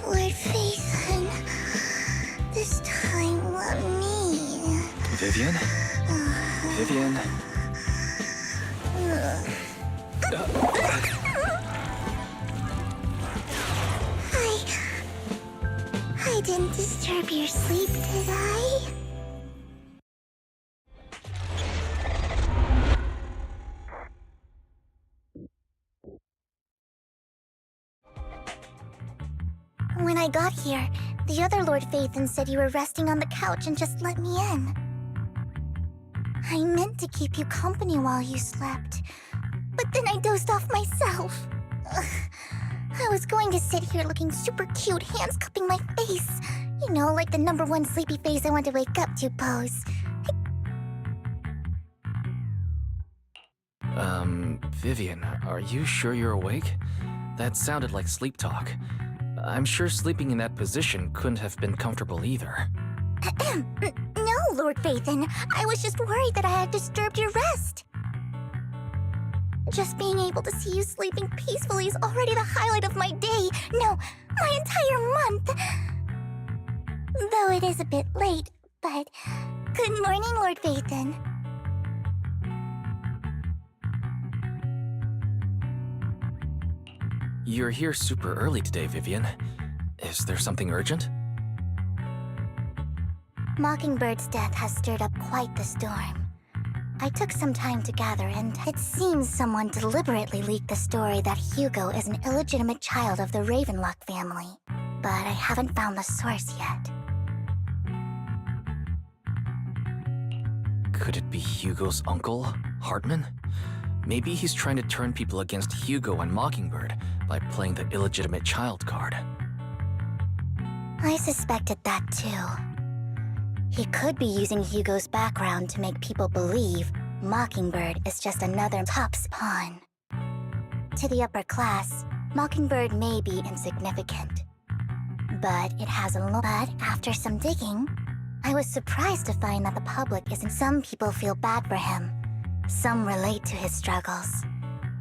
Lord Phaethon, this time let me. Vivian? Vivian? I didn't disturb your sleep, did I? When I got here, the other Lord Phaethon said you were resting on the couch and just let me in. I meant to keep you company while you slept, but then I dozed off myself. Ugh. I was going to sit here looking super cute, hands cupping my face. You know, like the #1 sleepy face I want to wake up to pose. Vivian, are you sure you're awake? That sounded like sleep talk. I'm sure sleeping in that position couldn't have been comfortable either. No, Lord Phaethon. I was just worried that I had disturbed your rest. Just being able to see you sleeping peacefully is already the highlight of my day. No, my entire month. Though it is a bit late, but... Good morning, Lord Phaethon. You're here super early today, Vivian. Is there something urgent? Mockingbird's death has stirred up quite the storm. I took some time to gather, and it seems someone deliberately leaked the story that Hugo is an illegitimate child of the Ravenlock family. But I haven't found the source yet. Could it be Hugo's uncle, Hartman? Maybe he's trying to turn people against Hugo and Mockingbird by playing the illegitimate child card. I suspected that too. He could be using Hugo's background to make people believe Mockingbird is just another Top's pawn. To the upper class, Mockingbird may be insignificant. But it has a lot. But after some digging, I was surprised to find that the public isn't. Some people feel bad for him. Some relate to his struggles.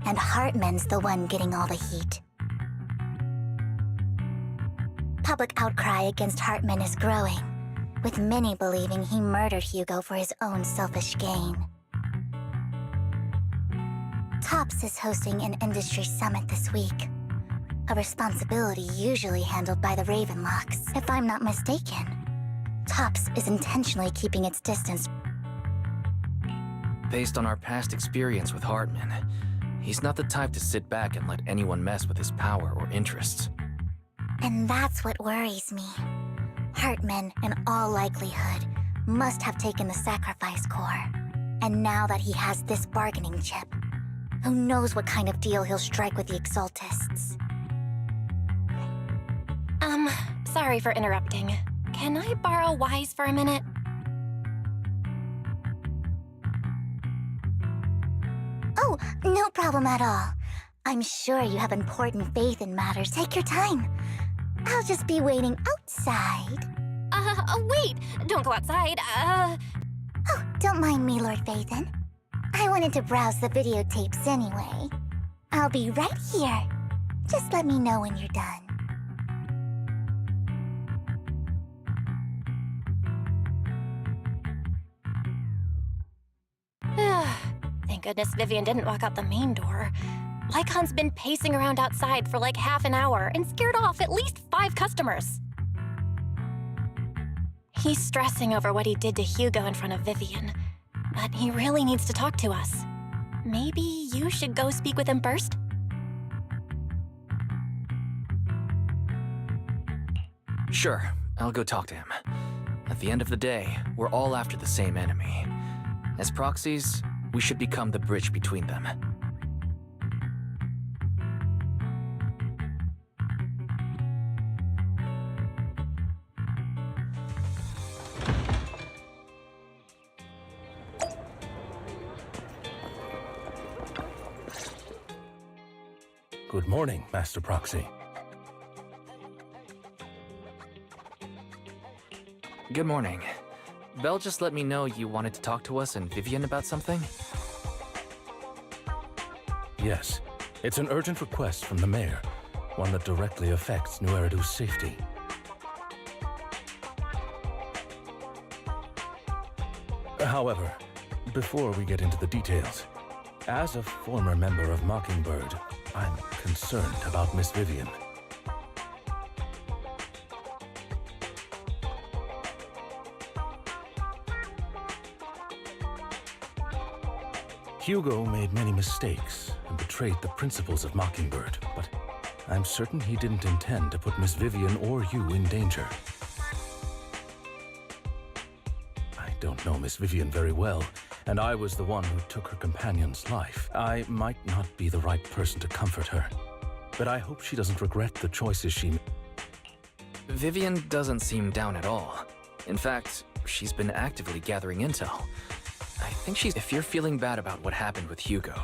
And Hartman's the one getting all the heat. Public outcry against Hartman is growing, with many believing he murdered Hugo for his own selfish gain. Tops is hosting an industry summit this week, a responsibility usually handled by the Ravenlocks. If I'm not mistaken, Tops is intentionally keeping its distance. Based on our past experience with Hartman, he's not the type to sit back and let anyone mess with his power or interests. And that's what worries me. Hartman, in all likelihood, must have taken the sacrifice core. And now that he has this bargaining chip, who knows what kind of deal he'll strike with the Exaltists. Sorry for interrupting. Can I borrow Wise for a minute? Oh, no problem at all. I'm sure you have important faith in matters. Take your time. I'll just be waiting outside. Wait! Don't go outside, Oh, don't mind me, Lord Phaethon. I wanted to browse the videotapes anyway. I'll be right here. Just let me know when you're done. Thank goodness Vivian didn't walk out the main door. Lycon's been pacing around outside for like half an hour and scared off at least 5 customers. He's stressing over what he did to Hugo in front of Vivian, but he really needs to talk to us. Maybe you should go speak with him first? Sure, I'll go talk to him. At the end of the day, we're all after the same enemy. As proxies, we should become the bridge between them. Good morning, Master Proxy. Good morning. Belle just let me know you wanted to talk to us and Vivian about something? Yes, it's an urgent request from the mayor, one that directly affects New Eridu's safety. However, before we get into the details, as a former member of Mockingbird, I'm concerned about Miss Vivian. Hugo made many mistakes and betrayed the principles of Mockingbird, but I'm certain he didn't intend to put Miss Vivian or you in danger. I don't know Miss Vivian very well, and I was the one who took her companion's life. I might not be the right person to comfort her, but I hope she doesn't regret the choices she made. Vivian doesn't seem down at all. In fact, she's been actively gathering intel. I think if you're feeling bad about what happened with Hugo,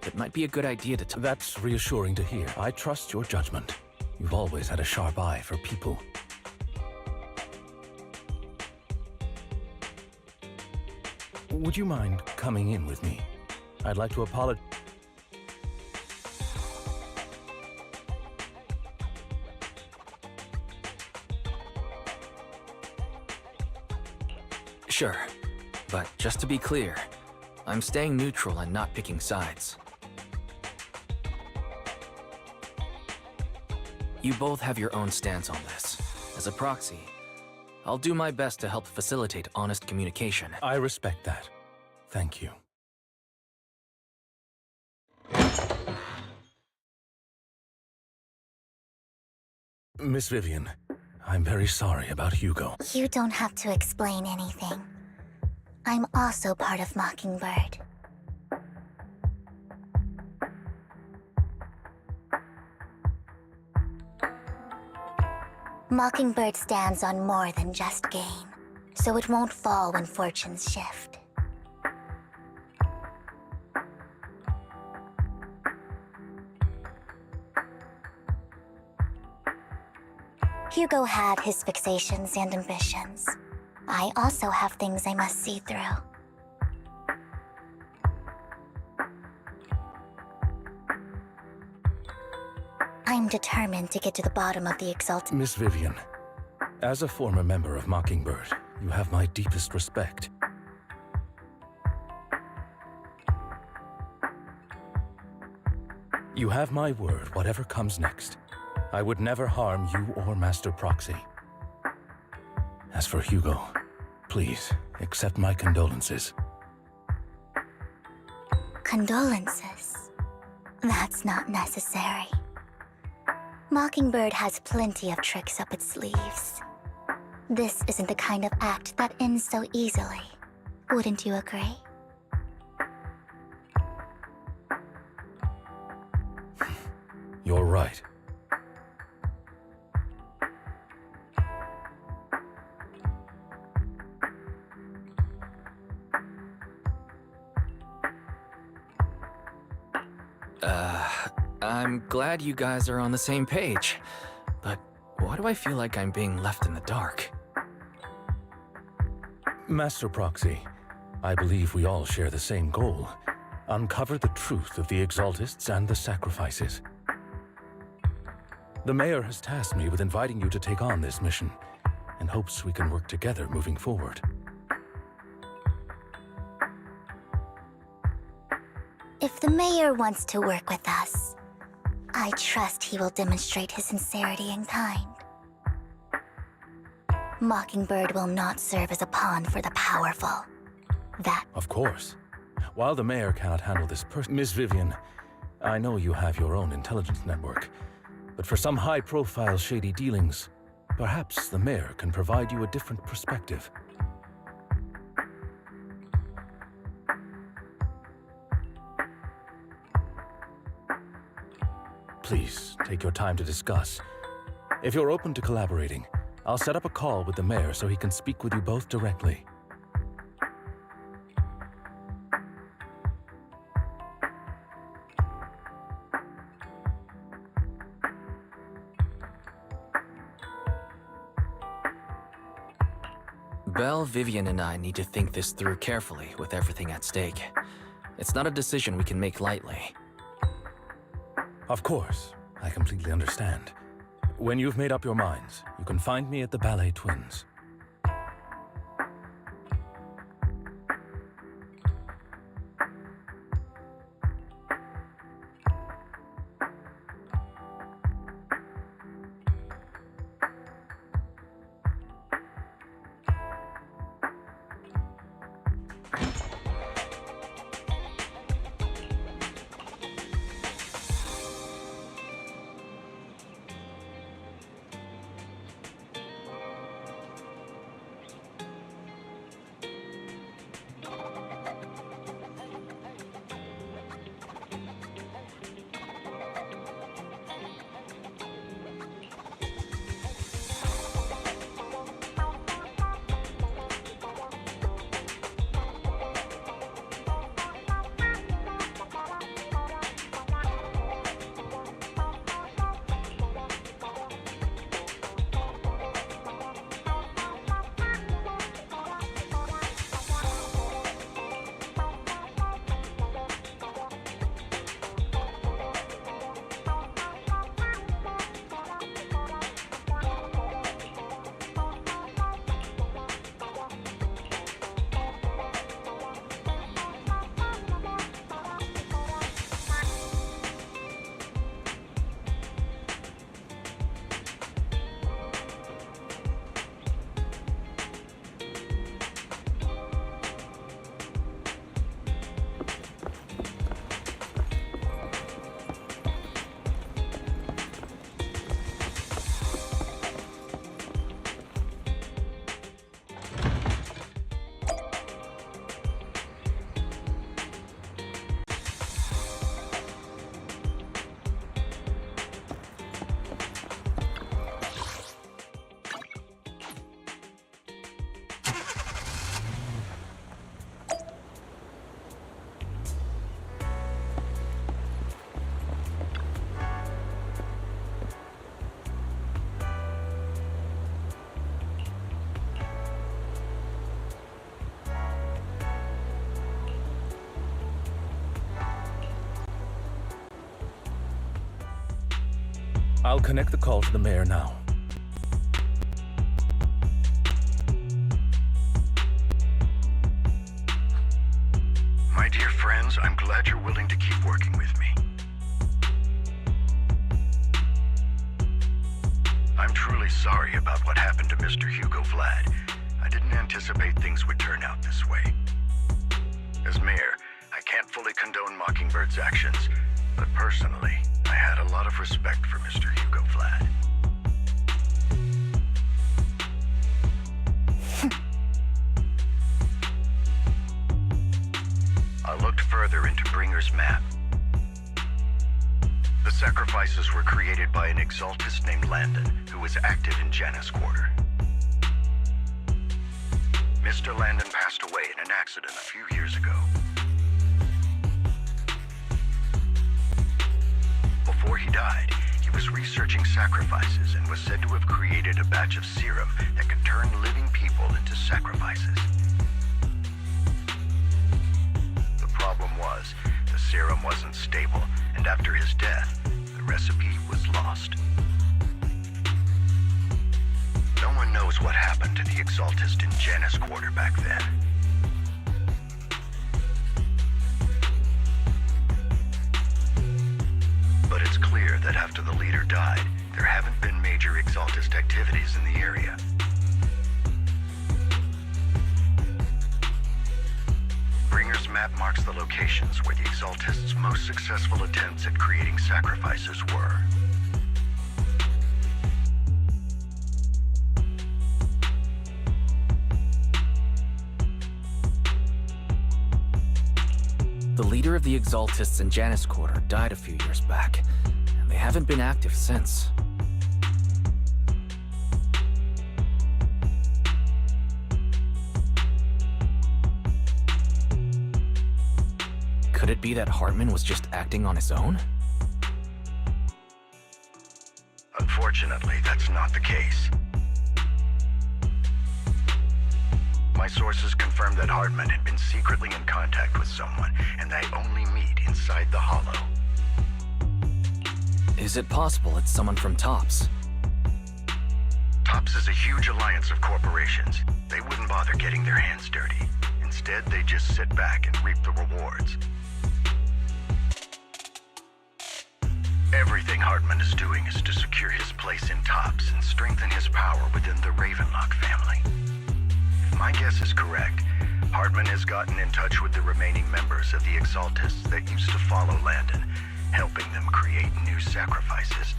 it might be a good idea to That's reassuring to hear. I trust your judgment. You've always had a sharp eye for people. Would you mind coming in with me? I'd like to apologize. Sure, but just to be clear, I'm staying neutral and not picking sides. You both have your own stance on this. As a proxy, I'll do my best to help facilitate honest communication. I respect that. Thank you. Miss Vivian, I'm very sorry about Hugo. You don't have to explain anything. I'm also part of Mockingbird. Mockingbird stands on more than just gain, so it won't fall when fortunes shift. Hugo had his fixations and ambitions. I also have things I must see through. I'm determined to get to the bottom of the exalted. Miss Vivian, as a former member of Mockingbird, you have my deepest respect. You have my word, whatever comes next. I would never harm you or Master Proxy. As for Hugo, please accept my condolences. Condolences? That's not necessary. Mockingbird has plenty of tricks up its sleeves. This isn't the kind of act that ends so easily. Wouldn't you agree? You're right. I'm glad you guys are on the same page, but why do I feel like I'm being left in the dark? Master Proxy, I believe we all share the same goal. Uncover the truth of the Exaltists and the sacrifices. The Mayor has tasked me with inviting you to take on this mission, and hopes we can work together moving forward. If the Mayor wants to work with us, I trust he will demonstrate his sincerity in kind. Mockingbird will not serve as a pawn for the powerful. That... Of course. While the Mayor cannot handle this Miss Vivian, I know you have your own intelligence network, but for some high-profile shady dealings, perhaps the Mayor can provide you a different perspective. Please, take your time to discuss. If you're open to collaborating, I'll set up a call with the Mayor so he can speak with you both directly. Belle, Vivian, and I need to think this through carefully with everything at stake. It's not a decision we can make lightly. Of course, I completely understand. When you've made up your minds, you can find me at the Ballet Twins. I'll connect the call to the mayor now. My dear friends, I'm glad you're willing to keep working with me. I'm truly sorry about what happened to Mr. Hugo Vlad. I didn't anticipate things would turn out this way. As mayor, I can't fully condone Mockingbird's actions, but personally, I had a lot of respect for Mr. Hugo Vlad. I looked further into Bringer's map. The sacrifices were created by an exaltist named Landon, who was active in Janus Quarter. Mr. Landon passed away in an accident a few years ago. Before he died, he was researching sacrifices and was said to have created a batch of serum that could turn living people into sacrifices. The problem was, the serum wasn't stable, and after his death, the recipe was lost. No one knows what happened to the exaltist in Janus Quarter back then. But it's clear that after the leader died, there haven't been major exaltist activities in the area. Bringer's map marks the locations where the exaltists' most successful attempts at creating sacrifices were. The leader of the Exaltists in Janus Quarter died a few years back, and they haven't been active since. Could it be that Hartman was just acting on his own? Unfortunately, that's not the case. My sources confirmed that Hardman had been secretly in contact with someone, and they only meet inside the Hollow. Is it possible it's someone from TOPS? TOPS is a huge alliance of corporations. They wouldn't bother getting their hands dirty. Instead, they just sit back and reap the rewards. Everything Hardman is doing is to secure his place in TOPS and strengthen his power within the Ravenlock family. If my guess is correct, Hardman has gotten in touch with the remaining members of the Exaltists that used to follow Landon, helping them create new sacrifices.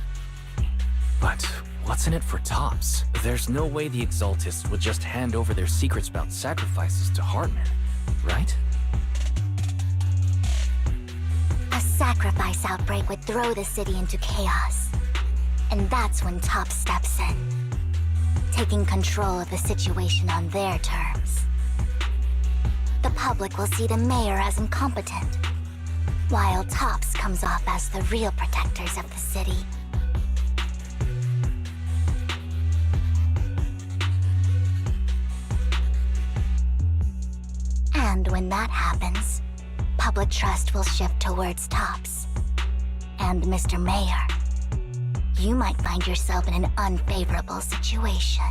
But what's in it for TOPS? There's no way the Exaltists would just hand over their secrets about sacrifices to Hardman, right? A sacrifice outbreak would throw the city into chaos. And that's when TOPS steps in, taking control of the situation on their terms. The public will see the mayor as incompetent, while TOPS comes off as the real protectors of the city. And when that happens, public trust will shift towards TOPS. And Mr. Mayor, you might find yourself in an unfavorable situation.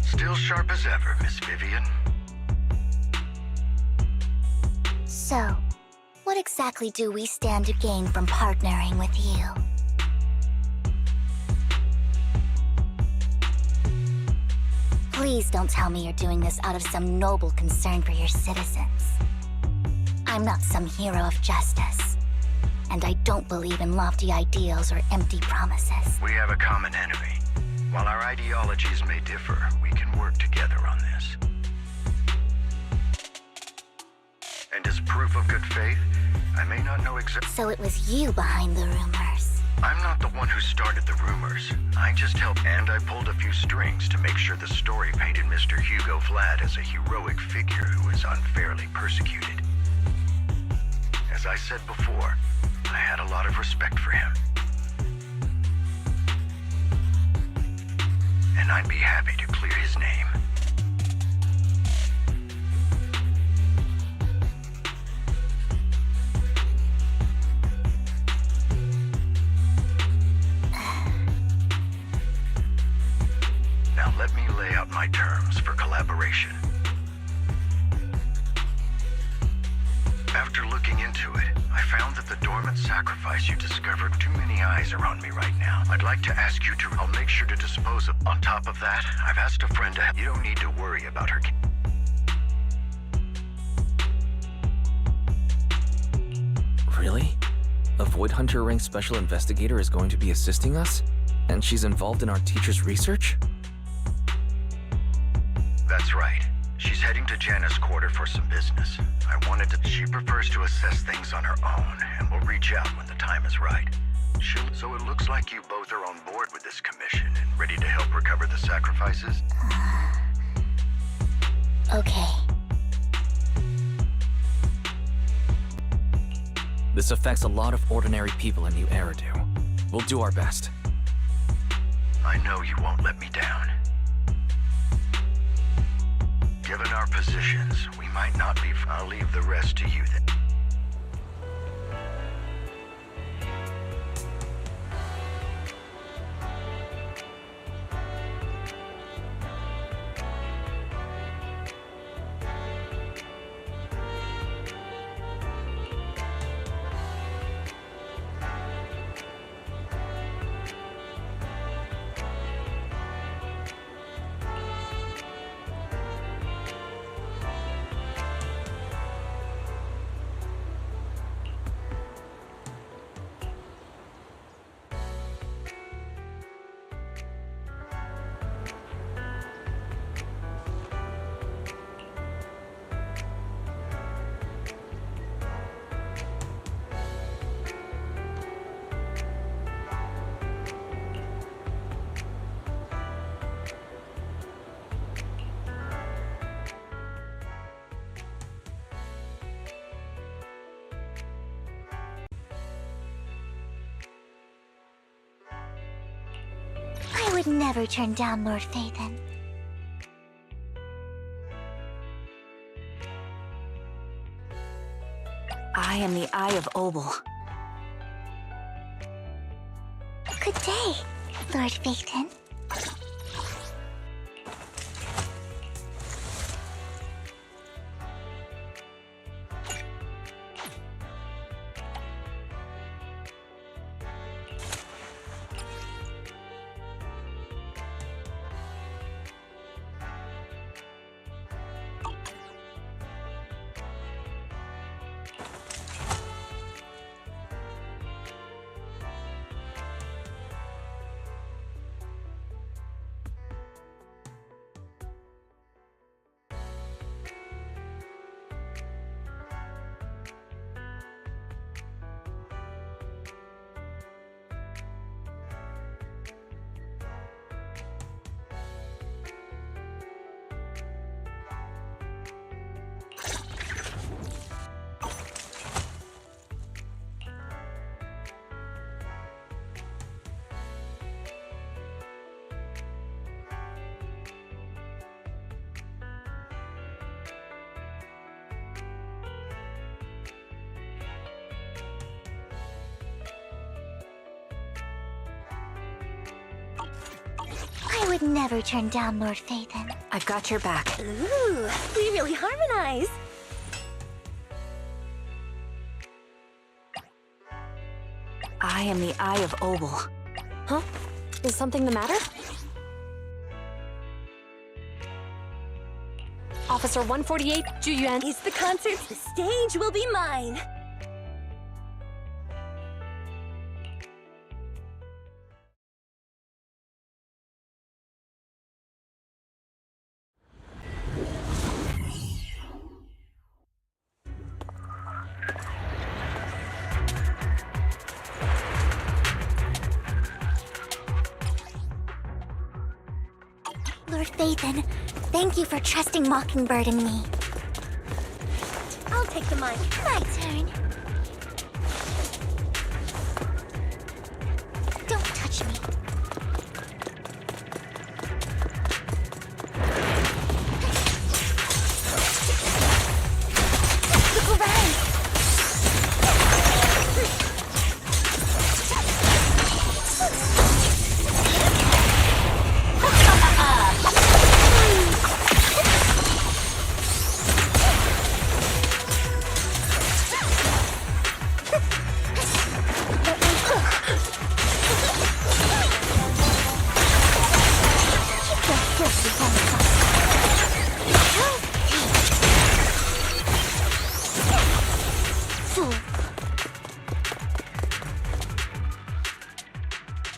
Still sharp as ever, Miss Vivian. So, what exactly do we stand to gain from partnering with you? Please don't tell me you're doing this out of some noble concern for your citizens. I'm not some hero of justice, and I don't believe in lofty ideals or empty promises. We have a common enemy. While our ideologies may differ, we can work together on this. And as proof of good faith, I may not know exactly. So it was you behind the rumors. I'm not the one who started the rumors. I just helped, and I pulled a few strings to make sure the story painted Mr. Hugo Vlad as a heroic figure who was unfairly persecuted. As I said before, I had a lot of respect for him. And I'd be happy to clear his name. Now let me lay out my terms for collaboration. After looking into it, I found that the dormant sacrifice you discovered too many eyes are on me right now. I'd like to ask you to. I'll make sure to dispose of. On top of that, I've asked a friend to. You don't need to worry about her. Really? A Void Hunter ranked special investigator is going to be assisting us? And she's involved in our teacher's research? That's right. She's heading to Janna's quarter for some business. I wanted to. She prefers to assess things on her own, and will reach out when the time is right. So it looks like you both are on board with this commission and ready to help recover the sacrifices? Okay. This affects a lot of ordinary people in New Eridu. We'll do our best. I know you won't let me down. Given our positions, we might not be. I'll leave the rest to you then. would never turn down Lord Phaethon. I am the Eye of Obel. Good day, Lord Phaethon. I would never turn down Lord Phaethon. I've got your back. Ooh, we really harmonize. I am the Eye of Obel. Huh? Is something the matter? Officer 148, Juyuan. Is the concert? The stage will be mine. Lord Phaethon, thank you for trusting Mockingbird and me. I'll take the mic. My turn. Don't touch me. Look around.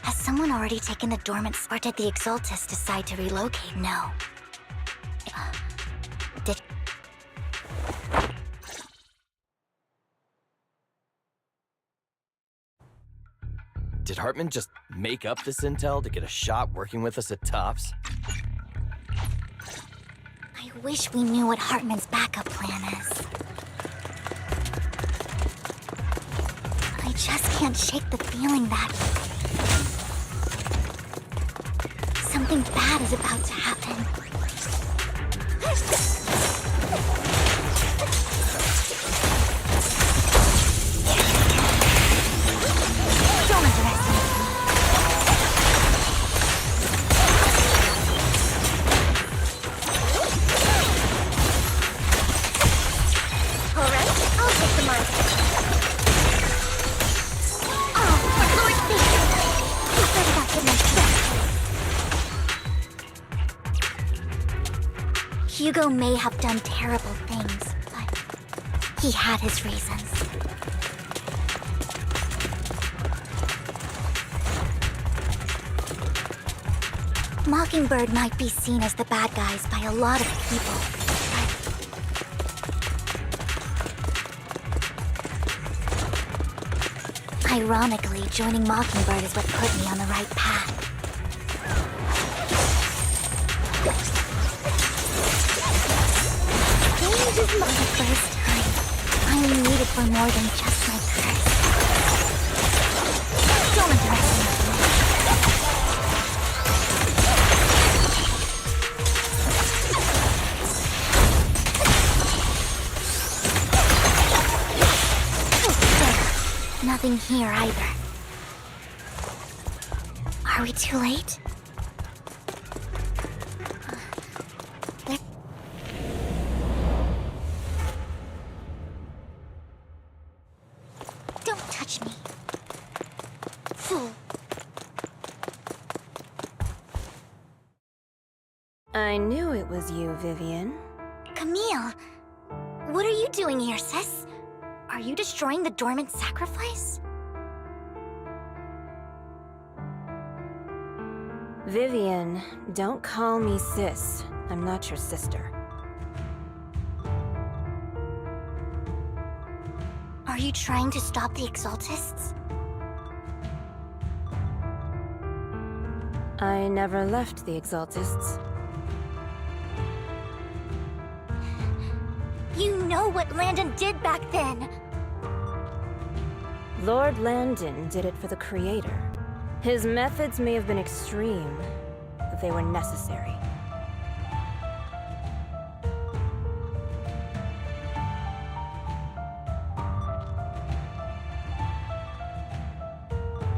Has someone already taken the dormant, or did the Exaltus decide to relocate? No. Did... Did Hartman just make up this intel to get a shot working with us at Tops? I wish we knew what Hartman's backup plan is. I just can't shake the feeling that something bad is about to happen. Don't underestimate me. All right, I'll take the mic. Oh, Lord Phaethon! You heard about the next step. Hugo may have done terrible things, but he had his reasons. Mockingbird might be seen as the bad guys by a lot of people, but ironically, joining Mockingbird is what put me on the right path. Change is my first time. I'm needed for more than just my curse. Don't underestimate me. nothing here either. Are we too late? Don't touch me. Fool. I knew it was you, Vivian. Camille, what are you doing here, sis? Are you destroying the dormant sacrifice? Vivian, don't call me sis. I'm not your sister. Are you trying to stop the Exaltists? I never left the Exaltists. You know what Landon did back then! Lord Landon did it for the Creator. His methods may have been extreme, but they were necessary.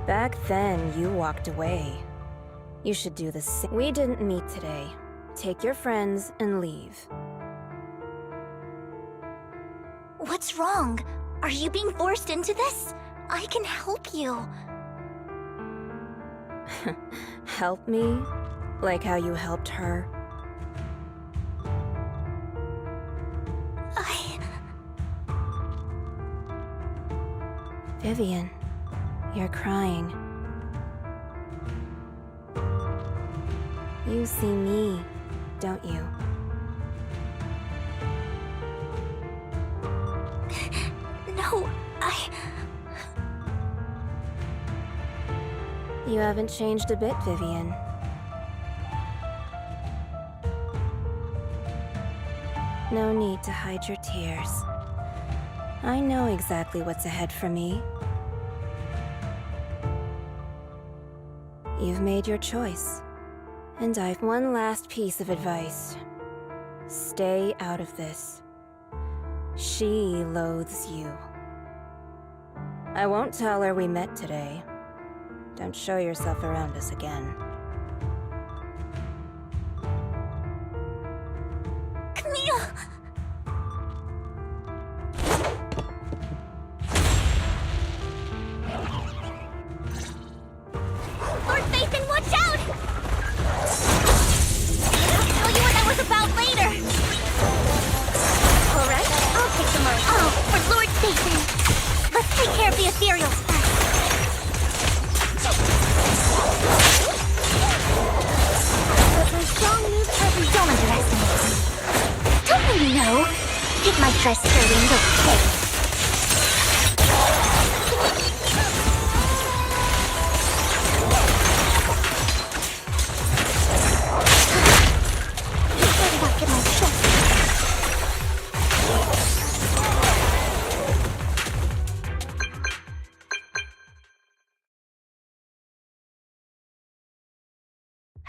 Back then, you walked away. You should do the same. We didn't meet today. Take your friends and leave. What's wrong? Are you being forced into this? I can help you. Help me? Like how you helped her? Vivian, you're crying. You see me, don't you? No, You haven't changed a bit, Vivian. No need to hide your tears. I know exactly what's ahead for me. You've made your choice. And I've one last piece of advice. Stay out of this. She loathes you. I won't tell her we met today. Don't show yourself around us again. Camille! Lord Phaethon, watch out! I'll tell you what that was about later. Alright, I'll take the mic. Oh, for Lord Phaethon. Let's take care of the ethereals first. But my strong new presence, don't underestimate me. Don't you know? It might dress dirty and look fake. Where did I get my chest?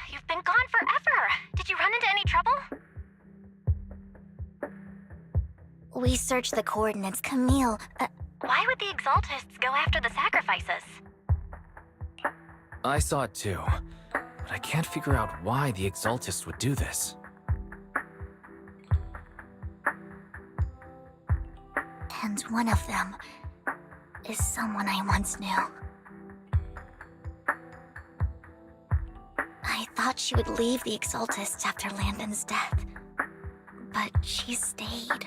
You've been gone forever. Did you run into any trouble? We searched the coordinates. Camille, Why would the Exaltists go after the sacrifices? I saw it too, but I can't figure out why the Exaltists would do this. and one of them is someone I once knew. I thought she would leave the Exaltists after Landon's death, but she stayed.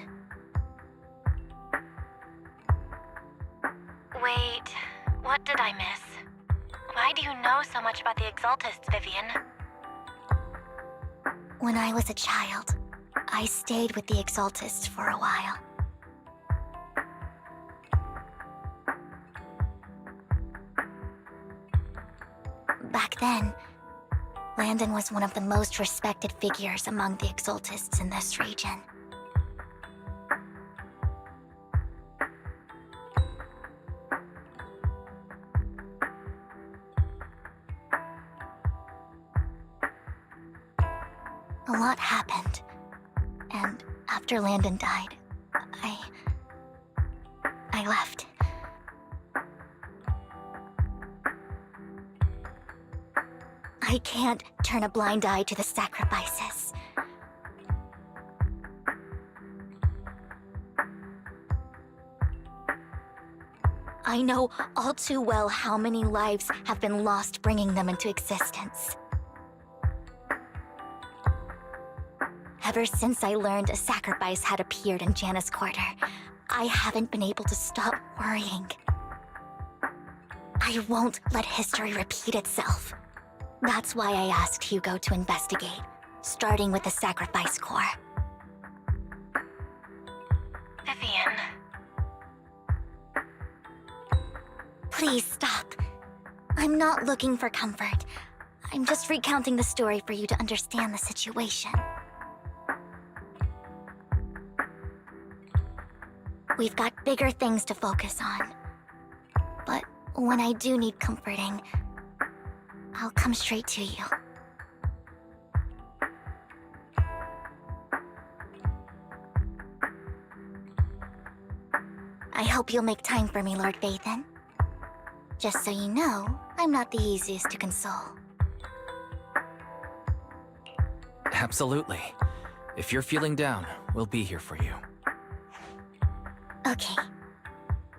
Wait, what did I miss? Why do you know so much about the Exaltists, Vivian? When I was a child, I stayed with the Exaltists for a while. Back then, Landon was one of the most respected figures among the Exaltists in this region. A lot happened, and after Landon died, I left. I can't turn a blind eye to the sacrifices. I know all too well how many lives have been lost bringing them into existence. Ever since I learned a sacrifice had appeared in Janus Quarter, I haven't been able to stop worrying. I won't let history repeat itself. That's why I asked Hugo to investigate, starting with the Sacrifice Corps. Vivian. Please stop. I'm not looking for comfort. I'm just recounting the story for you to understand the situation. We've got bigger things to focus on. But when I do need comforting, I'll come straight to you. I hope you'll make time for me, Lord Vathan. Just so you know, I'm not the easiest to console. Absolutely. If you're feeling down, we'll be here for you. Okay.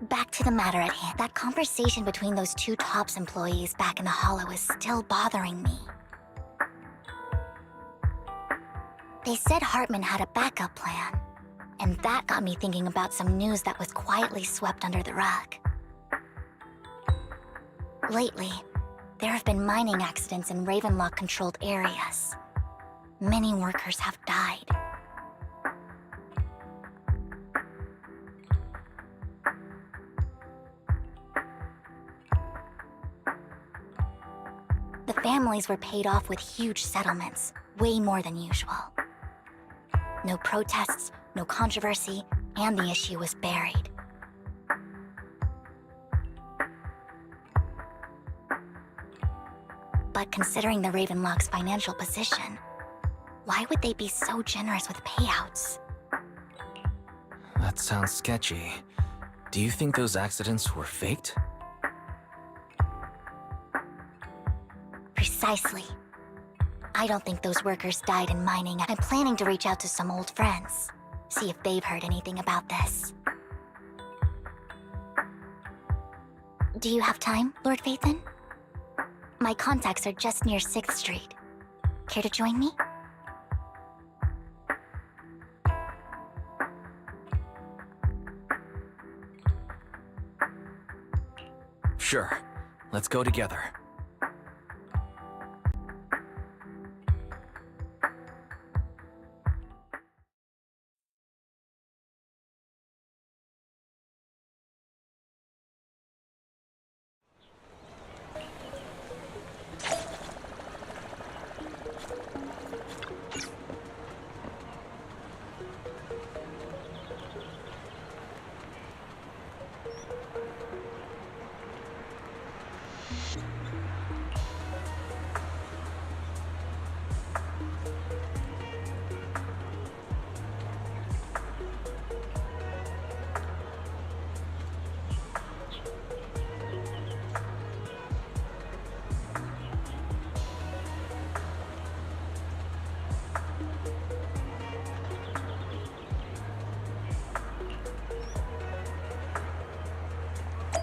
Back to the matter at hand. That conversation between those two TOPS employees back in the Hollow is still bothering me. They said Hartman had a backup plan, and that got me thinking about some news that was quietly swept under the rug. Lately, there have been mining accidents in Ravenlock-controlled areas. Many workers have died. The families were paid off with huge settlements, way more than usual. No protests, no controversy, and the issue was buried. But considering the Ravenlock's financial position, why would they be so generous with payouts? That sounds sketchy. Do you think those accidents were faked? Precisely. I don't think those workers died in mining. I'm planning to reach out to some old friends, see if they've heard anything about this. Do you have time, Lord Vathan? My contacts are just near 6th Street. Care to join me? Sure. Let's go together.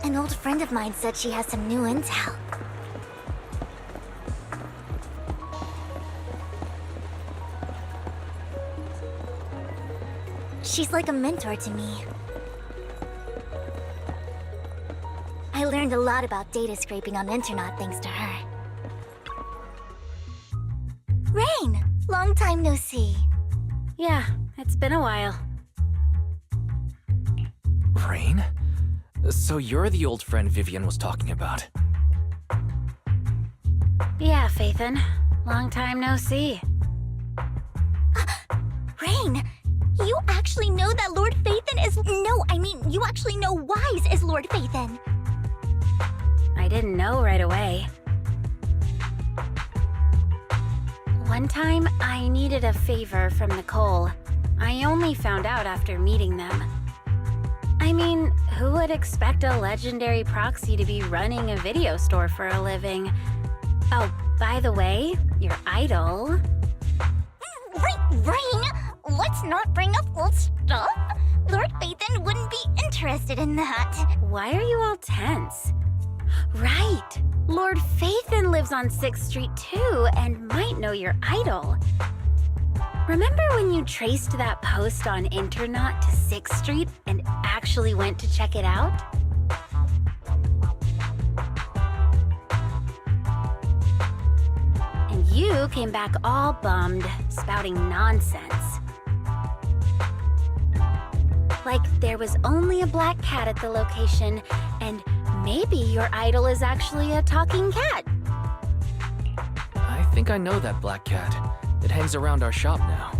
An old friend of mine said she has some new intel. She's like a mentor to me. I learned a lot about data scraping on the internet thanks to her. Rain! Long time no see. Yeah, it's been a while. Rain? So you're the old friend Vivian was talking about. Yeah, Vathan. Long time no see. Rain! You actually know that Lord Vathan is— No, I mean, you actually know Wise is Lord Vathan. I didn't know right away. One time, I needed a favor from Nicole. I only found out after meeting them. I mean, who would expect a legendary proxy to be running a video store for a living? Oh, By the way, your idol... Rain, let's not bring up old stuff. Lord Phaethon wouldn't be interested in that. Why are you all tense? Right! Lord Phaethon lives on 6th Street too, and might know your idol. Remember when you traced that post on Internet to 6th Street and actually went to check it out? And you came back all bummed, spouting nonsense. Like there was only a black cat at the location, and maybe your idol is actually a talking cat. I think I know that black cat. It hangs around our shop now.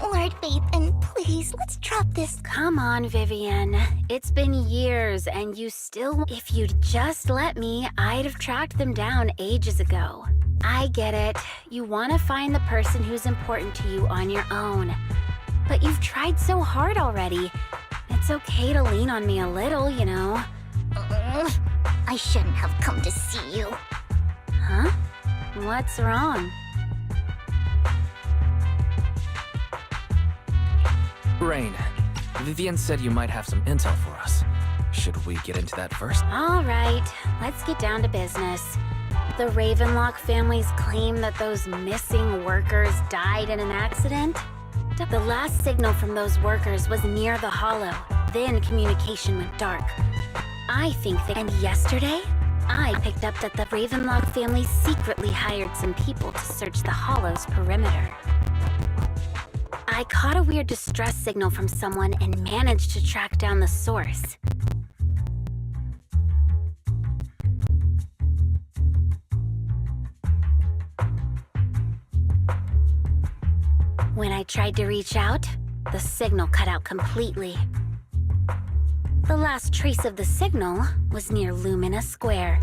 Lord Phaethon, please, let's drop this. Come on, Vivian. It's been years, and you still... If you'd just let me, I'd have tracked them down ages ago. I get it. You want to find the person who's important to you on your own. But you've tried so hard already. It's okay to lean on me a little, you know. I shouldn't have come to see you. Huh? What's wrong? Rain, Vivian said you might have some intel for us. Should we get into that first? All right, let's get down to business. The Ravenlock families claim that those missing workers died in an accident. The last signal from those workers was near the Hollow. Then communication went dark. I think that... And yesterday, I picked up that the Ravenlock family secretly hired some people to search the Hollow's perimeter. I caught a weird distress signal from someone and managed to track down the source. When I tried to reach out, the signal cut out completely. The last trace of the signal was near Lumina Square.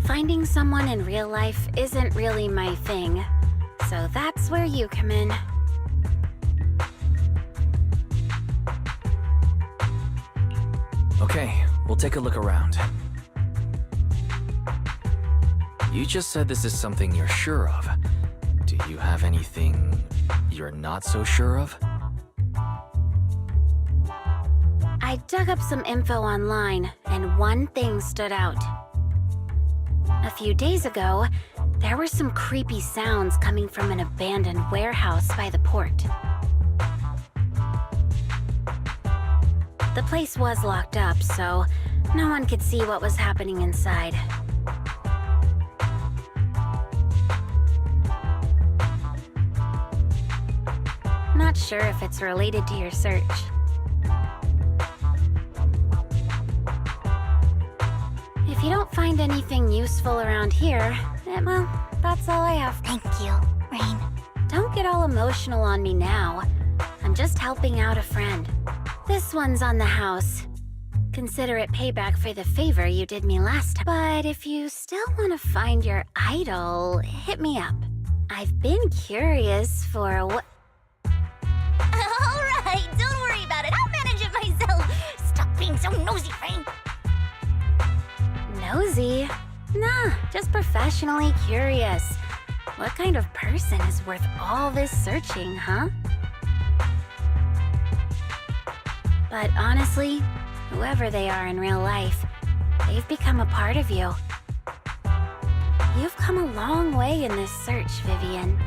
Finding someone in real life isn't really my thing, so that's where you come in. Okay, we'll take a look around. You just said this is something you're sure of. Do you have anything you're not so sure of? I dug up some info online, and one thing stood out. A few days ago, there were some creepy sounds coming from an abandoned warehouse by the port. The place was locked up, so no one could see what was happening inside. Not sure if it's related to your search. If you don't find anything useful around here, well, that's all I have. Thank you, Rain. Don't get all emotional on me now. I'm just helping out a friend. This one's on the house. Consider it payback for the favor you did me last time. But if you still want to find your idol, hit me up. I've been curious for what... All right, don't worry about it. I'll manage it myself. Stop being so nosy, Rain. Nosy? Nah, just professionally curious. What kind of person is worth all this searching, huh? But honestly, whoever they are in real life, they've become a part of you. You've come a long way in this search, Vivian.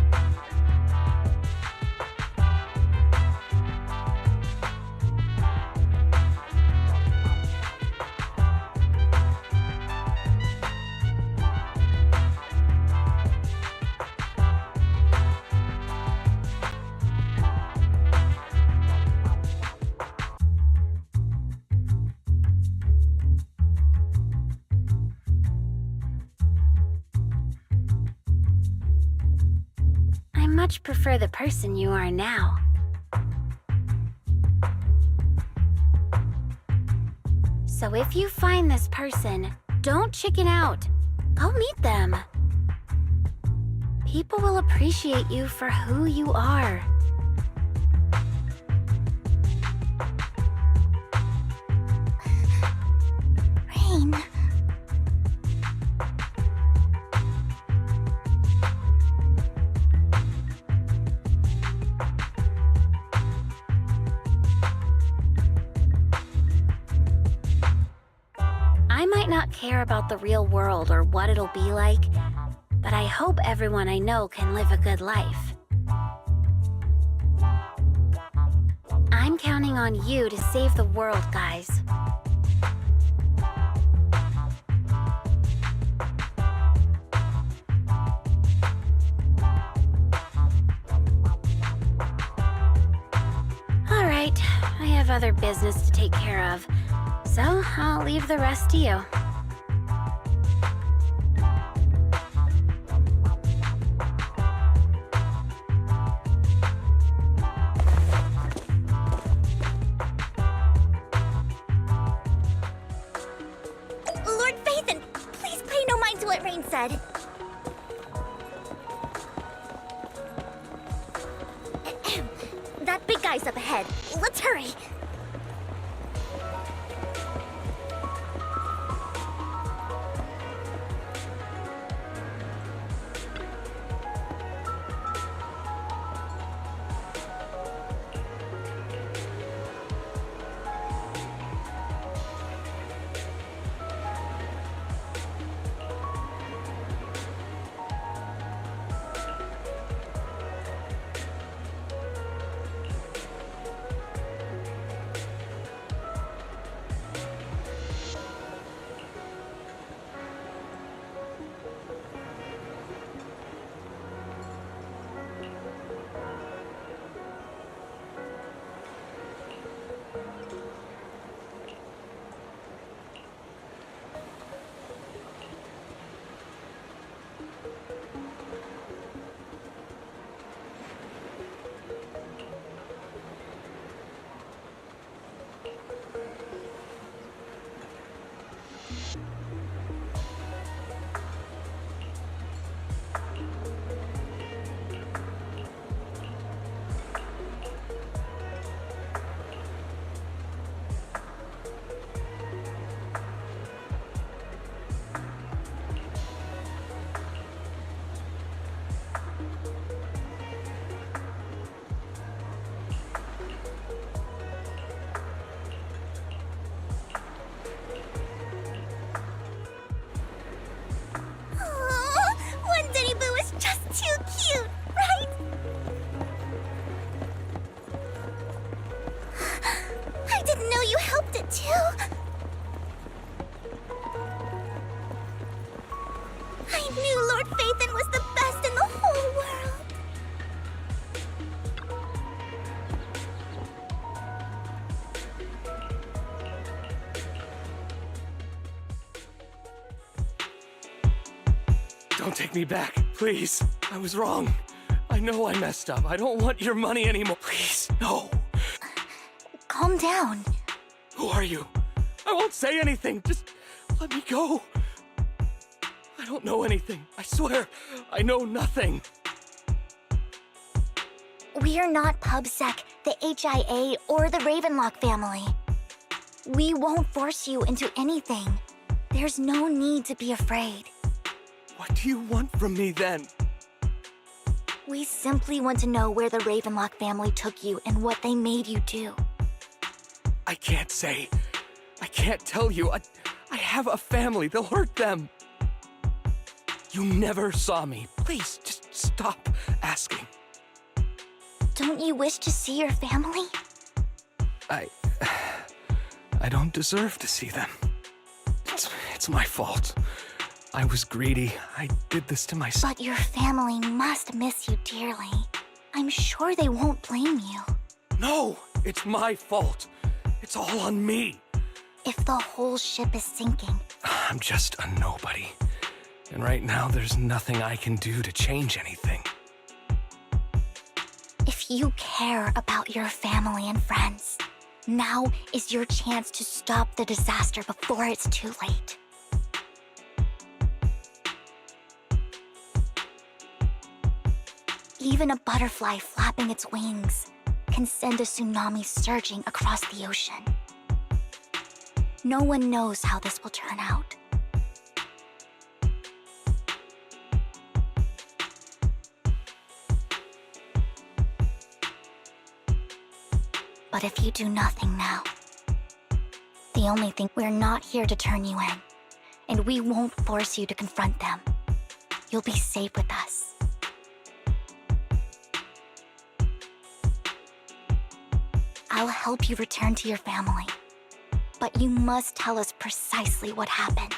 Much prefer the person you are now. So if you find this person, don't chicken out. Go meet them. People will appreciate you for who you are. Rain, care about the real world or what it'll be like, but I hope everyone I know can live a good life. I'm counting on you to save the world, guys. Alright, I have other business to take care of, so I'll leave the rest to you. Lord Phaethon, please pay no mind to what Rain said. That big guy's up ahead. Let's hurry. Don't take me back, please. I was wrong. I know I messed up. I don't want your money anymore. Please, no. Calm down. Who are you? I won't say anything. Just let me go. I don't know anything. I swear, I know nothing. We are not PubSec, the HIA, or the Ravenlock family. We won't force you into anything. There's no need to be afraid. What do you want from me then? We simply want to know where the Ravenlock family took you and what they made you do. I can't say. I can't tell you. I have a family. They'll hurt them. You never saw me. Please, just stop asking. Don't you wish to see your family? I don't deserve to see them. It's my fault. I was greedy. I did this to myself. But your family must miss you dearly. I'm sure they won't blame you. No, it's my fault. It's all on me. If the whole ship is sinking... I'm just a nobody. And right now, there's nothing I can do to change anything. If you care about your family and friends, now is your chance to stop the disaster before it's too late. Even a butterfly flapping its wings can send a tsunami surging across the ocean. No one knows how this will turn out. But if you do nothing now, the only thing, we're not here to turn you in. and we won't force you to confront them. You'll be safe with us. I'll help you return to your family, but you must tell us precisely what happened.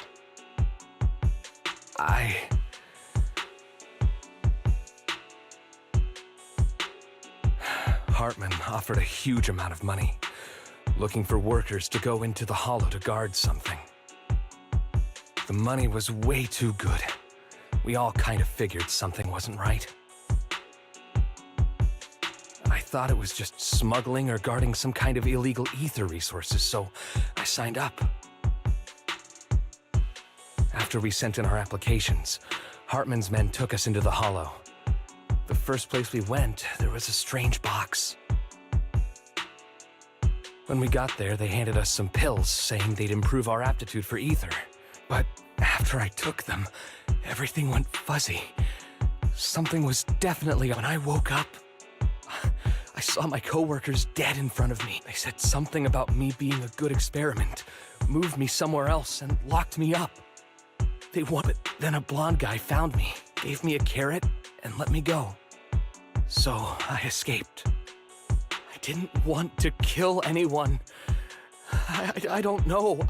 Hartman offered a huge amount of money, looking for workers to go into the hollow to guard something. The money was way too good. We all kind of figured something wasn't right. I thought it was just smuggling or guarding some kind of illegal ether resources, so I signed up. After we sent in our applications, Hartman's men took us into the hollow. The first place we went, there was a strange box. When we got there, they handed us some pills, saying they'd improve our aptitude for ether. But after I took them, everything went fuzzy. Something was definitely... When I woke up, I saw my coworkers dead in front of me. They said something about me being a good experiment, moved me somewhere else, and locked me up. They wanted... Then a blonde guy found me, gave me a carrot, and let me go. So I escaped. I didn't want to kill anyone. I don't know.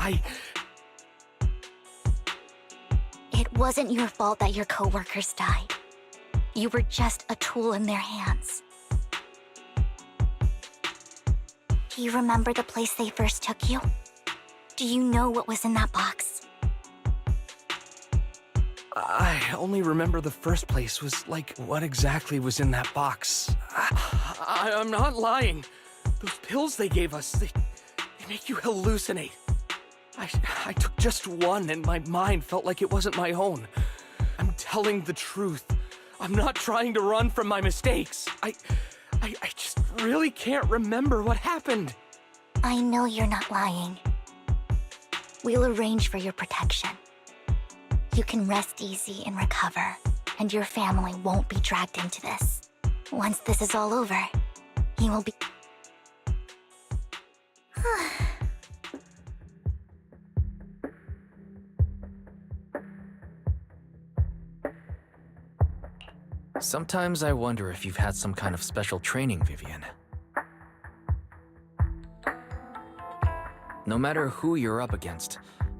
It wasn't your fault that your coworkers died. You were just a tool in their hands. Do you remember the place they first took you? Do you know what was in that box? I only remember the first place was like, what exactly was in that box? I'm not lying. Those pills they gave us, they make you hallucinate. I took just one and my mind felt like it wasn't my own. I'm telling the truth. I'm not trying to run from my mistakes. I just really can't remember what happened. I know you're not lying. We'll arrange for your protection. You can rest easy and recover, and your family won't be dragged into this. Once this is all over, you will be... Sometimes I wonder if you've had some kind of special training, Vivian. No matter who you're up against,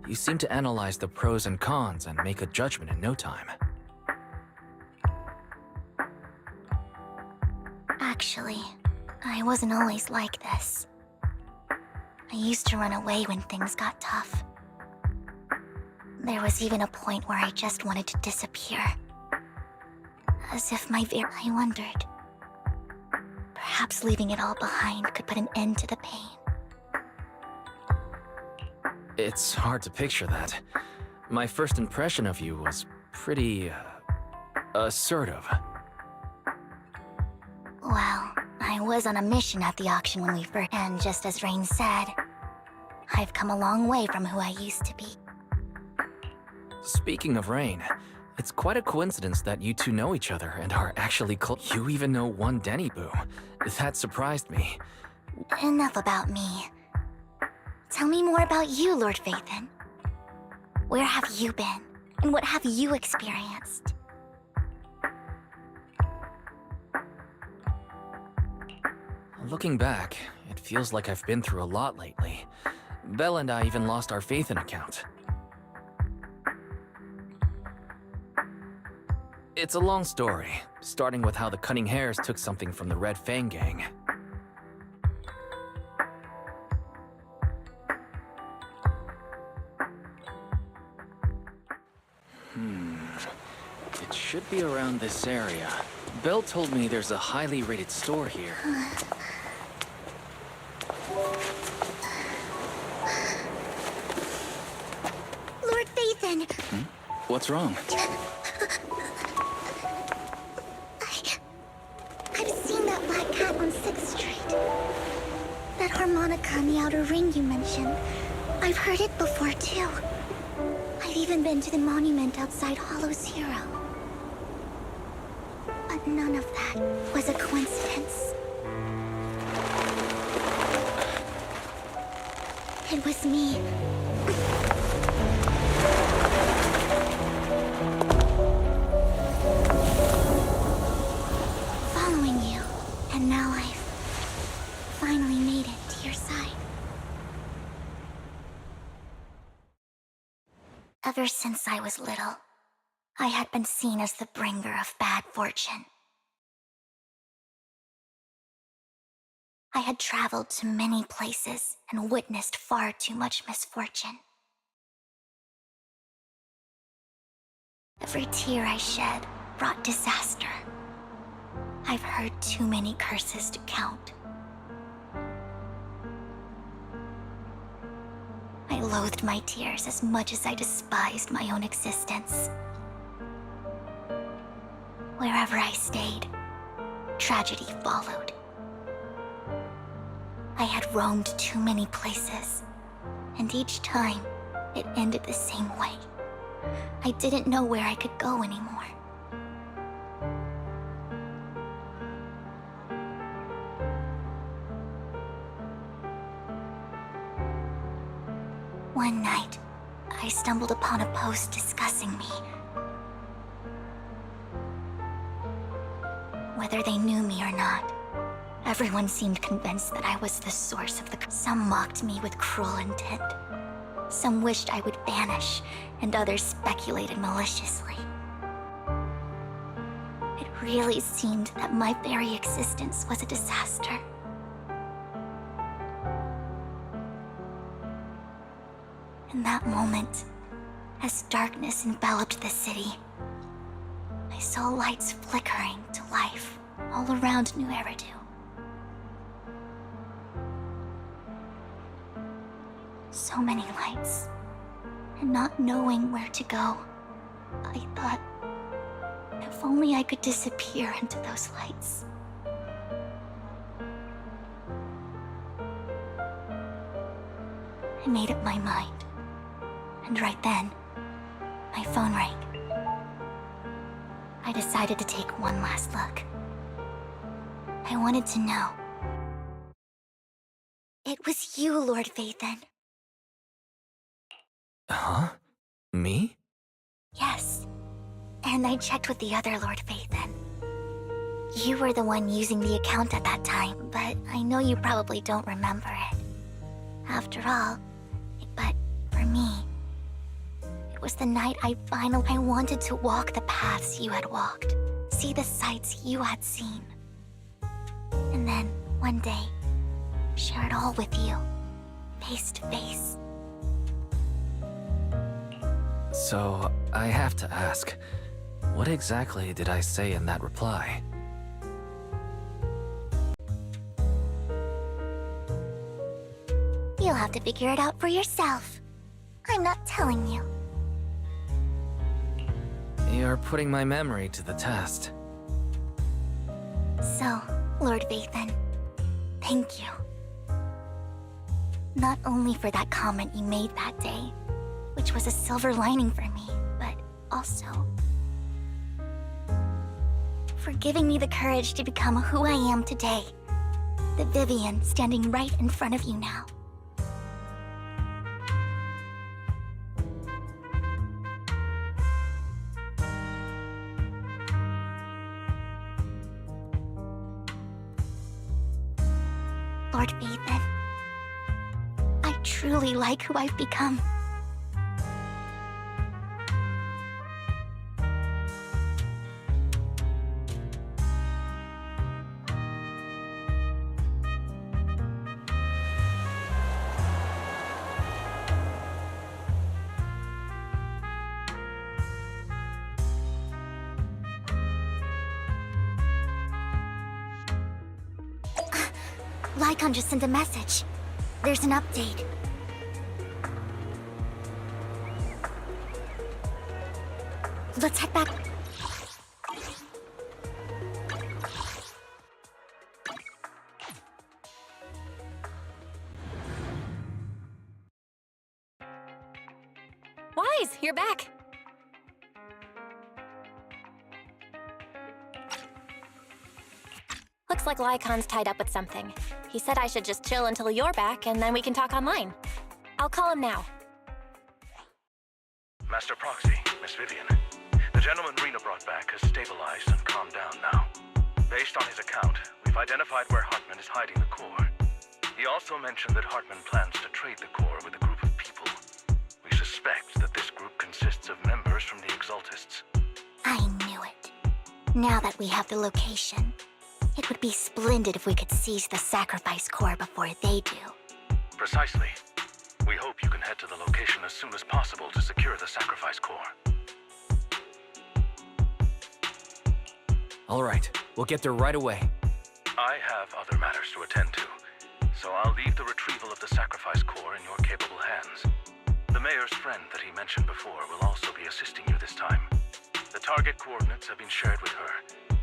you seem to analyze the pros and cons and make a judgment in no time. Actually, I wasn't always like this. I used to run away when things got tough. There was even a point where I just wanted to disappear. As if I wondered. Perhaps leaving it all behind could put an end to the pain. It's hard to picture that. My first impression of you was pretty... assertive. Well, I was on a mission at the auction when we first... And just as Rain said, I've come a long way from who I used to be. Speaking of Rain, it's quite a coincidence that you two know each other and are actually close. You even know one Denny Boo. That surprised me. Enough about me. Tell me more about you, Lord Phaethon. Where have you been? And what have you experienced? Looking back, it feels like I've been through a lot lately. Belle and I even lost our Phaethon account. It's a long story, starting with how the Cunning Hares took something from the Red Fang gang. It should be around this area. Belle told me there's a highly rated store here. Lord Phaethon! What's wrong? I've seen that black cat on 6th Street. That harmonica in the outer ring you mentioned. I've heard it before, too. I've even been to the monument outside Hollow Zero. But none of that was a coincidence. It was me. now I've finally made it to your side. Ever since I was little, I had been seen as the bringer of bad fortune. I had traveled to many places and witnessed far too much misfortune. Every tear I shed brought disaster. I've heard too many curses to count. I loathed my tears as much as I despised my own existence. Wherever I stayed, tragedy followed. I had roamed too many places, and each time, it ended the same way. I didn't know where I could go anymore. One night, I stumbled upon a post discussing me. Whether they knew me or not, everyone seemed convinced that I was the source of the... Some mocked me with cruel intent. Some wished I would vanish, and others speculated maliciously. It really seemed that my very existence was a disaster. In that moment, as darkness enveloped the city, I saw lights flickering to life all around New Eridu. So many lights, and not knowing where to go, I thought, if only I could disappear into those lights. I made up my mind, and right then, my phone rang. I decided to take one last look. I wanted to know. It was you, Lord Vathan. Huh? Me? Yes. And I checked with the other Lord Vathan. You were the one using the account at that time, but I know you probably don't remember it. After all, but for me, it was the night I wanted to walk the paths you had walked, see the sights you had seen. And then, one day, share it all with you, face to face. So, I have to ask, what exactly did I say in that reply? You'll have to figure it out for yourself. I'm not telling you. You're putting my memory to the test. So, Lord Vathan, thank you. Not only for that comment you made that day, which was a silver lining for me, but also for giving me the courage to become who I am today. The Vivian standing right in front of you now. Lord Vathan, I truly like who I've become. Lycon just sent a message. There's an update. Let's head back. Wise, you're back. Looks like Lycon's tied up with something. He said I should just chill until you're back, and then we can talk online. I'll call him now. Master Proxy, Miss Vivian. The gentleman Rena brought back has stabilized and calmed down now. Based on his account, we We've identified where Hartman is hiding the core. He also mentioned that Hartman plans to trade the core with a group of people. We suspect that this group consists of members from the Exaltists. I knew it. Now that we have the location, it would be splendid if we could seize the sacrifice core before they do. Precisely. We hope you can head to the location as soon as possible to secure the sacrifice core. All right, we'll get there right away. I have other matters to attend to, so I'll leave the retrieval of the sacrifice core in your capable hands. The mayor's friend that he mentioned before will also be assisting you this time. The target coordinates have been shared with her,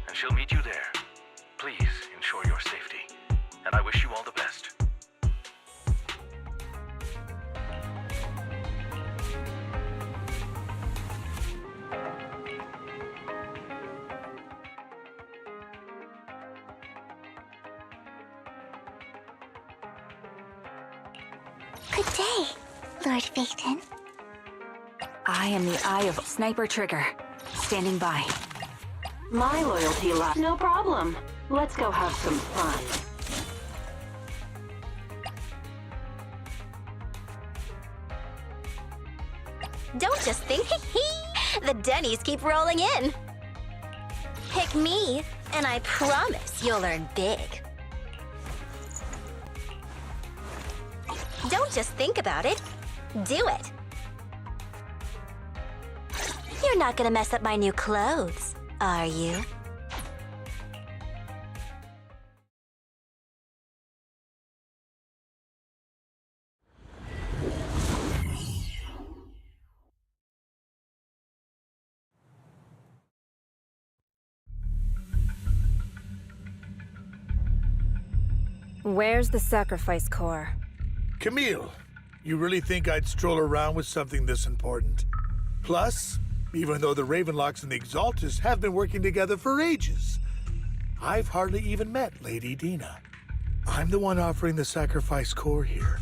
and she'll meet you there. Please ensure your safety, and I wish you all the best. Good day, Lord Phaethon. I am the Eye of Sniper Trigger, standing by. My loyalty lies. No problem. Let's go have some fun. Don't just think, the Denny's keep rolling in. Pick me, and I promise you'll earn big. Don't just think about it, do it. You're not gonna mess up my new clothes, are you? Where's the sacrifice core? Camille, you really think I'd stroll around with something this important? Plus, even though the Ravenlocks and the Exaltists have been working together for ages, I've hardly even met Lady Dina. I'm the one offering the sacrifice core here.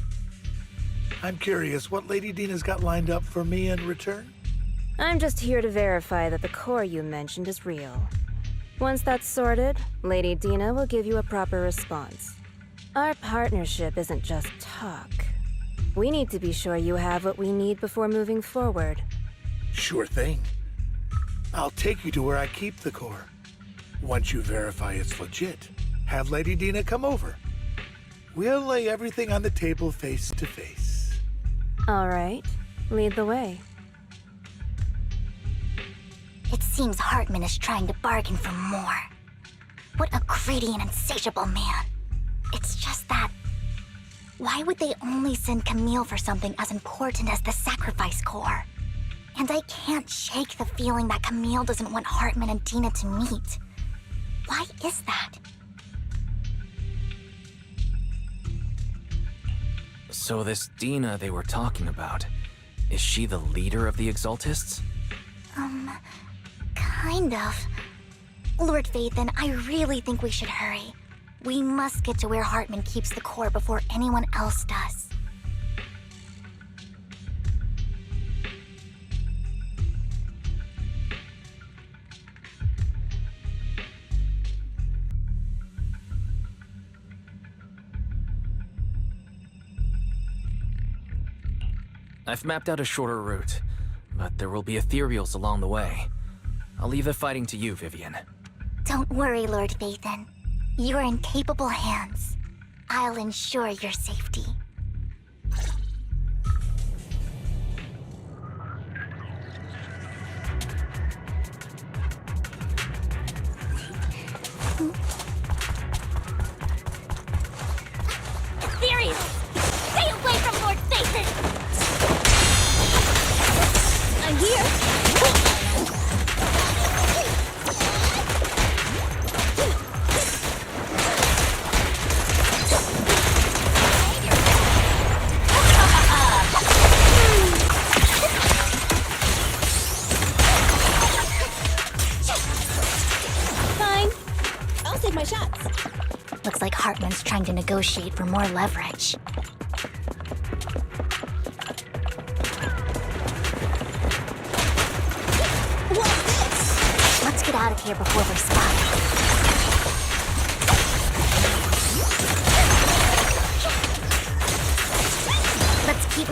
I'm curious what Lady Dina's got lined up for me in return? I'm just here to verify that the core you mentioned is real. Once that's sorted, Lady Dina will give you a proper response. Our partnership isn't just talk. We need to be sure you have what we need before moving forward. Sure thing. I'll take you to where I keep the core. Once you verify it's legit, have Lady Dina come over. We'll lay everything on the table face to face. All right, lead the way. It seems Hartman is trying to bargain for more. What a greedy and insatiable man. It's just that... why would they only send Camille for something as important as the sacrifice core? And I can't shake the feeling that Camille doesn't want Hartman and Dina to meet. Why is that? So this Dina they were talking about, is she the leader of the Exaltists? Kind of. Lord Phaethon, I really think we should hurry. We must get to where Hartman keeps the core before anyone else does. I've mapped out a shorter route, but there will be ethereals along the way. I'll leave the fighting to you, Vivian. Don't worry, Lord Phaethon. You're in capable hands. I'll ensure your safety. Ethereal! Stay away from Lord Phaethon! I'm here! My shots. Looks like Hartman's trying to negotiate for more leverage. What's this? Let's get out of here before we're spotted.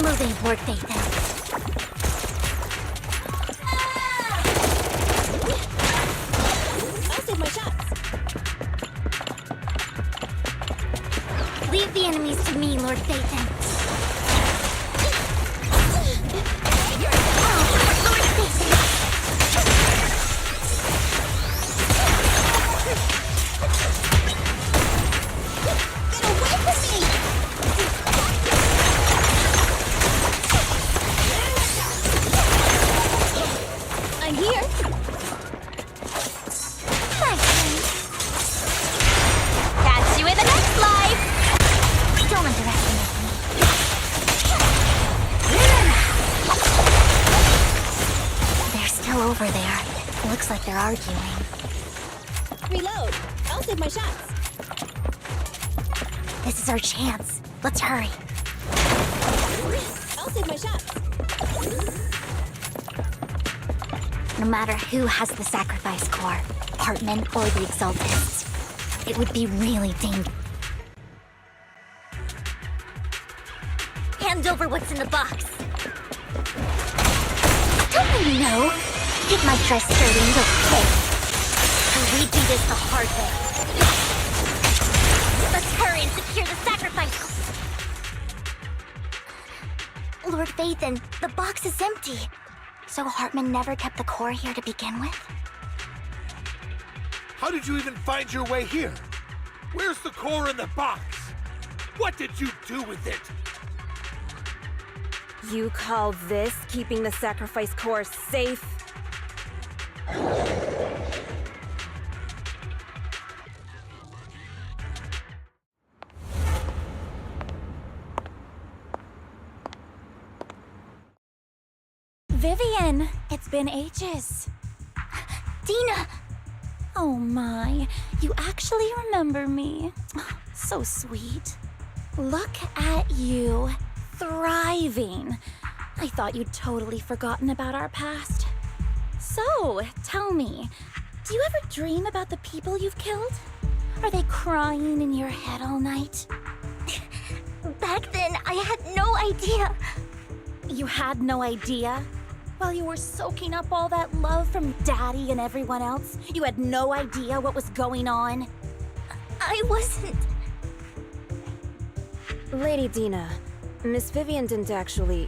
moving, Lord Phaethon. I'll save my shots. Leave the enemies to me, Lord Phaethon. Lord Phaethon! Get away from me! I'm here. Catch you in the next life! Don't underestimate me. They're still over there. Looks like they're arguing. Reload. I'll save my shots. This is our chance. Let's hurry. I'll save my shots. No matter who has the sacrifice core, Hartman or the Exaltists, it would be really dangerous. Hand over what's in the box. Don't you know? It might try starting the face. We do this the hard way. Let's hurry and secure the sacrifice. Lord Phaethon, the box is empty. So Hartman never kept the core here to begin with? How did you even find your way here? Where's the core in the box? What did you do with it? You call this keeping the sacrifice core safe? Vivian, it's been ages. Dina! Oh my, you actually remember me. So sweet. Look at you, thriving. I thought you'd totally forgotten about our past. So, tell me, do you ever dream about the people you've killed? Are they crying in your head all night? Back then, I had no idea. You had no idea? While you were soaking up all that love from Daddy and everyone else, you had no idea what was going on? I wasn't... Lady Dina, Miss Vivian didn't actually...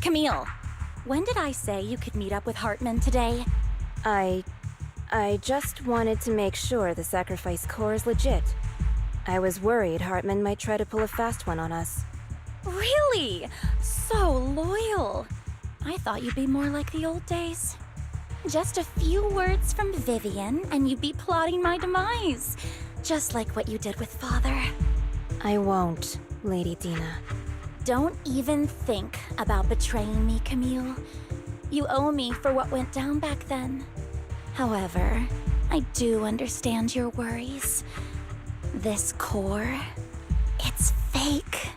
Camille, when did I say you could meet up with Hartman today? I just wanted to make sure the sacrifice core is legit. I was worried Hartman might try to pull a fast one on us. Really? So loyal. I thought you'd be more like the old days. Just a few words from Vivian, and you'd be plotting my demise. Just like what you did with Father. I won't, Lady Dina. Don't even think about betraying me, Camille. You owe me for what went down back then. However, I do understand your worries. This core, it's fake.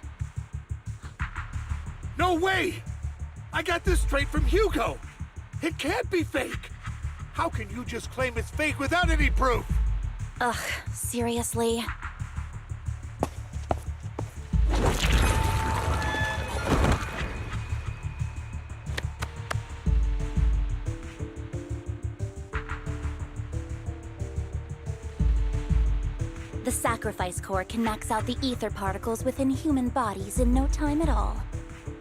No way! I got this straight from Hugo! It can't be fake! How can you just claim it's fake without any proof? Ugh, seriously? The sacrifice core can max out the ether particles within human bodies in no time at all.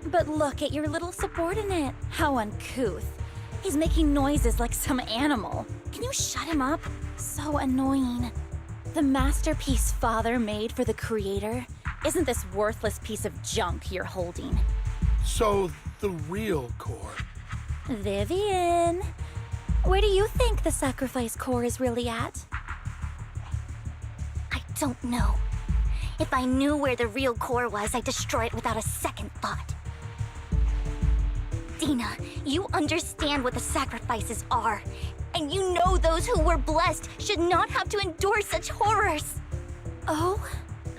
But look at your little subordinate. How uncouth. He's making noises like some animal. Can you shut him up? So annoying. The masterpiece Father made for the Creator isn't this worthless piece of junk you're holding. So, the real core. Vivian, where do you think the sacrifice core is really at? I don't know. If I knew where the real core was, I'd destroy it without a second thought. Dina, you understand what the sacrifices are. And you know those who were blessed should not have to endure such horrors. Oh,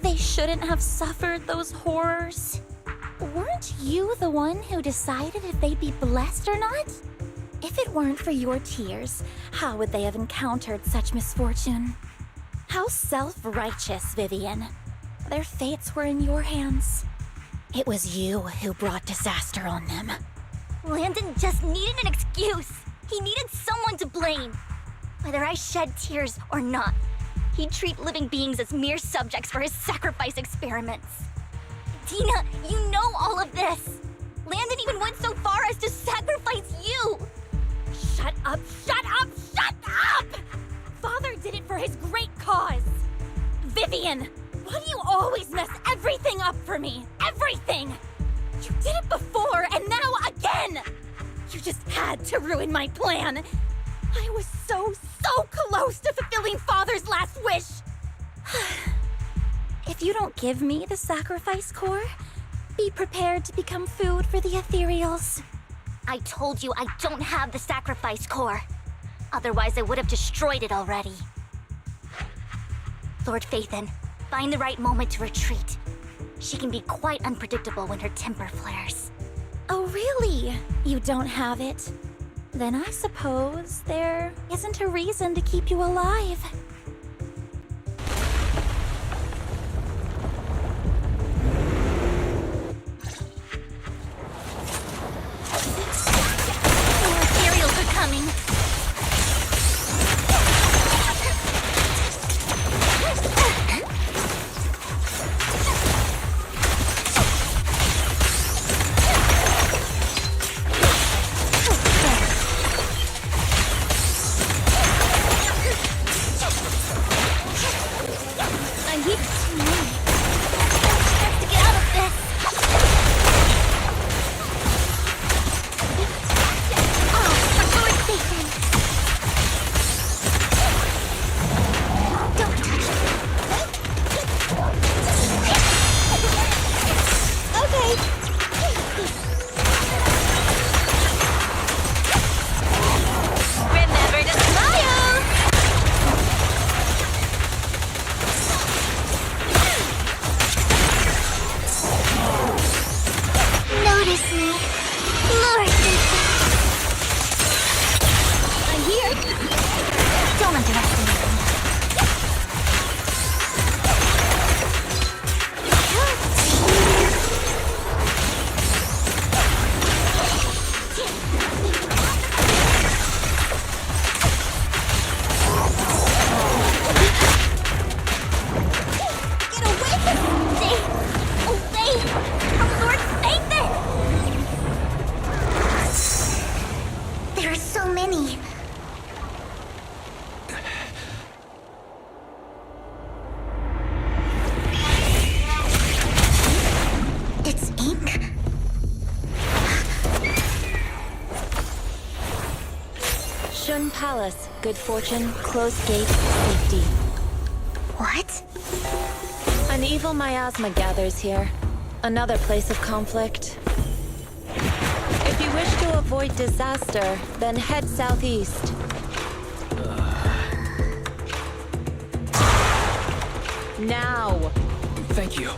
they shouldn't have suffered those horrors. Weren't you the one who decided if they'd be blessed or not? If it weren't for your tears, how would they have encountered such misfortune? How self-righteous, Vivian. Their fates were in your hands. It was you who brought disaster on them. Landon just needed an excuse. He needed someone to blame. Whether I shed tears or not, he'd treat living beings as mere subjects for his sacrifice experiments. Dina, you know all of this. Landon even went so far as to sacrifice you. Shut up, shut up, shut up! Father did it for his great cause. Vivian, why do you always mess everything up for me? Everything! You did it before, and now again! You just had to ruin my plan. I was so close to fulfilling Father's last wish. If you don't give me the sacrifice core, be prepared to become food for the ethereals. I told you I don't have the sacrifice core. Otherwise, I would have destroyed it already. Lord Phaethon, find the right moment to retreat. She can be quite unpredictable when her temper flares. Oh, really? You don't have it? Then I suppose there isn't a reason to keep you alive. More ethereals are coming. I need to move. Have to get out of this. Oh, for Lord Phaethon. Don't touch it. Okay. Remember to smile. Notice me, Lord Phaethon. I'm here. Don't underestimate me. Get away from me! Stay away from Lord Phaethon! There are so many. It's ink. Shun Palace, good fortune, closed gate, safety. What? An evil miasma gathers here. Another place of conflict. If you wish to avoid disaster, then head southeast. Now! Thank you.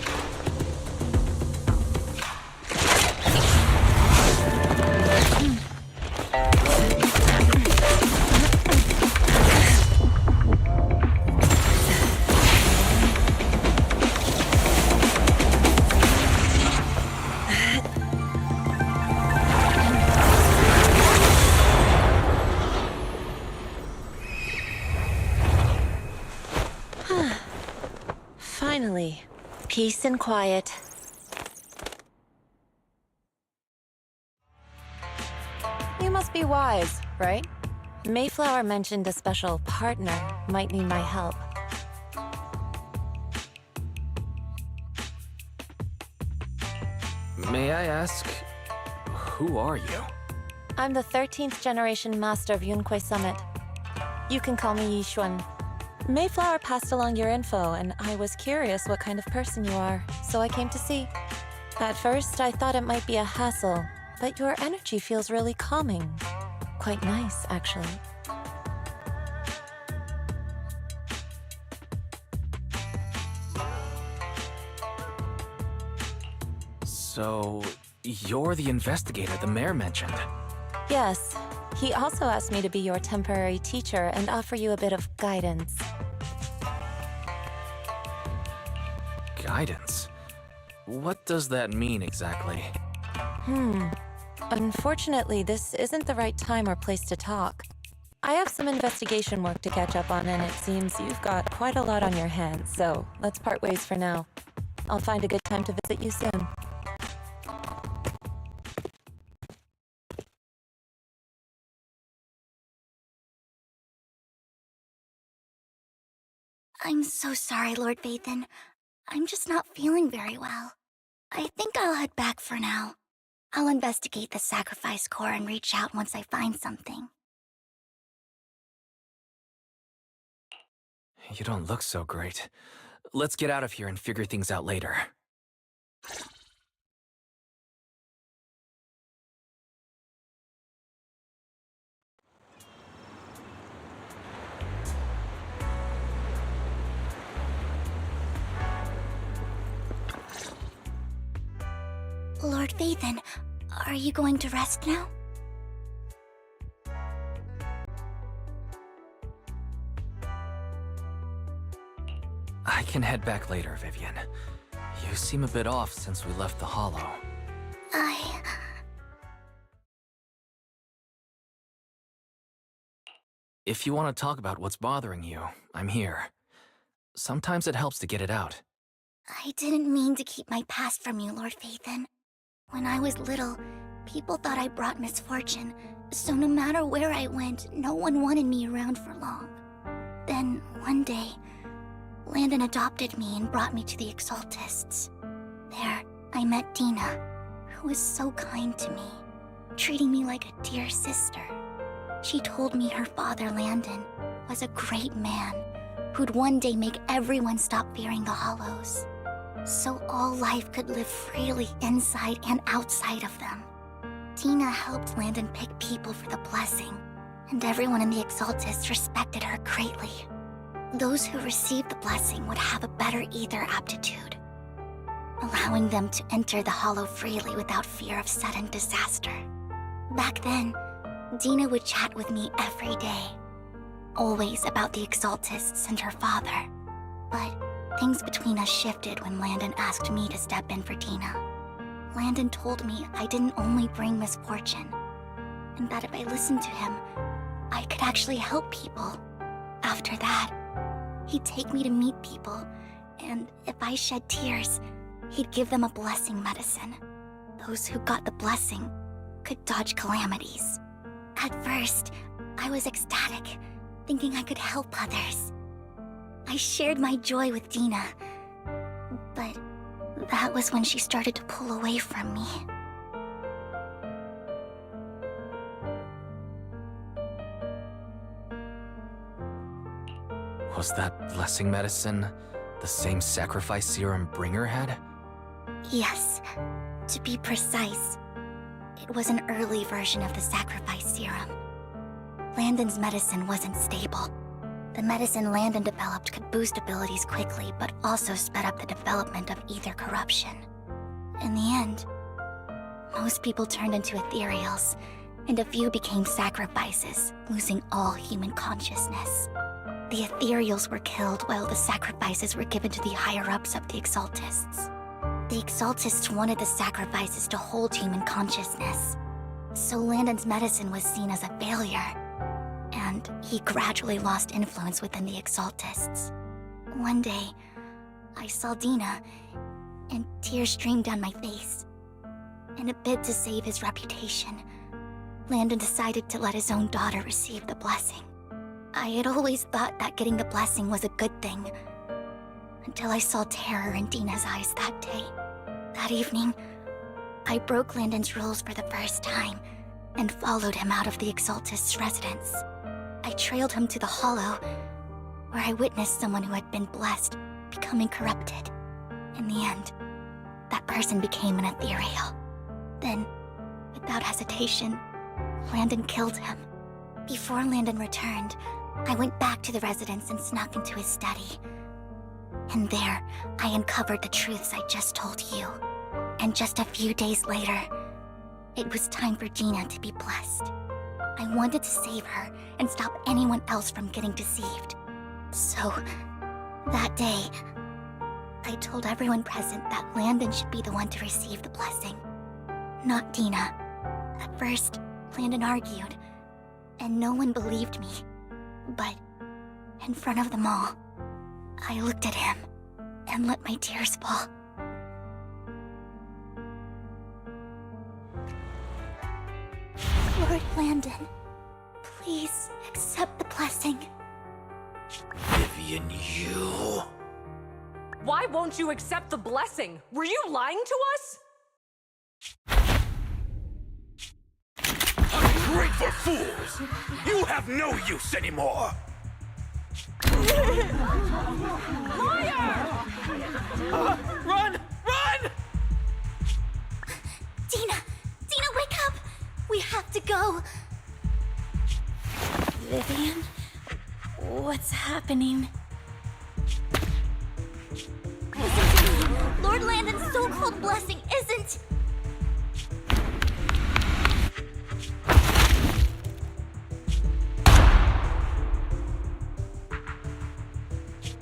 Finally, peace and quiet. You must be wise, right? Mayflower mentioned a special partner might need my help. May I ask, who are you? I'm the 13th generation master of Yunque Summit. You can call me Yixuan. Mayflower passed along your info, and I was curious what kind of person you are, so I came to see. At first, I thought it might be a hassle, but your energy feels really calming. Quite nice, actually. So, you're the investigator the mayor mentioned. Yes. He also asked me to be your temporary teacher and offer you a bit of guidance. Guidance? What does that mean exactly? Unfortunately, this isn't the right time or place to talk. I have some investigation work to catch up on, and it seems you've got quite a lot on your hands, so let's part ways for now. I'll find a good time to visit you soon. I'm so sorry, Lord Vathan. I'm just not feeling very well. I think I'll head back for now. I'll investigate the sacrifice core and reach out once I find something. You don't look so great. Let's get out of here and figure things out later. Lord Vathan, are you going to rest now? I can head back later, Vivian. You seem a bit off since we left the Hollow. If you want to talk about what's bothering you, I'm here. Sometimes it helps to get it out. I didn't mean to keep my past from you, Lord Vathan. When I was little, people thought I brought misfortune, so no matter where I went, no one wanted me around for long. Then, one day, Landon adopted me and brought me to the Exaltists. There, I met Dina, who was so kind to me, treating me like a dear sister. She told me her father, Landon, was a great man who'd one day make everyone stop fearing the Hollows, so all life could live freely inside and outside of them. Dina helped Landon pick people for the blessing, and everyone in the Exaltists respected her greatly. Those who received the blessing would have a better ether aptitude, allowing them to enter the Hollow freely without fear of sudden disaster. Back then, Dina would chat with me every day, always about the Exaltists and her father. But things between us shifted when Landon asked me to step in for Dina. Landon told me I didn't only bring misfortune, and that if I listened to him, I could actually help people. After that, he'd take me to meet people, and if I shed tears, he'd give them a blessing medicine. Those who got the blessing could dodge calamities. At first, I was ecstatic, thinking I could help others. I shared my joy with Dina, but that was when she started to pull away from me. Was that blessing medicine the same sacrifice serum Bringer had? Yes, to be precise, it was an early version of the sacrifice serum. Landon's medicine wasn't stable. The medicine Landon developed could boost abilities quickly, but also sped up the development of ether corruption. In the end, most people turned into ethereals, and a few became sacrifices, losing all human consciousness. The ethereals were killed while the sacrifices were given to the higher-ups of the Exaltists. The Exaltists wanted the sacrifices to hold human consciousness, so Landon's medicine was seen as a failure, and he gradually lost influence within the Exaltists. One day, I saw Dina, and tears streamed down my face. In a bid to save his reputation, Landon decided to let his own daughter receive the blessing. I had always thought that getting the blessing was a good thing, until I saw terror in Dina's eyes that day. That evening, I broke Landon's rules for the first time and followed him out of the Exaltist's residence. I trailed him to the Hollow, where I witnessed someone who had been blessed becoming corrupted. In the end, that person became an ethereal. Then, without hesitation, Landon killed him. Before Landon returned, I went back to the residence and snuck into his study. And there, I uncovered the truths I just told you. And just a few days later, it was time for Dina to be blessed. I wanted to save her and stop anyone else from getting deceived. So, that day, I told everyone present that Landon should be the one to receive the blessing, not Dina. At first, Landon argued, and no one believed me. But in front of them all, I looked at him and let my tears fall. Lord Landon, please accept the blessing. Vivian, you... Why won't you accept the blessing? Were you lying to us? Ungrateful fools! You have no use anymore! Liar! Run! Run! Dina! Dina, wake up! We have to go! Vivian? What's happening? Listen to me! Lord Landon's so-called blessing isn't...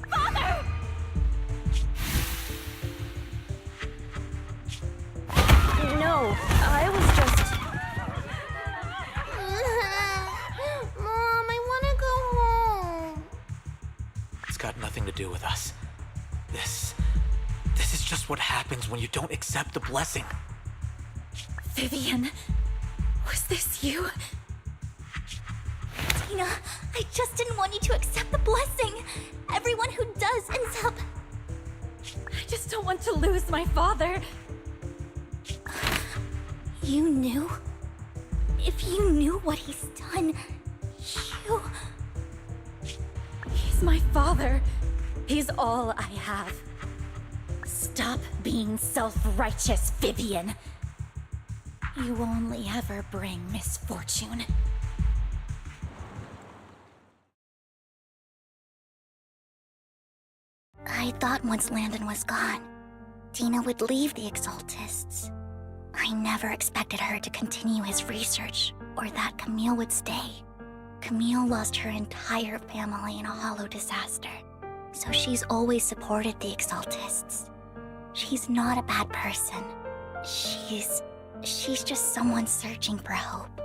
Father! No, I was just... Mom, I want to go home. It's got nothing to do with us. This is just what happens when you don't accept the blessing. Vivian, was this you? Dina, I just didn't want you to accept the blessing. Everyone who does ends up... I just don't want to lose my father. You knew? If you knew what he's done, you... He's my father. He's all I have. Stop being self-righteous, Vivian. You only ever bring misfortune. I thought once Landon was gone, Dina would leave the Exaltists. I never expected her to continue his research, or that Camille would stay. Camille lost her entire family in a hollow disaster, so she's always supported the Exaltists. She's not a bad person. She's just someone searching for hope.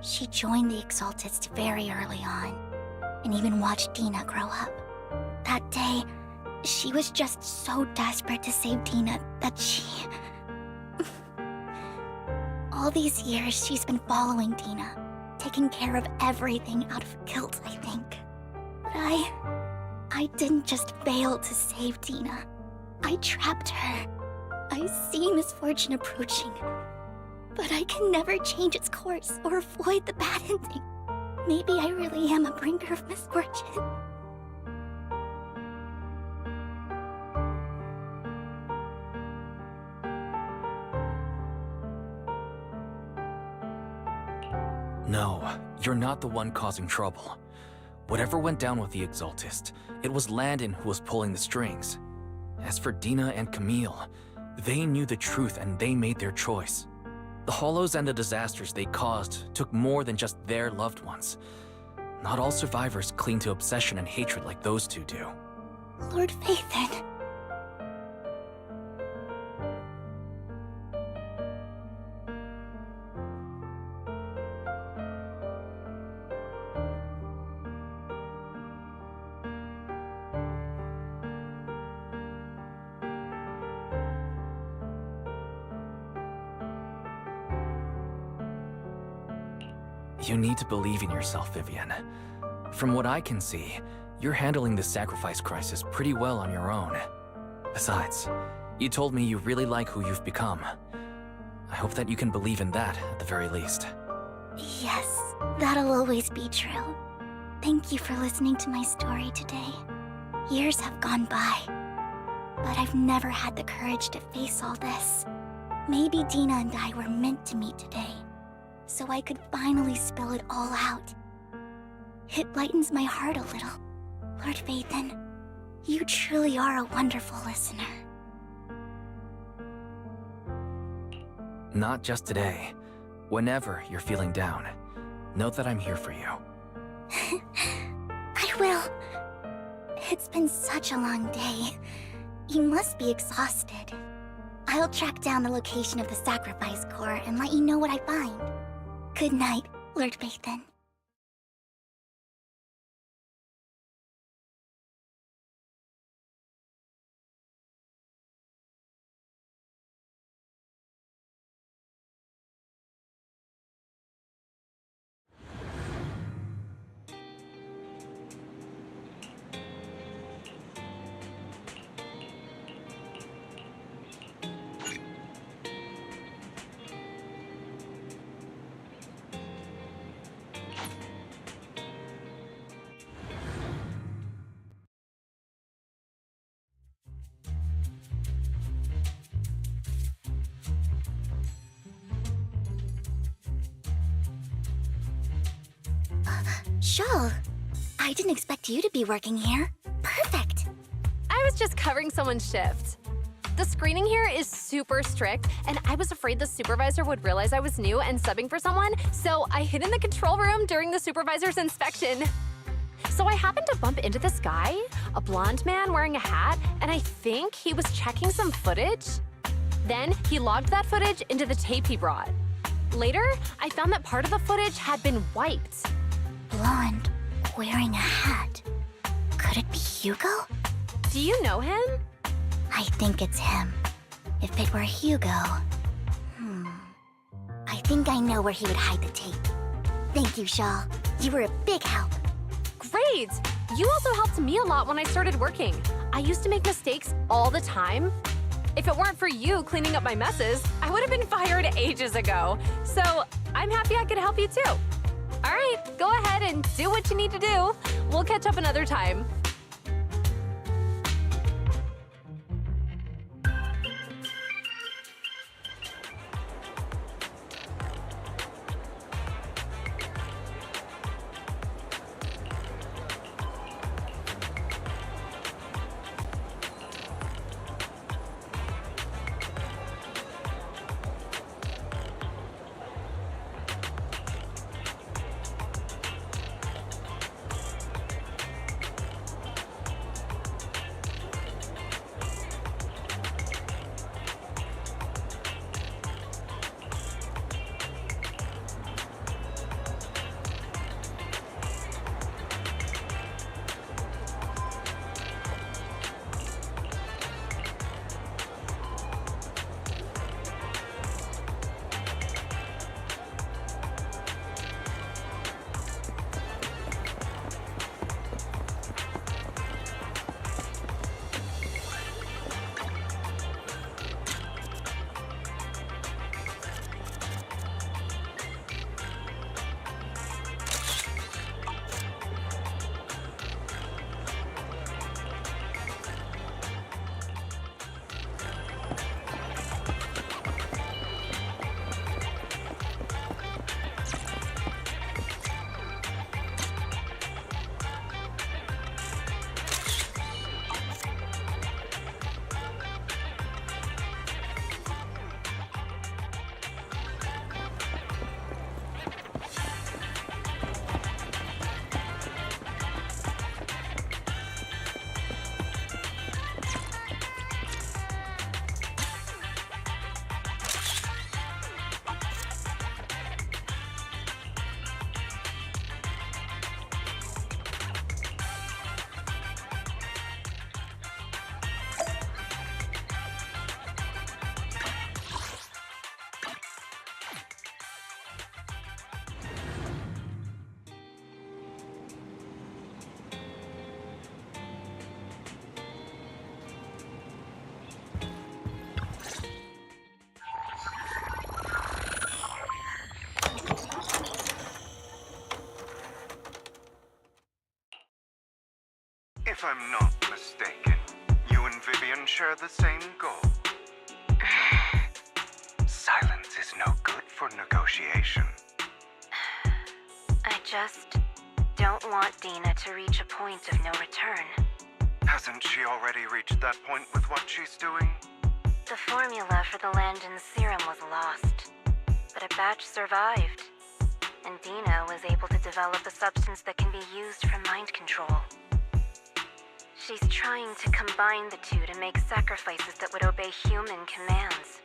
She joined the Exaltists very early on, and even watched Dina grow up. That day, she was just so desperate to save Dina that she... All these years, she's been following Dina, taking care of everything out of guilt, I think. But I didn't just fail to save Dina. I trapped her. I see misfortune approaching, but I can never change its course or avoid the bad ending. Maybe I really am a bringer of misfortune. No, you're not the one causing trouble. Whatever went down with the Exaltist, it was Landon who was pulling the strings. As for Dina and Camille, they knew the truth and they made their choice. The hollows and the disasters they caused took more than just their loved ones. Not all survivors cling to obsession and hatred like those two do. Lord Phaethon. You need to believe in yourself, Vivian. From what I can see, you're handling this sacrifice crisis pretty well on your own. Besides, you told me you really like who you've become. I hope that you can believe in that, at the very least. Yes, that'll always be true. Thank you for listening to my story today. Years have gone by, but I've never had the courage to face all this. Maybe Dina and I were meant to meet today, so I could finally spill it all out. It lightens my heart a little. Lord Phaethon, you truly are a wonderful listener. Not just today. Whenever you're feeling down, know that I'm here for you. I will. It's been such a long day. You must be exhausted. I'll track down the location of the sacrifice core and let you know what I find. Good night, Lord Bathan. Shawl, I didn't expect you to be working here. Perfect. I was just covering someone's shift. The screening here is super strict, and I was afraid the supervisor would realize I was new and subbing for someone, so I hid in the control room during the supervisor's inspection. So I happened to bump into this guy, a blonde man wearing a hat, and I think he was checking some footage. Then he logged that footage into the tape he brought. Later, I found that part of the footage had been wiped. Blonde, wearing a hat. Could it be Hugo? Do you know him? I think it's him. If it were Hugo... I think I know where he would hide the tape. Thank you, Shaw. You were a big help. Great! You also helped me a lot when I started working. I used to make mistakes all the time. If it weren't for you cleaning up my messes, I would have been fired ages ago. So I'm happy I could help you too. All right, go ahead and do what you need to do. We'll catch up another time. If I'm not mistaken, you and Vivian share the same goal. Silence is no good for negotiation. I just don't want Dina to reach a point of no return. Hasn't she already reached that point with what she's doing? The formula for the Landon serum was lost, but a batch survived, and Dina was able to develop a substance that can be used for mind control. She's trying to combine the two to make sacrifices that would obey human commands.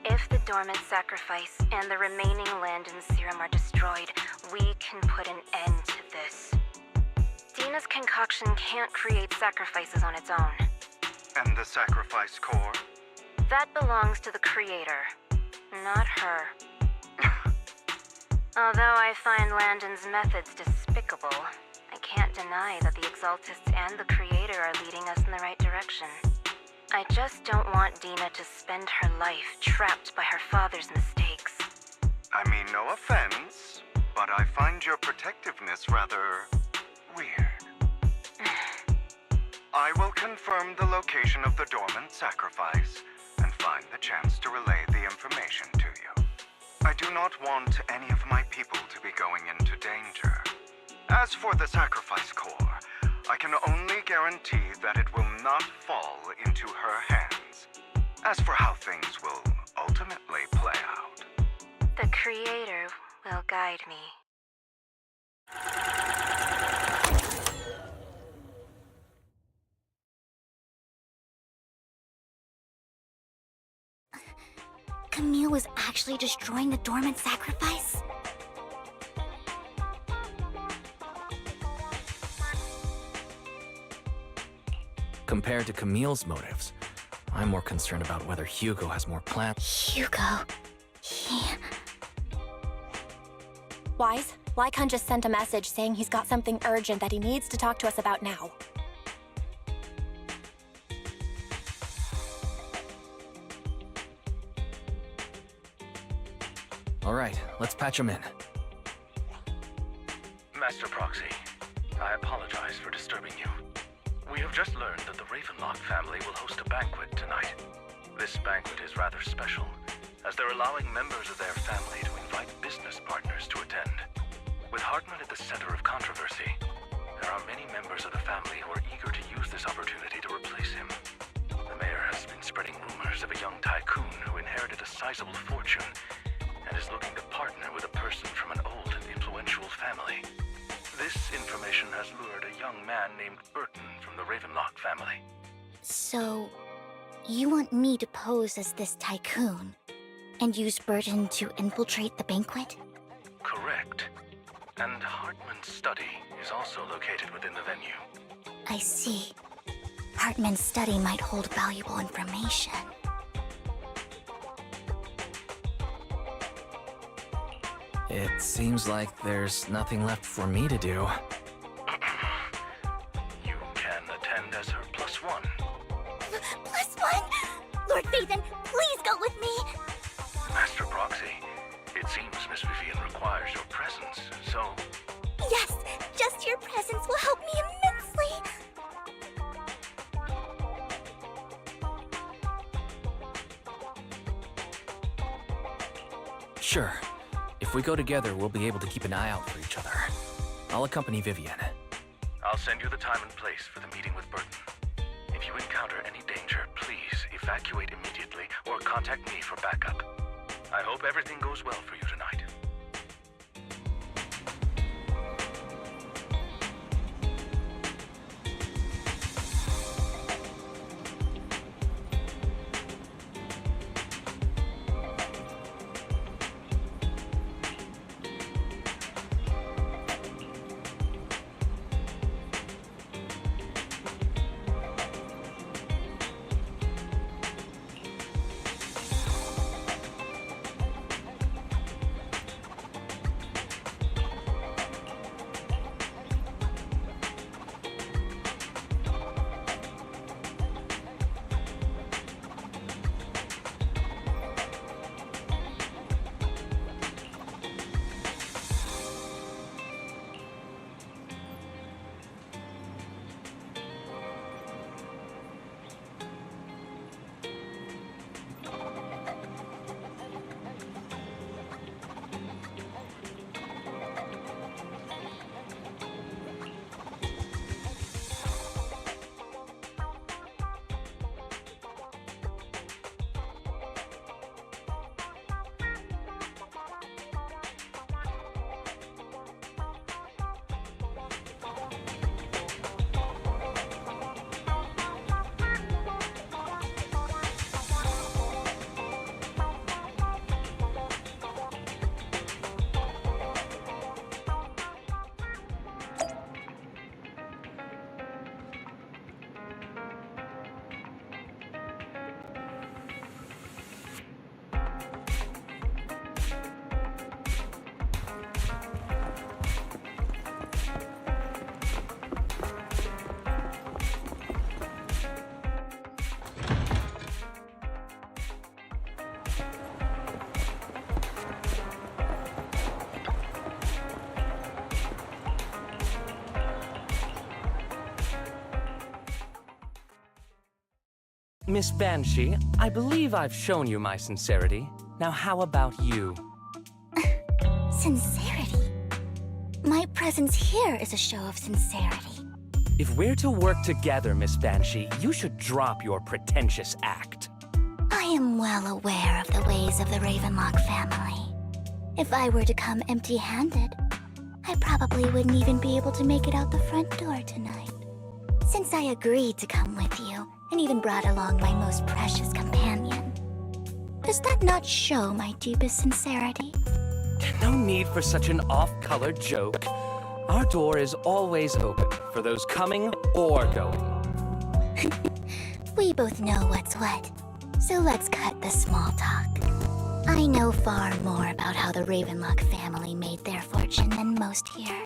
If the dormant sacrifice and the remaining Landon serum are destroyed, we can put an end to this. Dina's concoction can't create sacrifices on its own. And the sacrifice core? That belongs to the creator, not her. Although I find Landon's methods despicable, I can't deny that the Exaltists and the creator are leading us in the right direction. I just don't want Dina to spend her life trapped by her father's mistakes. I mean, no offense, but I find your protectiveness rather weird. I will confirm the location of the dormant sacrifice and find the chance to relay the information to you. I do not want any of my people to be going into danger. As for the sacrifice core, I can only guarantee that it will not fall into her hands. As for how things will ultimately play out, the creator will guide me. Camille was actually destroying the dormant sacrifice? Compared to Camille's motives, I'm more concerned about whether Hugo has more plans. Hugo... he... Wise, Lycon just sent a message saying he's got something urgent that he needs to talk to us about now. All right, let's patch him in. Master Proxy, I apologize for disturbing you. We have just learned that the Ravenlock family will host a banquet tonight. This banquet is rather special, as they're allowing members of their family to invite business partners to attend. With Hartman at the center of controversy, there are many members of the family who are eager to use this opportunity to replace him. The mayor has been spreading rumors of a young tycoon who inherited a sizable fortune and is looking to partner with a person from an old and influential family. This information has lured a young man named Burton from the Ravenlock family. So, you want me to pose as this tycoon and use Burton to infiltrate the banquet? Correct. And Hartman's study is also located within the venue. I see. Hartman's study might hold valuable information. It seems like there's nothing left for me to do. You can attend as her +1. +1? Lord Phaethon, please go with me! Master Proxy, it seems Miss Vivian requires your presence, so... Yes, just your presence will help me immensely! Sure. If we go together, we'll be able to keep an eye out for each other. I'll accompany Vivian. I'll send you the time and place for the meeting with Burton. If you encounter any danger, please evacuate immediately or contact me for backup. I hope everything goes well for you tonight. Miss Banshee, I believe I've shown you my sincerity. Now how about you? Sincerity? My presence here is a show of sincerity. If we're to work together, Miss Banshee, you should drop your pretentious act. I am well aware of the ways of the Ravenlock family. If I were to come empty-handed, I probably wouldn't even be able to make it out the front door tonight. Since I agreed to come with you, and even brought along my most precious companion, does that not show my deepest sincerity? No need for such an off-color joke. Our door is always open for those coming or going. We both know what's what, so let's cut the small talk. I know far more about how the Ravenlock family made their fortune than most here.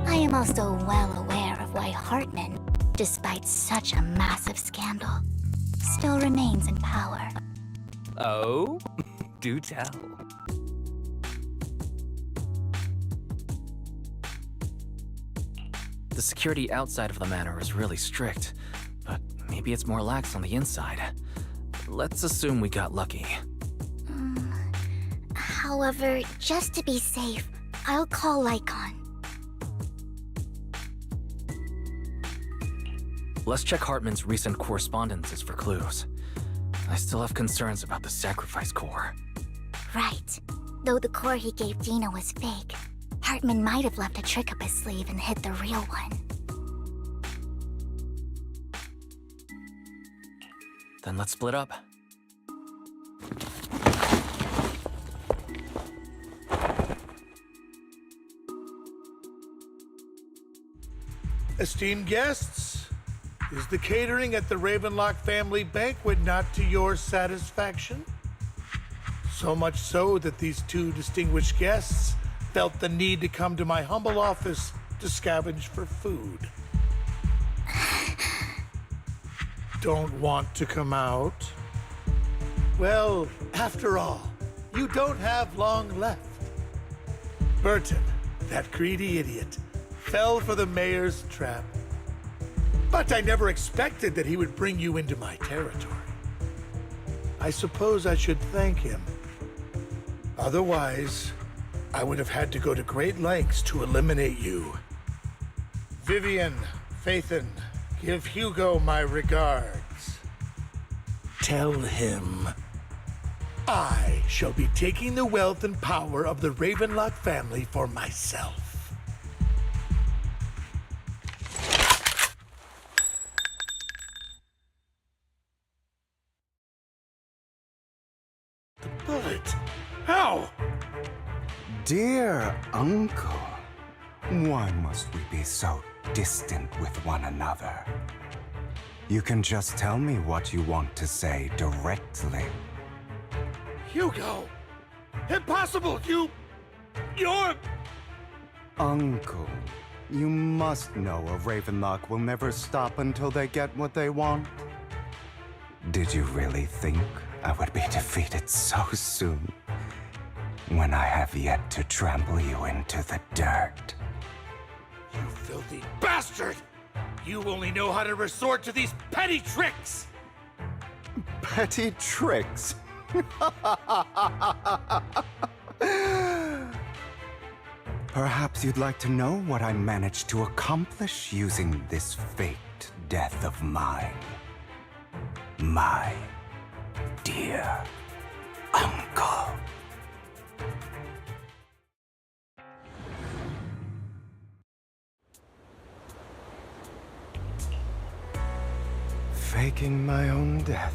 I am also well aware of why Hartman, despite such a massive scandal, still remains in power. Oh? Do tell. The security outside of the manor is really strict, but maybe it's more lax on the inside. Let's assume we got lucky. However, just to be safe, I'll call Lycon. Let's check Hartman's recent correspondences for clues. I still have concerns about the sacrifice core. Right. Though the core he gave Dina was fake, Hartman might have left a trick up his sleeve and hid the real one. Then let's split up. Esteemed guests, is the catering at the Ravenlock family banquet not to your satisfaction? So much so that these two distinguished guests felt the need to come to my humble office to scavenge for food. Don't want to come out? Well, after all, you don't have long left. Burton, that greedy idiot, fell for the mayor's trap. But I never expected that he would bring you into my territory. I suppose I should thank him. Otherwise, I would have had to go to great lengths to eliminate you. Vivian, Phaethon, give Hugo my regards. Tell him I shall be taking the wealth and power of the Ravenlock family for myself. Bullet? How? Dear Uncle, why must we be so distant with one another? You can just tell me what you want to say directly. Hugo! Impossible! You're... Uncle, you must know a Ravenlock will never stop until they get what they want. Did you really think I would be defeated so soon, when I have yet to trample you into the dirt? You filthy bastard! You only know how to resort to these petty tricks! Petty tricks? Perhaps you'd like to know what I managed to accomplish using this faked death of mine. My dear Uncle. Faking my own death.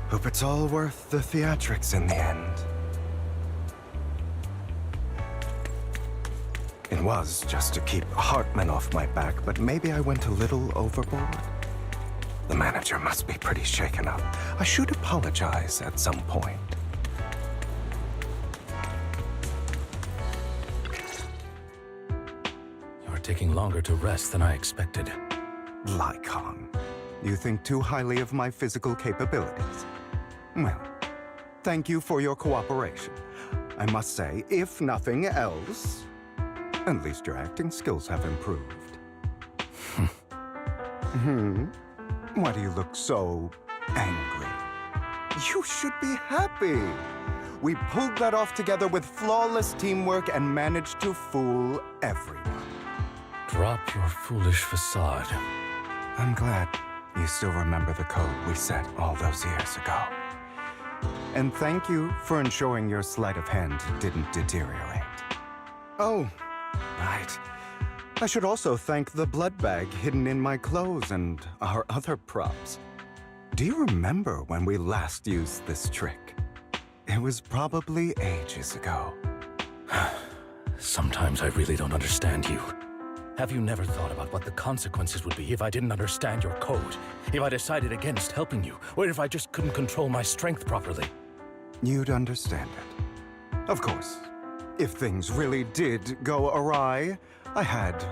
Hope it's all worth the theatrics in the end. It was just to keep Hartman off my back, but maybe I went a little overboard. The manager must be pretty shaken up. I should apologize at some point. You're taking longer to rest than I expected. Lycon, you think too highly of my physical capabilities. Well, thank you for your cooperation. I must say, if nothing else, at least your acting skills have improved. Why do you look so angry? You should be happy. We pulled that off together with flawless teamwork and managed to fool everyone. Drop your foolish facade. I'm glad you still remember the code we set all those years ago. And thank you for ensuring your sleight of hand didn't deteriorate. Oh, right. I should also thank the blood bag hidden in my clothes and our other props. Do you remember when we last used this trick? It was probably ages ago. Sometimes I really don't understand you. Have you never thought about what the consequences would be if I didn't understand your code? If I decided against helping you? Or if I just couldn't control my strength properly? You'd understand it. Of course, if things really did go awry, I had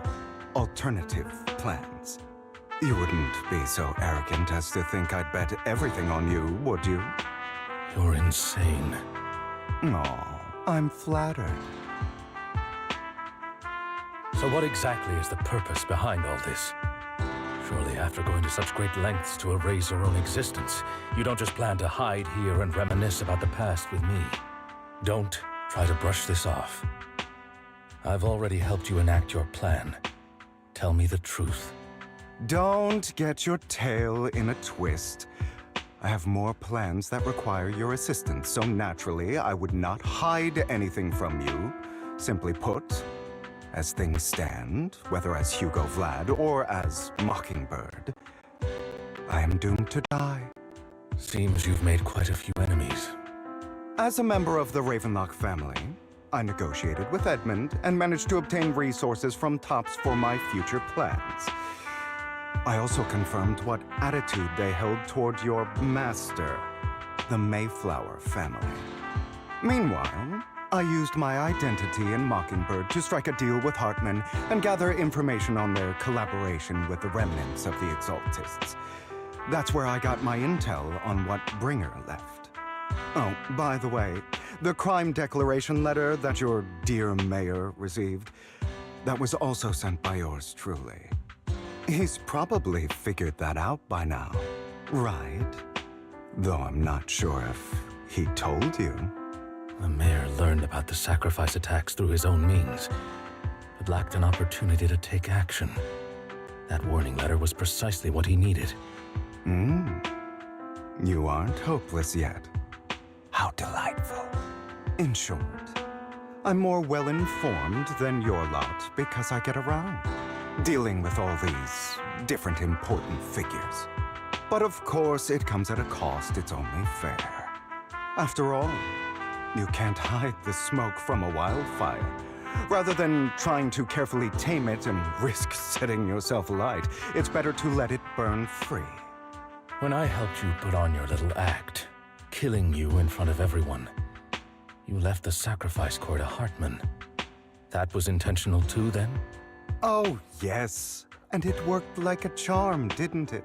alternative plans. You wouldn't be so arrogant as to think I'd bet everything on you, would you? You're insane. Aw, I'm flattered. So what exactly is the purpose behind all this? Surely after going to such great lengths to erase your own existence, you don't just plan to hide here and reminisce about the past with me. Don't try to brush this off. I've already helped you enact your plan. Tell me the truth. Don't get your tail in a twist. I have more plans that require your assistance, so naturally I would not hide anything from you. Simply put, as things stand, whether as Hugo Vlad or as Mockingbird, I am doomed to die. Seems you've made quite a few enemies. As a member of the Ravenlock family, I negotiated with Edmund and managed to obtain resources from Tops for my future plans. I also confirmed what attitude they held toward your master, the Mayflower family. Meanwhile, I used my identity in Mockingbird to strike a deal with Hartman and gather information on their collaboration with the remnants of the Exaltists. That's where I got my intel on what Bringer left. Oh, by the way, the crime declaration letter that your dear mayor received, that was also sent by yours truly. He's probably figured that out by now, right? Though I'm not sure if he told you. The mayor learned about the sacrifice attacks through his own means, but lacked an opportunity to take action. That warning letter was precisely what he needed. You aren't hopeless yet. How delightful. In short, I'm more well-informed than your lot because I get around, dealing with all these different important figures. But of course, it comes at a cost, it's only fair. After all, you can't hide the smoke from a wildfire. Rather than trying to carefully tame it and risk setting yourself alight, it's better to let it burn free. When I helped you put on your little act, killing you in front of everyone, you left the sacrifice core to Hartman. That was intentional too, then? Oh, yes. And it worked like a charm, didn't it?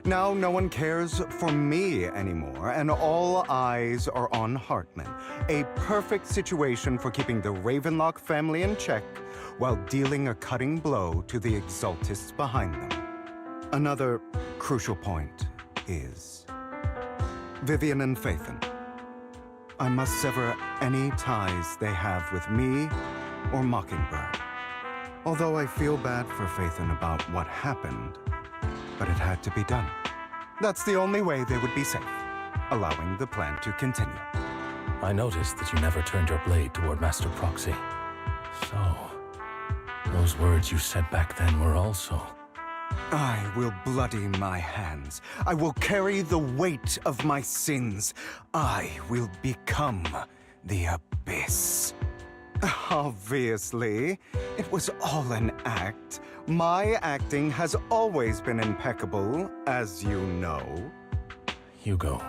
Now no one cares for me anymore, and all eyes are on Hartman. A perfect situation for keeping the Ravenlock family in check while dealing a cutting blow to the Exaltists behind them. Another crucial point is Vivian and Phaethon. I must sever any ties they have with me or Mockingbird. Although I feel bad for Phaethon about what happened, but it had to be done. That's the only way they would be safe, allowing the plan to continue. I noticed that you never turned your blade toward Master Proxy. So, those words you said back then were also... I will bloody my hands. I will carry the weight of my sins. I will become the Abyss. Obviously, it was all an act. My acting has always been impeccable, as you know. Hugo,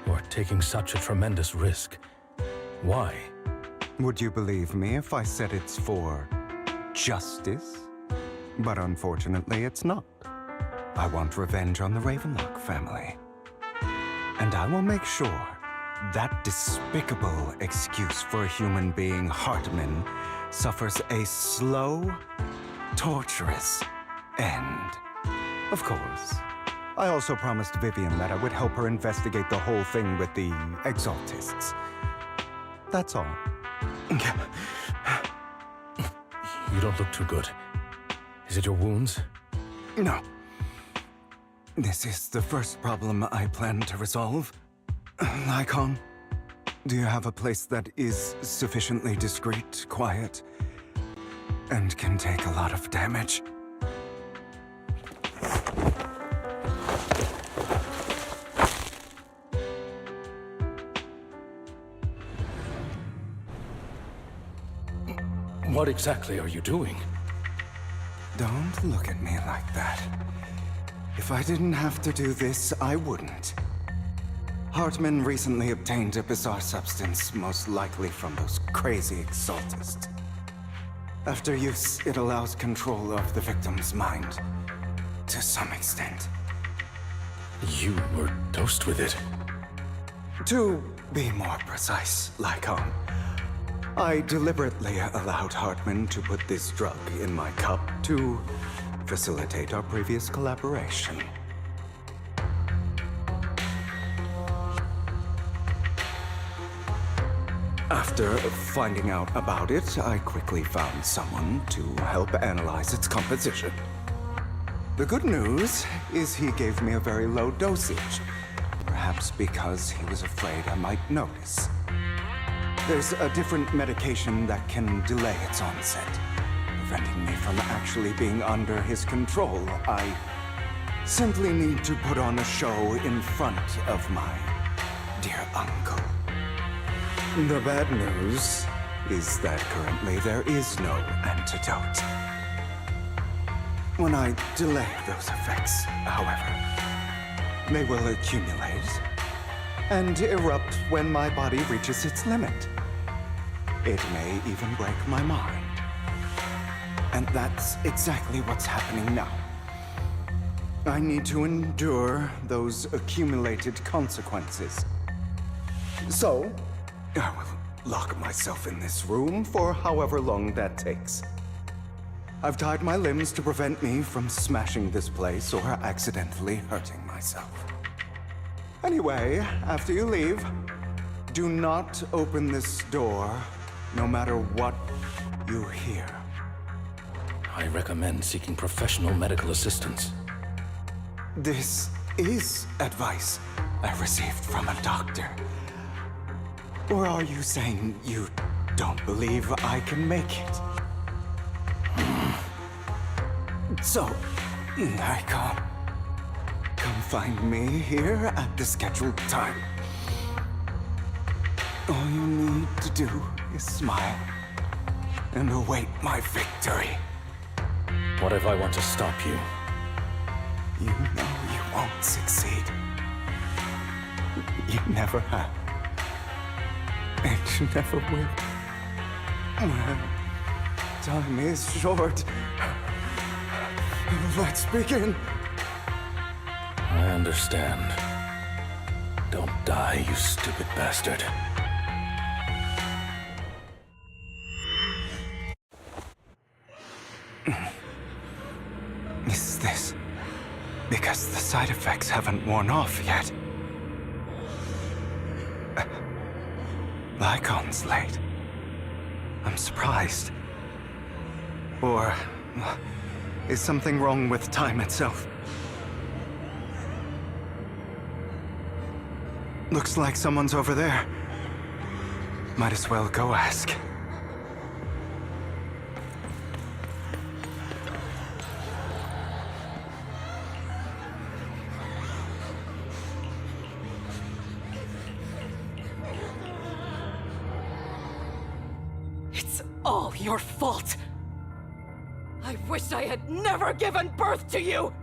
you're taking such a tremendous risk. Why? Would you believe me if I said it's for justice? But unfortunately, it's not. I want revenge on the Ravenlock family. And I will make sure that despicable excuse for a human being, Hartman, suffers a slow, torturous end. Of course, I also promised Vivian that I would help her investigate the whole thing with the Exaltists. That's all. You don't look too good. Is it your wounds? No. This is the first problem I plan to resolve. Lycon, do you have a place that is sufficiently discreet, quiet, and can take a lot of damage? What exactly are you doing? Don't look at me like that. If I didn't have to do this, I wouldn't. Hartman recently obtained a bizarre substance, most likely from those crazy Exaltists. After use, it allows control of the victim's mind. To some extent. You were dosed with it. To be more precise, Lycon, I deliberately allowed Hartman to put this drug in my cup to facilitate our previous collaboration. After finding out about it, I quickly found someone to help analyze its composition. The good news is he gave me a very low dosage, perhaps because he was afraid I might notice. There's a different medication that can delay its onset, preventing me from actually being under his control. I simply need to put on a show in front of my dear uncle. The bad news is that currently there is no antidote. When I delay those effects, however, they will accumulate and erupt when my body reaches its limit. It may even break my mind. And that's exactly what's happening now. I need to endure those accumulated consequences. So, I will lock myself in this room for however long that takes. I've tied my limbs to prevent me from smashing this place or accidentally hurting myself. Anyway, after you leave, do not open this door, no matter what you hear. I recommend seeking professional medical assistance. This is advice I received from a doctor. Or are you saying you don't believe I can make it? So, Lycon, come find me here at the scheduled time. All you need to do is smile and await my victory. What if I want to stop you? You know you won't succeed. You never have. And you never will. Well, time is short. Let's begin. I understand. Don't die, you stupid bastard. Is this because the side effects haven't worn off yet? Lycon's late. I'm surprised. Or is something wrong with time itself? Looks like someone's over there. Might as well go ask. It's all your fault. I wish I had never given birth to you!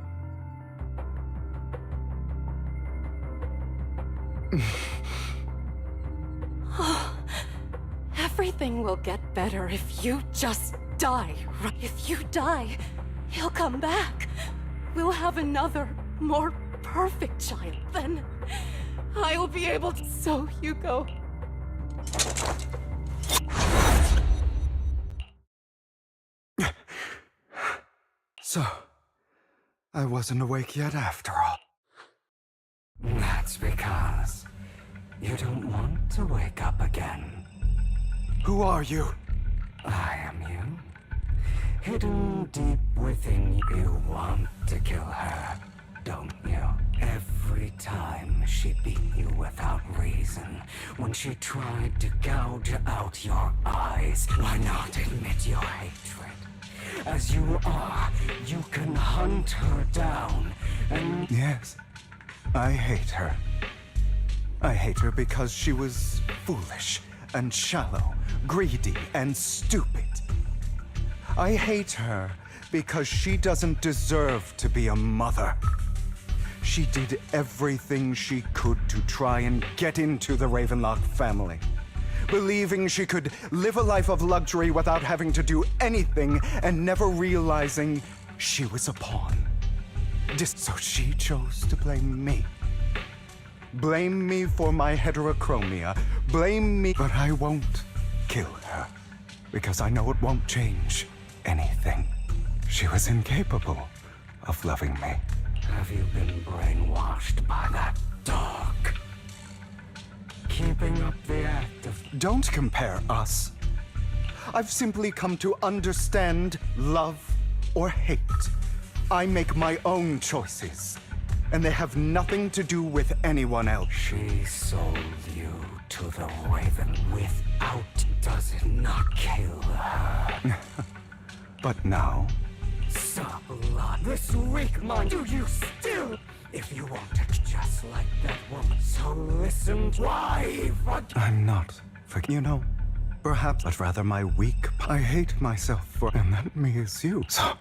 Everything will get better if you just die, right? If you die, he'll come back. We'll have another, more perfect child. Then I'll be able to... So, Hugo... So, I wasn't awake yet after all. It's because you don't want to wake up again. Who are you? I am you. Hidden deep within you want to kill her, don't you? Every time she beat you without reason, when she tried to gouge out your eyes, why not admit your hatred? As you are, you can hunt her down and... Yes, I hate her. I hate her because she was foolish and shallow, greedy and stupid. I hate her because she doesn't deserve to be a mother. She did everything she could to try and get into the Ravenlock family, believing she could live a life of luxury without having to do anything and never realizing she was a pawn. So she chose to blame me. Blame me for my heterochromia. Blame me, but I won't kill her because I know it won't change anything. She was incapable of loving me. Have you been brainwashed by that dog? Keeping up the act of... Don't compare us. I've simply come to understand love or hate. I make my own choices, and they have nothing to do with anyone else. She sold you to the Raven without... Does it not kill her? But now... Blood. This weak mind, do you still? If you want it just like that woman, so listen. Why? I'm not. You know, perhaps I'd rather my weak... I hate myself for... And that me is you, so...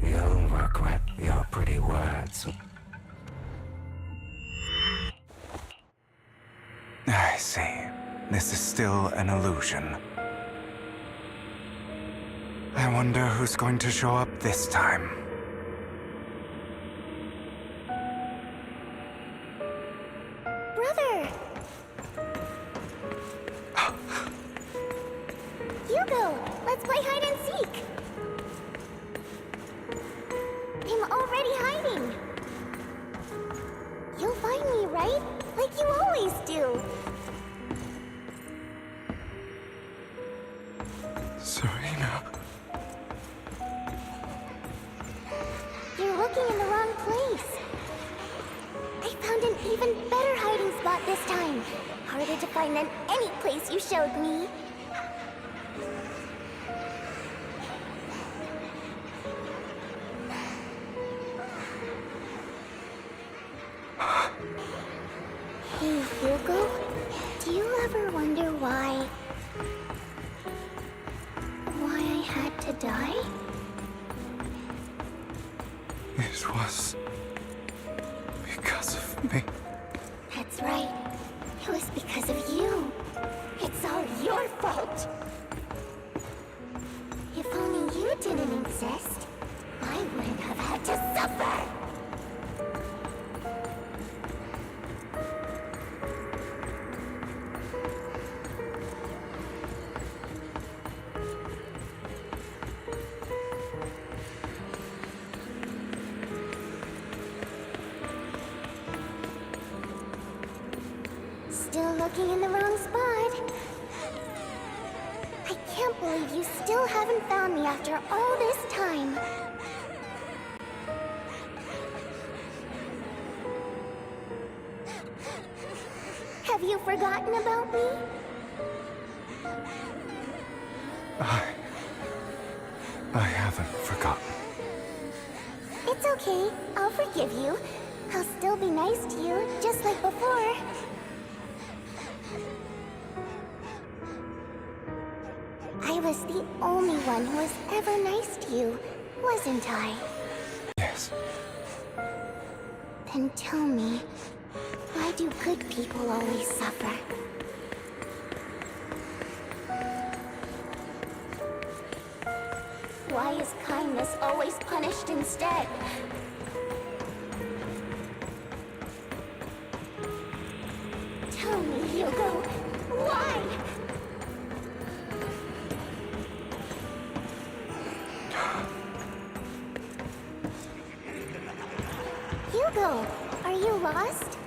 You'll regret your pretty words. I see. This is still an illusion. I wonder who's going to show up this time. Brother! Hugo, let's play hide and seek! I'm already hiding! You'll find me, right? Like you always do! Serena. You're looking in the wrong place. I found an even better hiding spot this time. Harder to find than any place you showed me. Hey, Hugo. Do you ever wonder why I had to die? It was... because of me. That's right. It was because of you. It's all your fault. If only you didn't exist, I wouldn't have had to suffer. Still looking in the wrong spot. I can't believe you still haven't found me after all this time. Have you forgotten about me? I haven't forgotten. It's okay. I'll forgive you. I'll still be nice to you, just like before. I was the only one who was ever nice to you, wasn't I? Yes. Then tell me, why do good people always suffer? Why is kindness always punished instead? Tell me, Hugo, why? Hugo, Hugo, are you lost?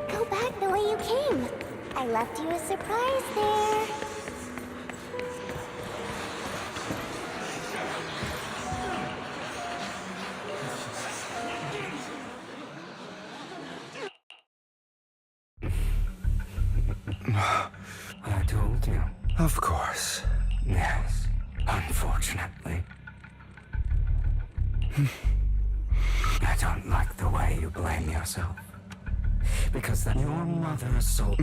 Go back the way you came. I left you a surprise there. I told you. Of course. Yes, unfortunately. I don't like the way you blame yourself. Because then your mother's soul,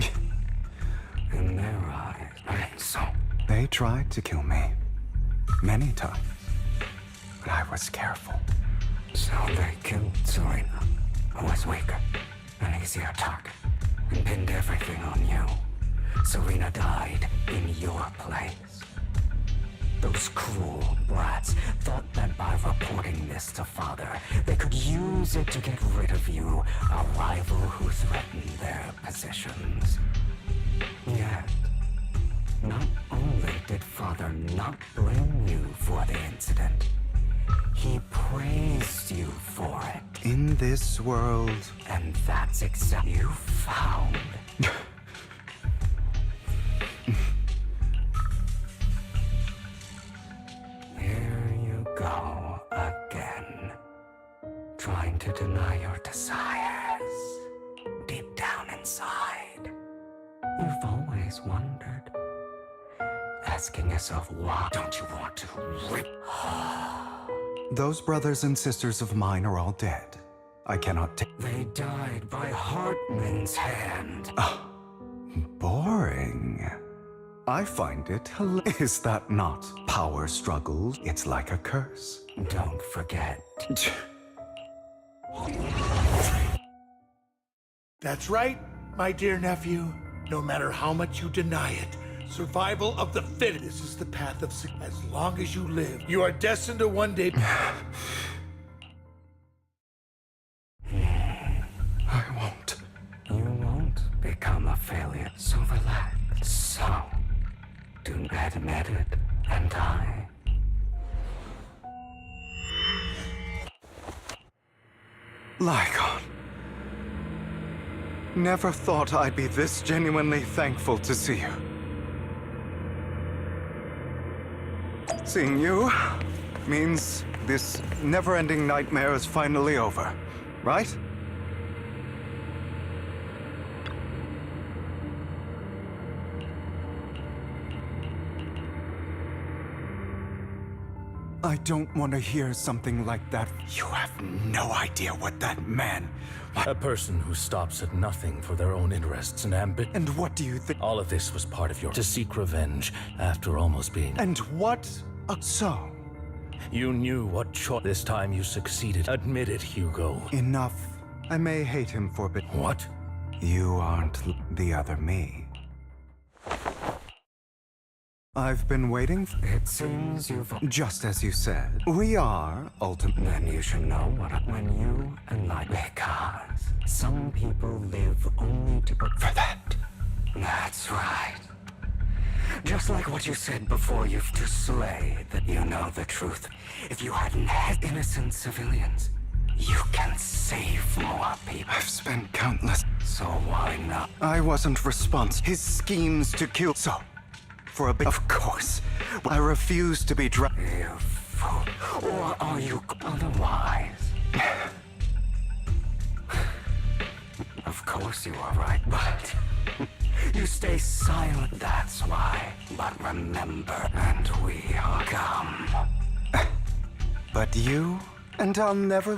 in their eyes, and so. They tried to kill me. Many times. But I was careful. So they killed Serena, who was weaker, an easier target, and pinned everything on you. Serena died in your place. Those cruel brats thought that by reporting this to Father, they could use it to get rid of you, a rival who threatened their positions. Yet, not only did Father not blame you for the incident, he praised you for it. In this world... And that's exactly you found. Here you go again. Trying to deny your desires. Deep down inside. You've always wondered. Asking yourself, why don't you want to rip? Those brothers and sisters of mine are all dead. I cannot take... They died by Hartman's hand. Boring. I find it hilarious. Is that not power struggles? It's like a curse. Don't forget. That's right, my dear nephew. No matter how much you deny it, survival of the fittest. This is the path of success. As long as you live, you are destined to one day... I won't. You won't become a failure, so relax. So, do admit it, and die. Lygon. Never thought I'd be this genuinely thankful to see you. Seeing you means this never-ending nightmare is finally over, right? I don't want to hear something like that. You have no idea what that man... A person who stops at nothing for their own interests and ambition. And what do you think? All of this was part of your... to seek revenge after almost being... And what? So? You knew what choice. This time you succeeded. Admit it, Hugo. Enough. I may hate him for but... What? You aren't the other me. I've been waiting It seems you've... Just as you said. We are, ultimately... Then you should know what when you and I... Because some people live only to... For that. That's right. Just like what you said before you've to slay, that you know the truth. If you hadn't had innocent civilians, you can save more people. I've spent countless... So why not? I wasn't responsible. His schemes to kill... So... For a bit... Of course. I refuse to be You fool. Or are you otherwise? Of course you are right, but... You stay silent, that's why. But remember, and we are come. But you... And I'll never...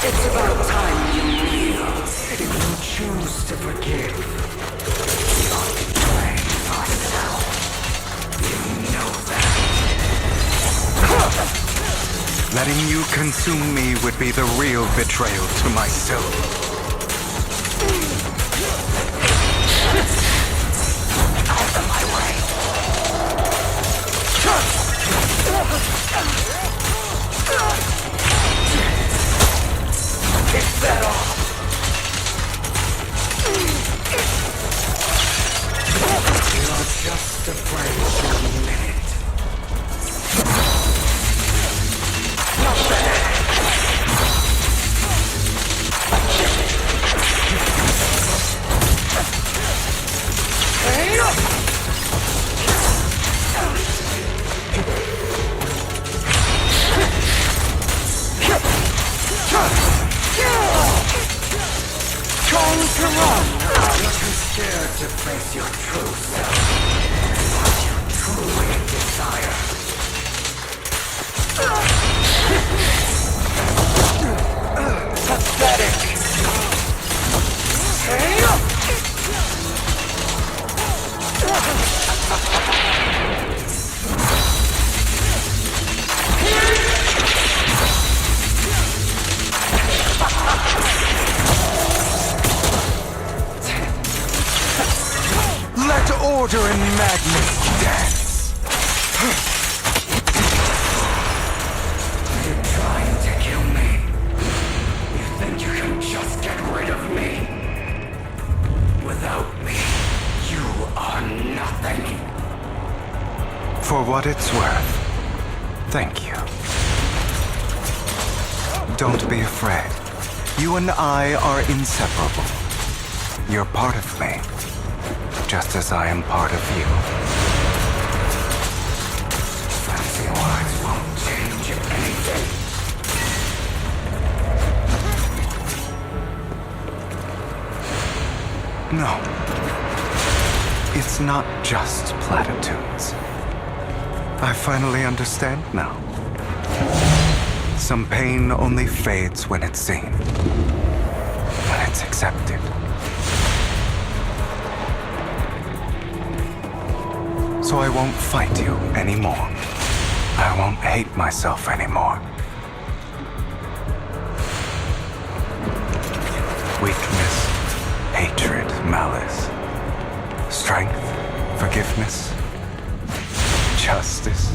It's about time you kneel. If you choose to forgive, you're betraying yourself. You know that. Letting you consume me would be the real betrayal to myself. Out of my way. Is that all? You're just afraid for a minute. Not bad. Trying to run. You're too scared to face your true self. What you truly desire. Pathetic. Let order and madness dance. You're trying to kill me. You think you can just get rid of me? Without me, you are nothing. For what it's worth, thank you. Don't be afraid. You and I are inseparable. You're part of me, just as I am part of you. Fancy words won't change anything. No. It's not just platitudes. I finally understand now. Some pain only fades when it's seen, when it's accepted. So I won't fight you anymore. I won't hate myself anymore. Weakness, hatred, malice, strength, forgiveness, justice.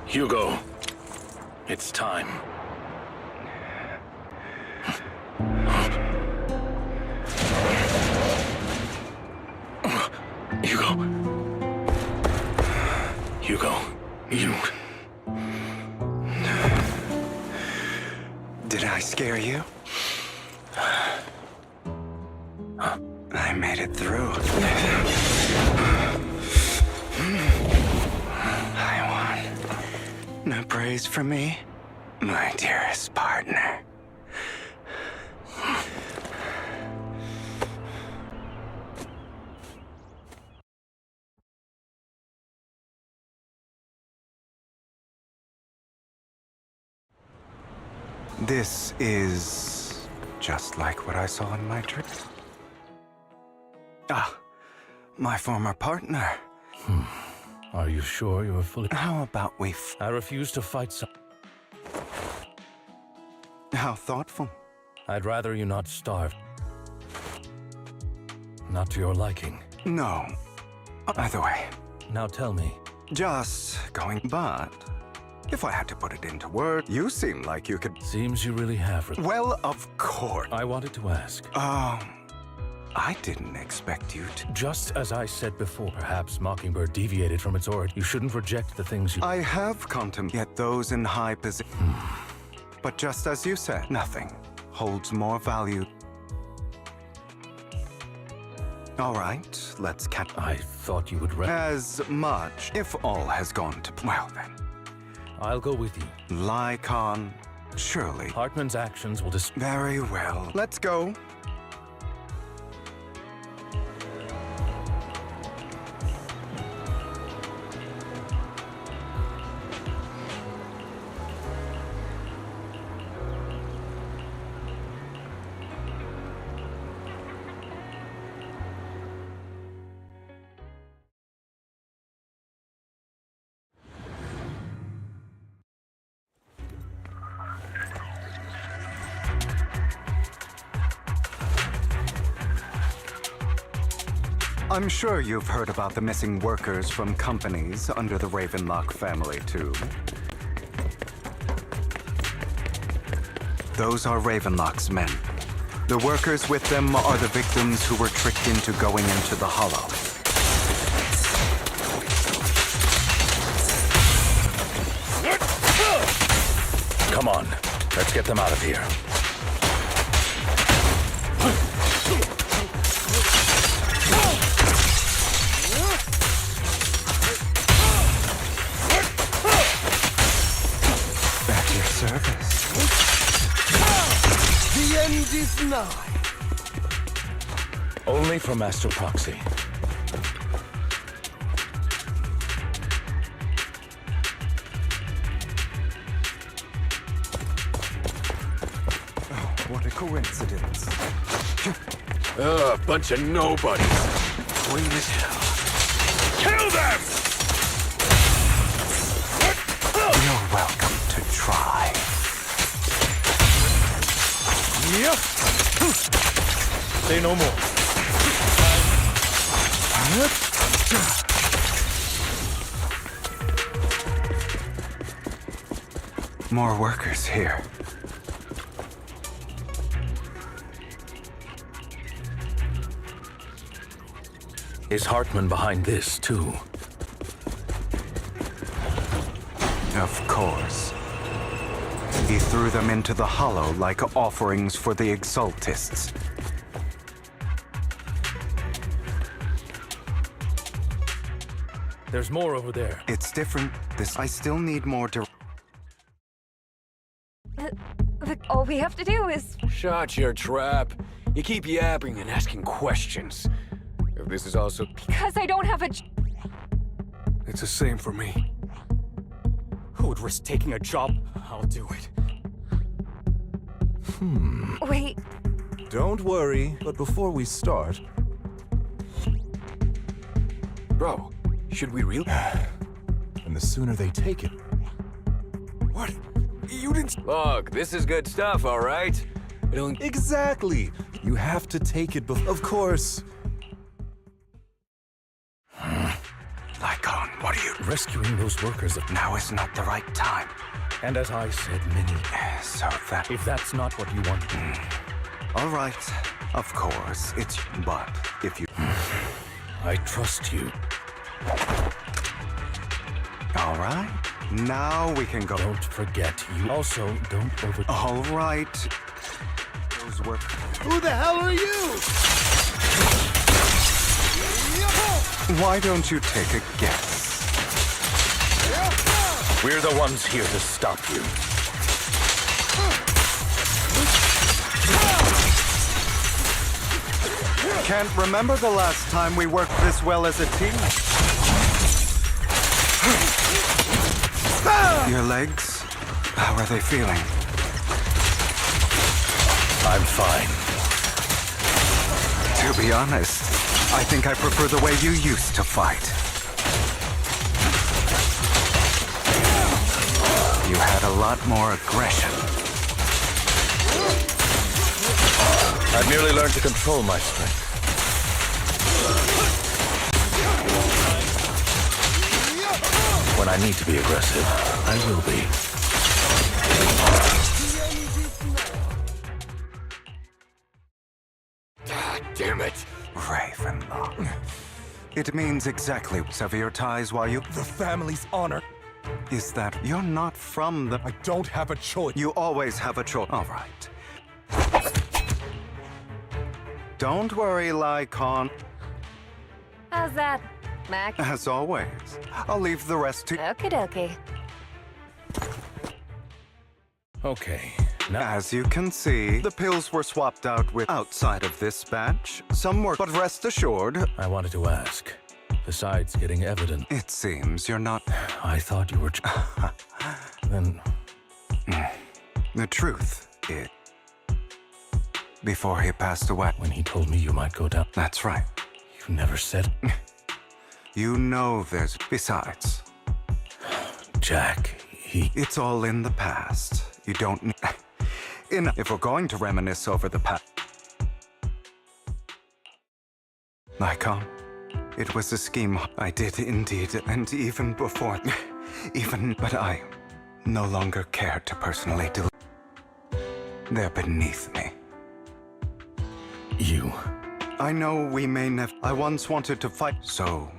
Hugo, it's time. Hugo, you... Did I scare you? I made it through. I won. No praise for me, my dearest partner. This is just like what I saw in my dream. Ah, my former partner. Are you sure you're fully... How about we I refuse to fight some... How thoughtful. I'd rather you not starve. Not to your liking. No. Either way. Now tell me. Just going, but... If I had to put it into words, you seem like you could... Seems you really have... Well, of course. I wanted to ask. I didn't expect you to... Just as I said before, perhaps Mockingbird deviated from its origin. You shouldn't reject the things you... I have contemplated, yet those in high position... But just as you said, nothing holds more value. All right, let's catch... I thought you would... As much, if all has gone to... Well then. I'll go with you. Lycon, Surely. Hartman's actions will Very well. Let's go. I'm sure you've heard about the missing workers from companies under the Ravenlock family, too. Those are Ravenlock's men. The workers with them are the victims who were tricked into going into the Hollow. Come on, let's get them out of here. At your service. The end is nigh. Only for Master Proxy. What a coincidence. A bunch of nobodies. Clean as hell. Kill them! You're welcome to try. Yep. Say no more. More workers here. Is Hartman behind this, too? Of course. He threw them into the Hollow like offerings for the Exaltists. There's more over there. It's different. I still need more to... All we have to do is... Shut your trap. You keep yapping and asking questions. If this is also... Because I don't have a... It's the same for me. Who would risk taking a job? I'll do it. Wait. Don't worry, but before we start... Bro, should we really... And the sooner they take it... What? You didn't... Look, this is good stuff, all right? Exactly! You have to take it before... Of course. Lycon, what are you... Rescuing those workers of... Now is not the right time. And as I said, many... So that... If that's not what you want... All right. Of course, it's... But if you... I trust you. All right. Now we can go. Don't forget, you also don't over... All right. Those work... Who the hell are you? Why don't you take a guess? We're the ones here to stop you. Can't remember the last time we worked this well as a team. Your legs? How are they feeling? I'm fine. To be honest, I think I prefer the way you used to fight. You had a lot more aggression. I've merely learned to control my strength. When I need to be aggressive, I will be. God damn it. Ravenlock. It means exactly sever your ties while you... The family's honor. Is that you're not from the... I don't have a choice. You always have a choice. All right. Don't worry, Lycon. How's that, Mac? As always. I'll leave the rest to... Okie dokie. Okay, As you can see, the pills were swapped out with outside of this batch. Some were, but rest assured. I wanted to ask, besides getting evidence... It seems you're not... I thought you were... Then... The truth is... Before he passed away... When he told me you might go down... That's right. You never said... You know there's... Besides... Jack, he... It's all in the past. You don't need... If we're going to reminisce over the past... Lycon, it was a scheme I did indeed, and even before... But I no longer care to personally do... They're beneath me. You... I know we may never... I once wanted to fight, so...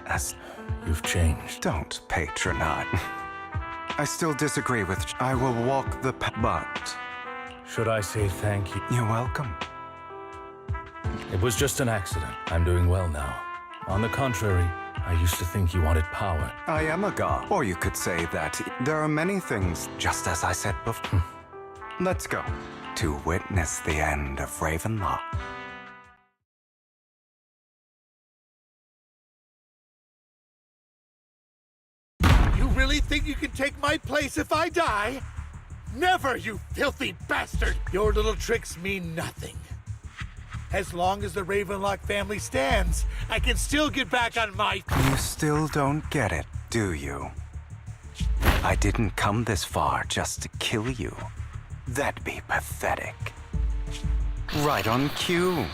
As... You've changed. Don't patronize. I still disagree with... I will walk the path, but... Should I say thank you? You're welcome. It was just an accident. I'm doing well now. On the contrary, I used to think you wanted power. I am a god. Or you could say that there are many things, just as I said before. Let's go. To witness the end of Ravenlock. You really think you can take my place if I die? Never, you filthy bastard! Your little tricks mean nothing. As long as the Ravenlock family stands, I can still get back on my... You still don't get it, do you? I didn't come this far just to kill you. That'd be pathetic. Right on cue.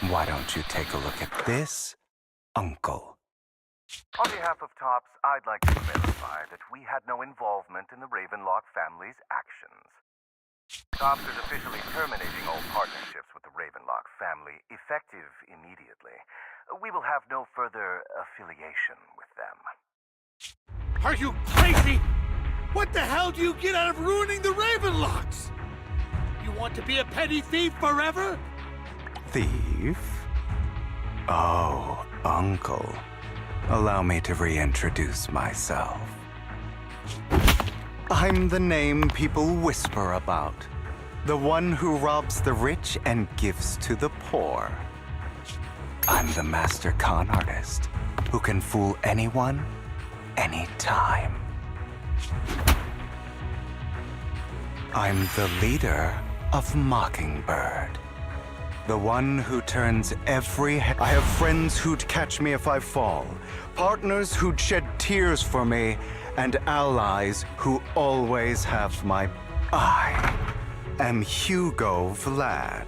Why don't you take a look at this, Uncle? On behalf of TOPS, I'd like to verify that we had no involvement in the Ravenlock family's actions. TOPS is officially terminating all partnerships with the Ravenlock family, effective immediately. We will have no further affiliation with them. Are you crazy? What the hell do you get out of ruining the Ravenlocks? You want to be a petty thief forever? Thief? Oh, Uncle. Allow me to reintroduce myself. I'm the name people whisper about. The one who robs the rich and gives to the poor. I'm the master con artist who can fool anyone, anytime. I'm the leader of Mockingbird. The one who turns every... I have friends who'd catch me if I fall, partners who'd shed tears for me, and allies who always have my... I am Hugo Vlad.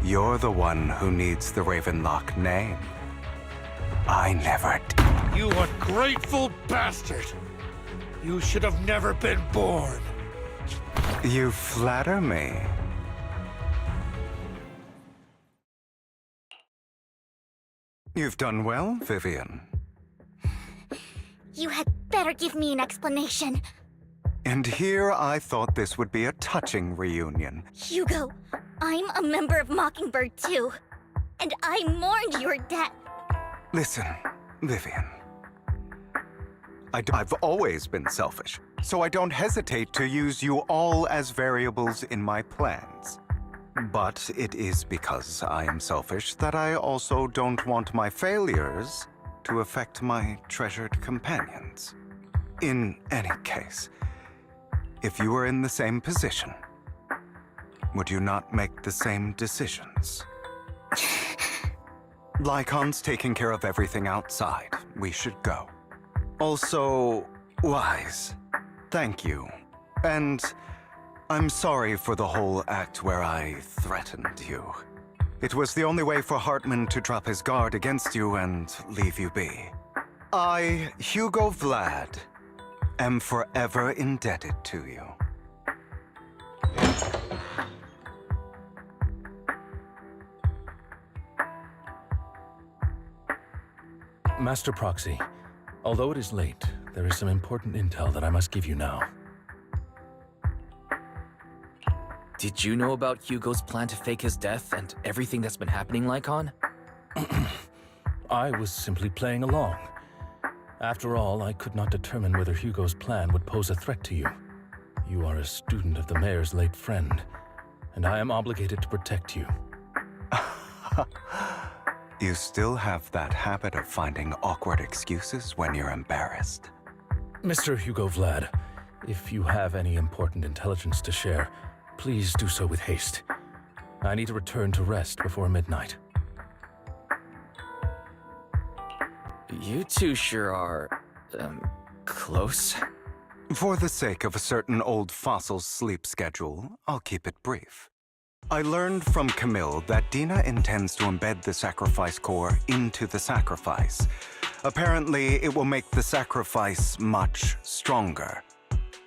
You're the one who needs the Ravenlock name. I never... You ungrateful bastard! You should have never been born. You flatter me. You've done well, Vivian. You had better give me an explanation. And here I thought this would be a touching reunion. Hugo, I'm a member of Mockingbird too. And I mourned your death. Listen, Vivian. I've always been selfish, so I don't hesitate to use you all as variables in my plans. But it is because I am selfish that I also don't want my failures to affect my treasured companions. In any case, if you were in the same position, would you not make the same decisions? Lycon's taking care of everything outside. We should go. Also, Wise, thank you. And I'm sorry for the whole act where I threatened you. It was the only way for Hartman to drop his guard against you and leave you be. I, Hugo Vlad, am forever indebted to you. Master Proxy, although it is late, there is some important intel that I must give you now. Did you know about Hugo's plan to fake his death and everything that's been happening, Lycon? I was simply playing along. After all, I could not determine whether Hugo's plan would pose a threat to you. You are a student of the mayor's late friend, and I am obligated to protect you. You still have that habit of finding awkward excuses when you're embarrassed. Mr. Hugo Vlad, if you have any important intelligence to share, please do so with haste. I need to return to rest before midnight. You two sure are, close. For the sake of a certain old fossil's sleep schedule, I'll keep it brief. I learned from Camille that Dina intends to embed the sacrifice core into the sacrifice. Apparently, it will make the sacrifice much stronger.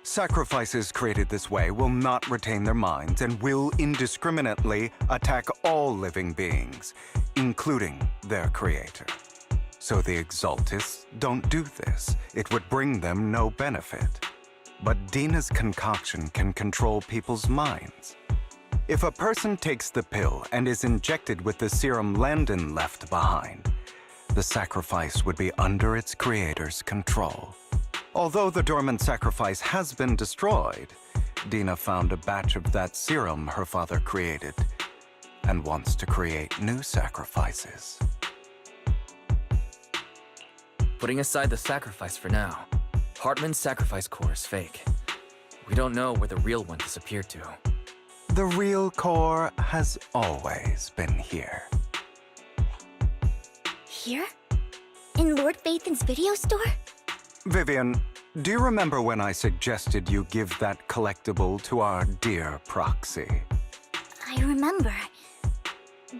Sacrifices created this way will not retain their minds and will indiscriminately attack all living beings, including their creator. So the Exaltists don't do this. It would bring them no benefit. But Dina's concoction can control people's minds. If a person takes the pill and is injected with the serum Landon left behind, the sacrifice would be under its creator's control. Although the dormant sacrifice has been destroyed, Dina found a batch of that serum her father created and wants to create new sacrifices. Putting aside the sacrifice for now, Hartman's sacrifice core is fake. We don't know where the real one disappeared to. The real core has always been here. Here? In Lord Phaethon's video store? Vivian, do you remember when I suggested you give that collectible to our dear proxy? I remember.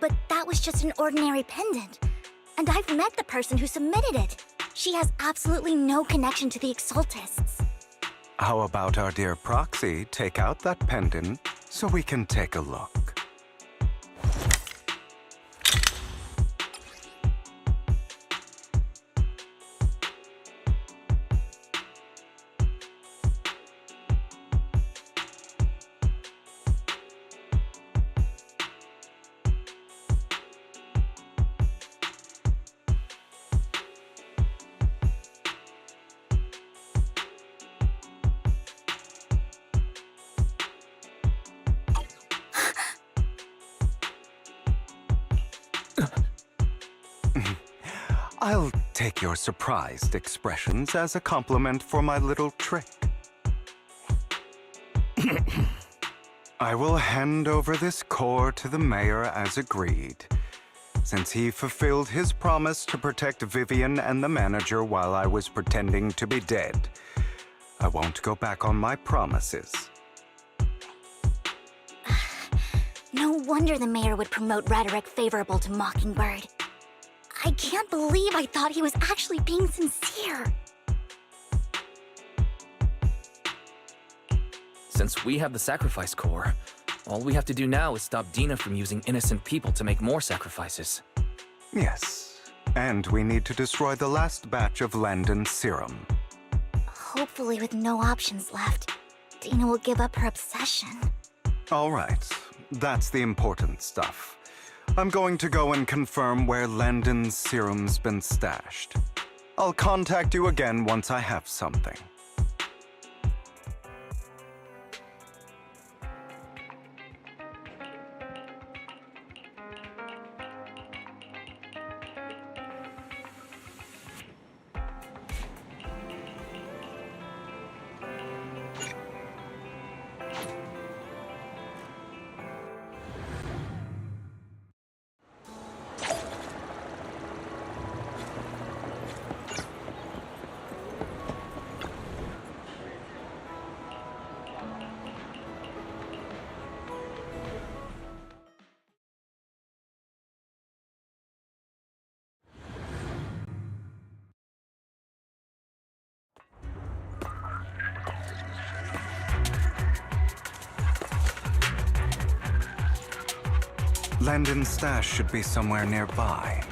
But that was just an ordinary pendant. And I've met the person who submitted it. She has absolutely no connection to the Exaltists. How about our dear proxy take out that pendant so we can take a look? I'll take your surprised expressions as a compliment for my little trick. I will hand over this core to the mayor as agreed. Since he fulfilled his promise to protect Vivian and the manager while I was pretending to be dead, I won't go back on my promises. No wonder the mayor would promote rhetoric favorable to Mockingbird. I can't believe I thought he was actually being sincere. Since we have the sacrifice core, all we have to do now is stop Dina from using innocent people to make more sacrifices. Yes, and we need to destroy the last batch of Landon's serum. Hopefully with no options left, Dina will give up her obsession. All right, that's the important stuff. I'm going to go and confirm where Landon's serum's been stashed. I'll contact you again once I have something. Landon's stash should be somewhere nearby.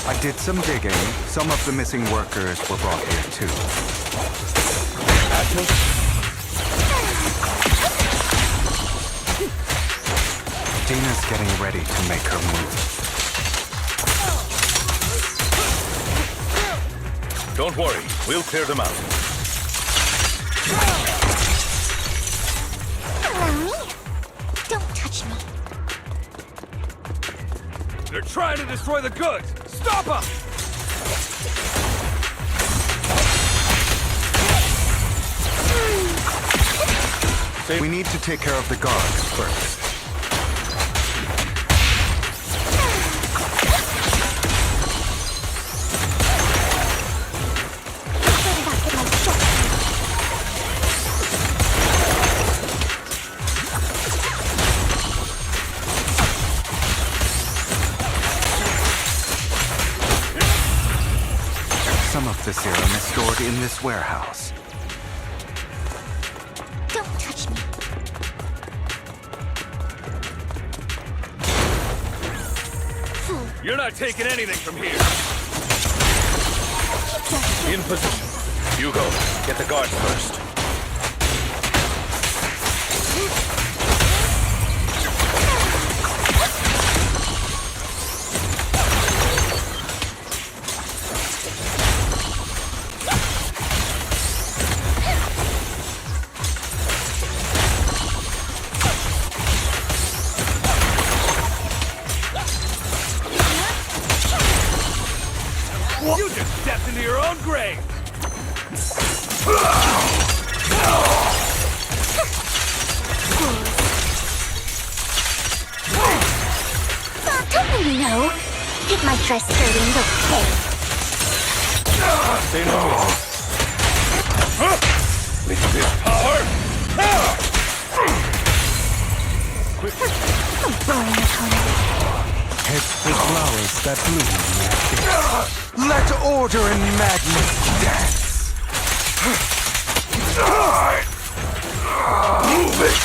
I did some digging. Some of the missing workers were brought here too. Dina's getting ready to make her move. Don't worry, we'll clear them out. Allow me. Don't touch me. They're trying to destroy the goods! Stop them! We need to take care of the guards first. Some of the serum is stored in this warehouse. Don't touch me. You're not taking anything from here! In position. Hugo, get the guards first. You just stepped into your own grave! No. Pick my dress skirting, okay? Say no more. Little bit of power! Quick! A boring opponent. It's the flowers that bloom in your face. Let order and madness dance. Move it!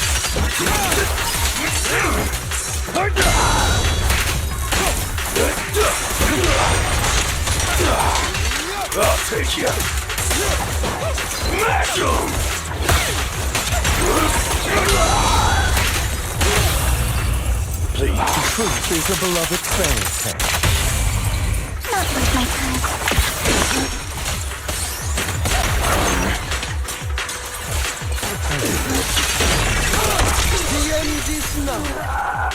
I'll take you. Smash him! Please. The truth is a beloved fairy tale. Not worth my time. The end is nigh.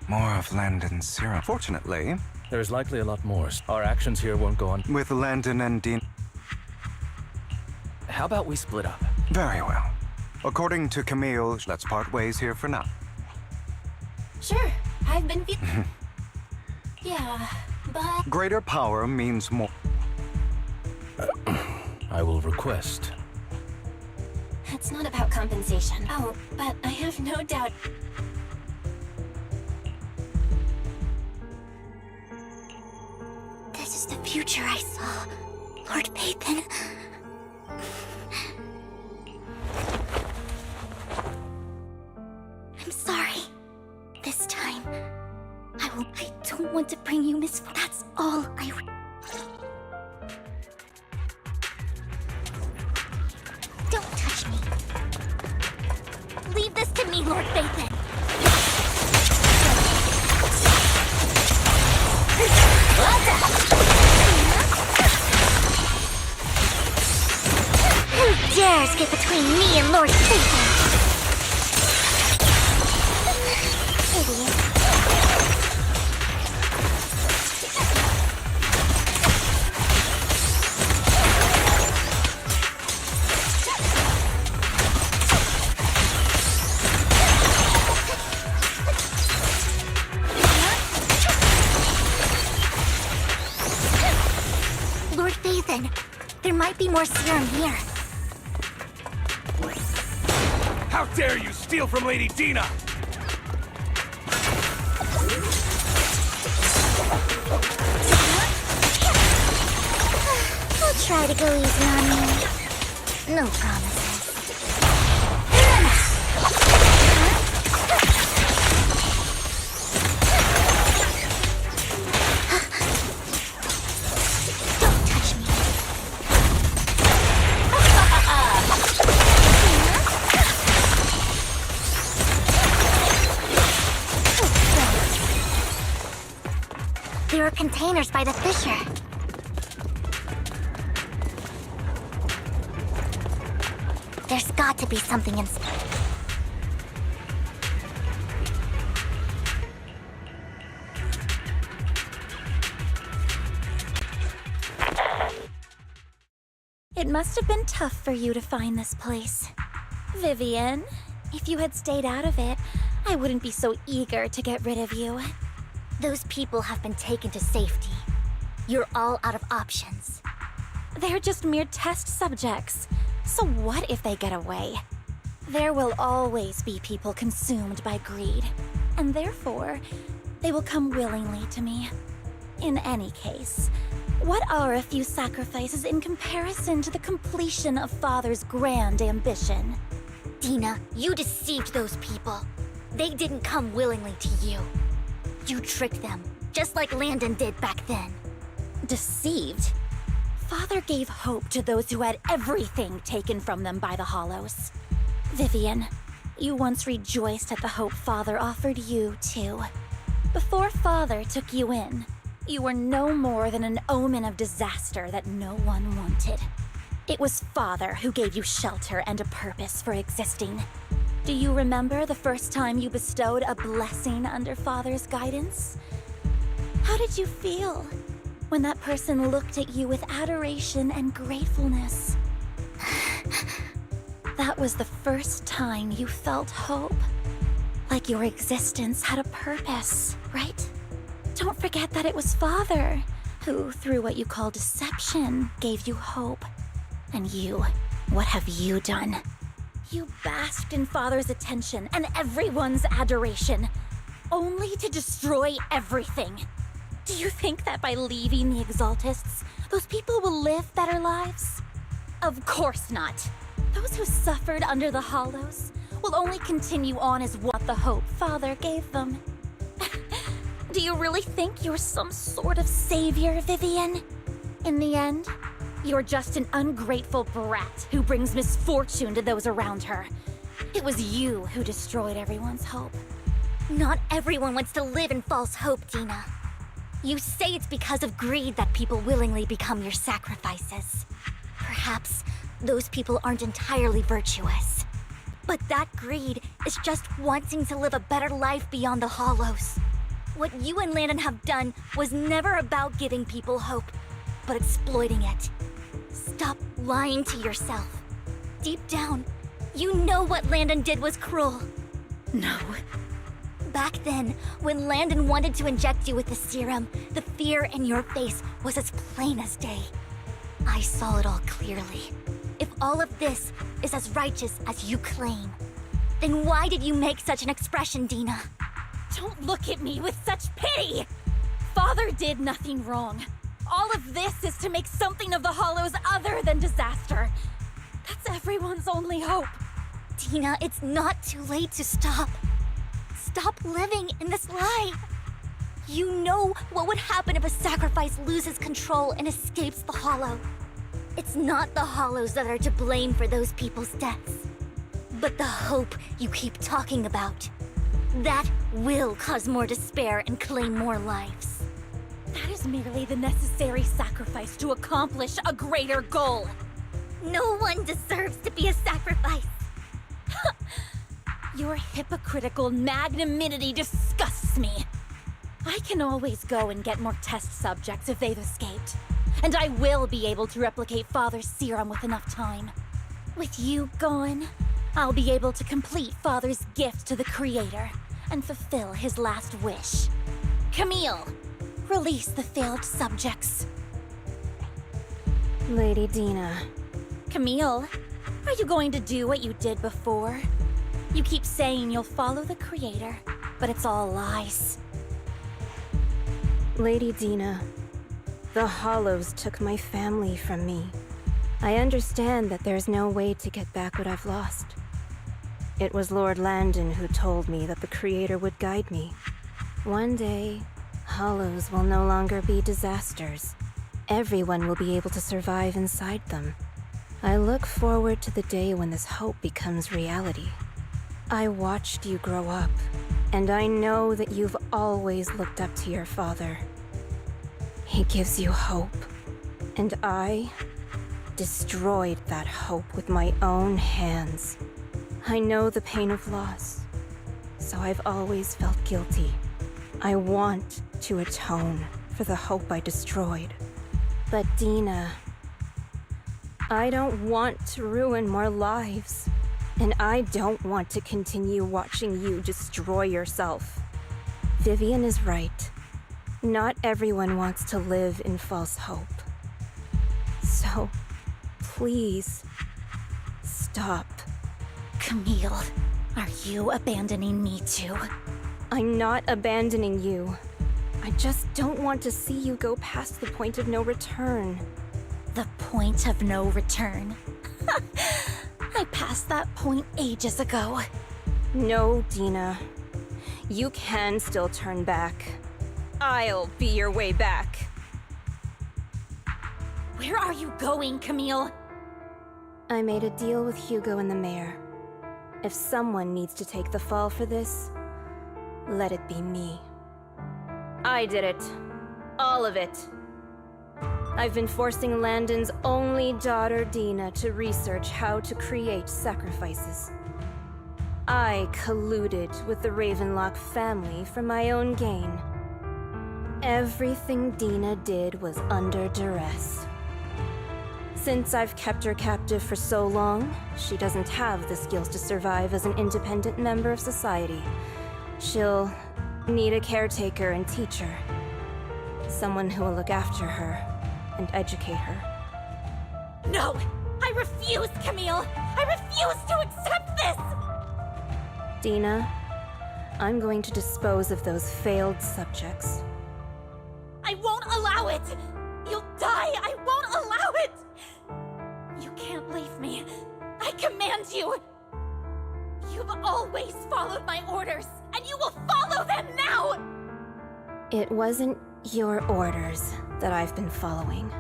More of Landon's serum. Fortunately, there's likely a lot more. Our actions here won't go on. With Landon and Dean. How about we split up? Very well. According to Camille, let's part ways here for now. Sure, I've been yeah, but... Greater power means more. I will request. It's not about compensation. Oh, but I have no doubt... This is the future I saw, Lord Pathan. I'm sorry. This time, I don't want to bring you misfortune. That's all I would... Don't touch me. Leave this to me, Lord Pathan. Who dares get between me and Lord Pathan? Idiot. Lord Pathan, there might be more serum here. How dare you steal from Lady Dina! I'll try to go easy on you. No promises. Don't touch me. There are containers by the fissure. There's got to be something in... It must have been tough for you to find this place. Vivian, if you had stayed out of it, I wouldn't be so eager to get rid of you. Those people have been taken to safety. You're all out of options. They're just mere test subjects. So what if they get away? There will always be people consumed by greed, and therefore, they will come willingly to me. In any case, what are a few sacrifices in comparison to the completion of Father's grand ambition? Dina, you deceived those people. They didn't come willingly to you. You tricked them, just like Landon did back then. Deceived? Father gave hope to those who had everything taken from them by the Hollows. Vivian, you once rejoiced at the hope Father offered you, too. Before Father took you in, you were no more than an omen of disaster that no one wanted. It was Father who gave you shelter and a purpose for existing. Do you remember the first time you bestowed a blessing under Father's guidance? How did you feel when that person looked at you with adoration and gratefulness? That was the first time you felt hope. Like your existence had a purpose, right? Don't forget that it was Father who, through what you call deception, gave you hope. And you, what have you done? You basked in Father's attention and everyone's adoration, only to destroy everything. Do you think that by leaving the Exaltists, those people will live better lives? Of course not. Those who suffered under the Hollows will only continue on as what the hope Father gave them. Do you really think you're some sort of savior, Vivian? In the end, you're just an ungrateful brat who brings misfortune to those around her. It was you who destroyed everyone's hope. Not everyone wants to live in false hope, Dina. You say it's because of greed that people willingly become your sacrifices. Perhaps those people aren't entirely virtuous. But that greed is just wanting to live a better life beyond the Hollows. What you and Landon have done was never about giving people hope, but exploiting it. Stop lying to yourself. Deep down, you know what Landon did was cruel. No. Back then, when Landon wanted to inject you with the serum, the fear in your face was as plain as day. I saw it all clearly. If all of this is as righteous as you claim, then why did you make such an expression, Dina? Don't look at me with such pity! Father did nothing wrong. All of this is to make something of the Hollows other than disaster. That's everyone's only hope. Dina, it's not too late to stop. Stop living in this lie. You know what would happen if a sacrifice loses control and escapes the Hollow. It's not the Hollows that are to blame for those people's deaths, but the hope you keep talking about. That will cause more despair and claim more lives. That is merely the necessary sacrifice to accomplish a greater goal. No one deserves to be a sacrifice. Your hypocritical magnanimity disgusts me. I can always go and get more test subjects if they've escaped. And I will be able to replicate Father's serum with enough time. With you gone, I'll be able to complete Father's gift to the Creator and fulfill his last wish. Camille, release the failed subjects. Lady Dina. Camille, are you going to do what you did before? You keep saying you'll follow the Creator, but it's all lies. Lady Dina, the Hollows took my family from me. I understand that there's no way to get back what I've lost. It was Lord Landon who told me that the Creator would guide me. One day, Hollows will no longer be disasters. Everyone will be able to survive inside them. I look forward to the day when this hope becomes reality. I watched you grow up, and I know that you've always looked up to your father. He gives you hope, and I destroyed that hope with my own hands. I know the pain of loss, so I've always felt guilty. I want to atone for the hope I destroyed. But Dina, I don't want to ruin more lives. And I don't want to continue watching you destroy yourself. Vivian is right. Not everyone wants to live in false hope. So, please, stop. Camille, are you abandoning me too? I'm not abandoning you. I just don't want to see you go past the point of no return. The point of no return? I passed that point ages ago. No, Dina. You can still turn back. I'll be your way back. Where are you going, Camille? I made a deal with Hugo and the mayor. If someone needs to take the fall for this, let it be me. I did it. All of it. I've been forcing Landon's only daughter, Dina, to research how to create sacrifices. I colluded with the Ravenlock family for my own gain. Everything Dina did was under duress. Since I've kept her captive for so long, she doesn't have the skills to survive as an independent member of society. She'll need a caretaker and teacher. Someone who will look after her and educate her. No! I refuse, Camille! I refuse to accept this! Dina, I'm going to dispose of those failed subjects. I won't allow it! You'll die! I won't allow it! You can't leave me. I command you! You've always followed my orders, and you will follow them now! It wasn't your orders that I've been following.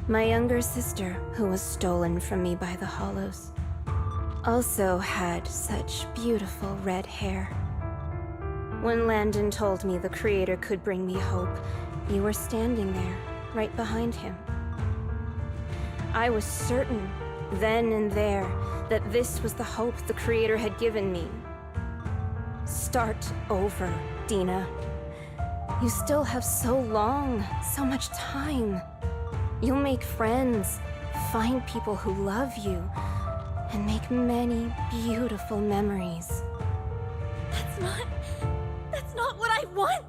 My younger sister, who was stolen from me by the Hollows, also had such beautiful red hair. When Landon told me the Creator could bring me hope, you were standing there, right behind him. I was certain, then and there, that this was the hope the Creator had given me. Start over, Dina. You still have so long, so much time. You'll make friends, find people who love you, and make many beautiful memories. That's not what I want!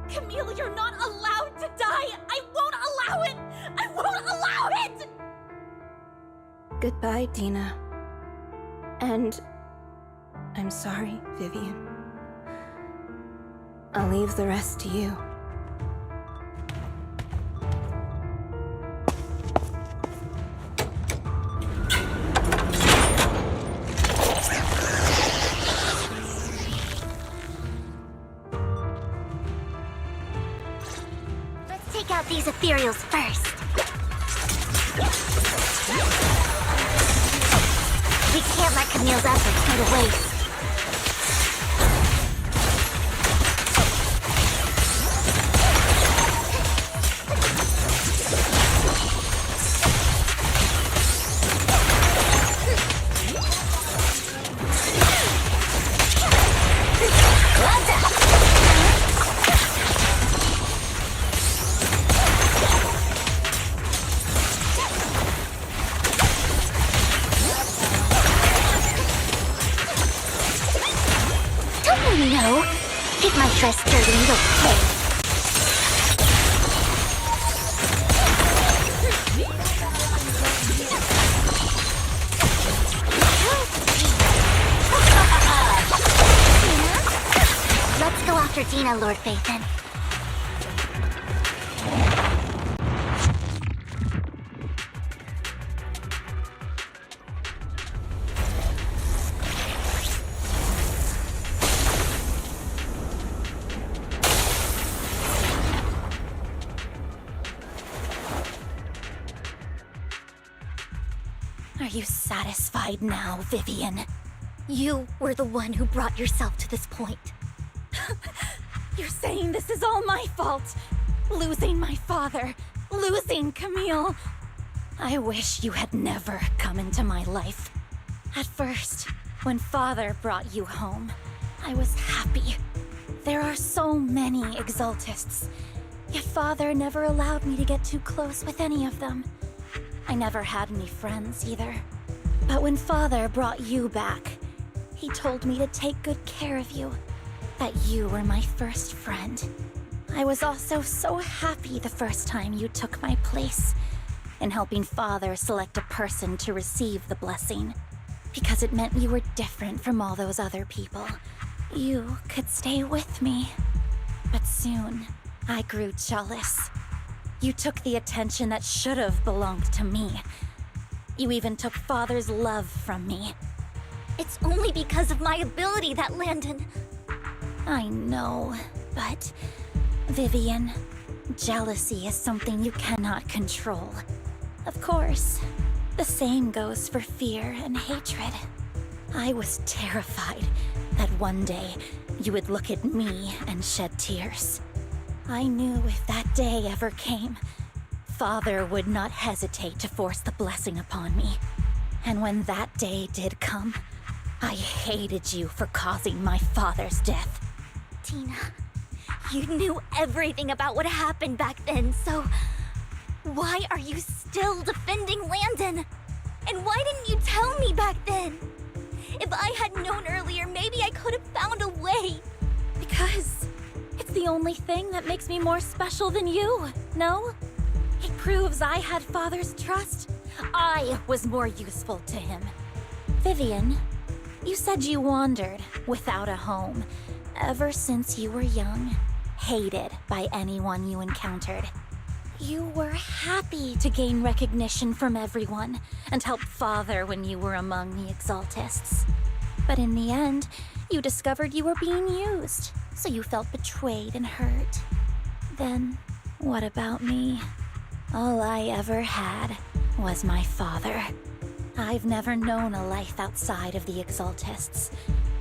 Camille, you're not allowed to die! I won't allow it! I won't allow it! Goodbye, Dina. And I'm sorry, Vivian. I'll leave the rest to you. Let's take out these ethereals first. We can't let Camille's efforts go to waste. No, keep my dress dirty and okay. Let's go after Dina, Lord Phaethon. Are you satisfied now, Vivian? You were the one who brought yourself to this point. You're saying this is all my fault. Losing my father, losing Camille. I wish you had never come into my life. At first, when Father brought you home, I was happy. There are so many Exaltists, yet Father never allowed me to get too close with any of them. I never had any friends either. But when Father brought you back, he told me to take good care of you, that you were my first friend. I was also so happy the first time you took my place in helping Father select a person to receive the blessing, because it meant you were different from all those other people. You could stay with me. But soon, I grew jealous. You took the attention that should have belonged to me. You even took Father's love from me. It's only because of my ability that Landon... I know, but... Vivian, jealousy is something you cannot control. Of course, the same goes for fear and hatred. I was terrified that one day you would look at me and shed tears. I knew if that day ever came, Father would not hesitate to force the blessing upon me. And when that day did come, I hated you for causing my father's death. Tina, you knew everything about what happened back then, so... why are you still defending Landon? And why didn't you tell me back then? If I had known earlier, maybe I could have found a way. Because it's the only thing that makes me more special than you, no? It proves I had Father's trust. I was more useful to him. Vivian, you said you wandered without a home ever since you were young, hated by anyone you encountered. You were happy to gain recognition from everyone and help Father when you were among the Exaltists. But in the end, you discovered you were being used, so you felt betrayed and hurt. Then, what about me? All I ever had was my father. I've never known a life outside of the Exaltists.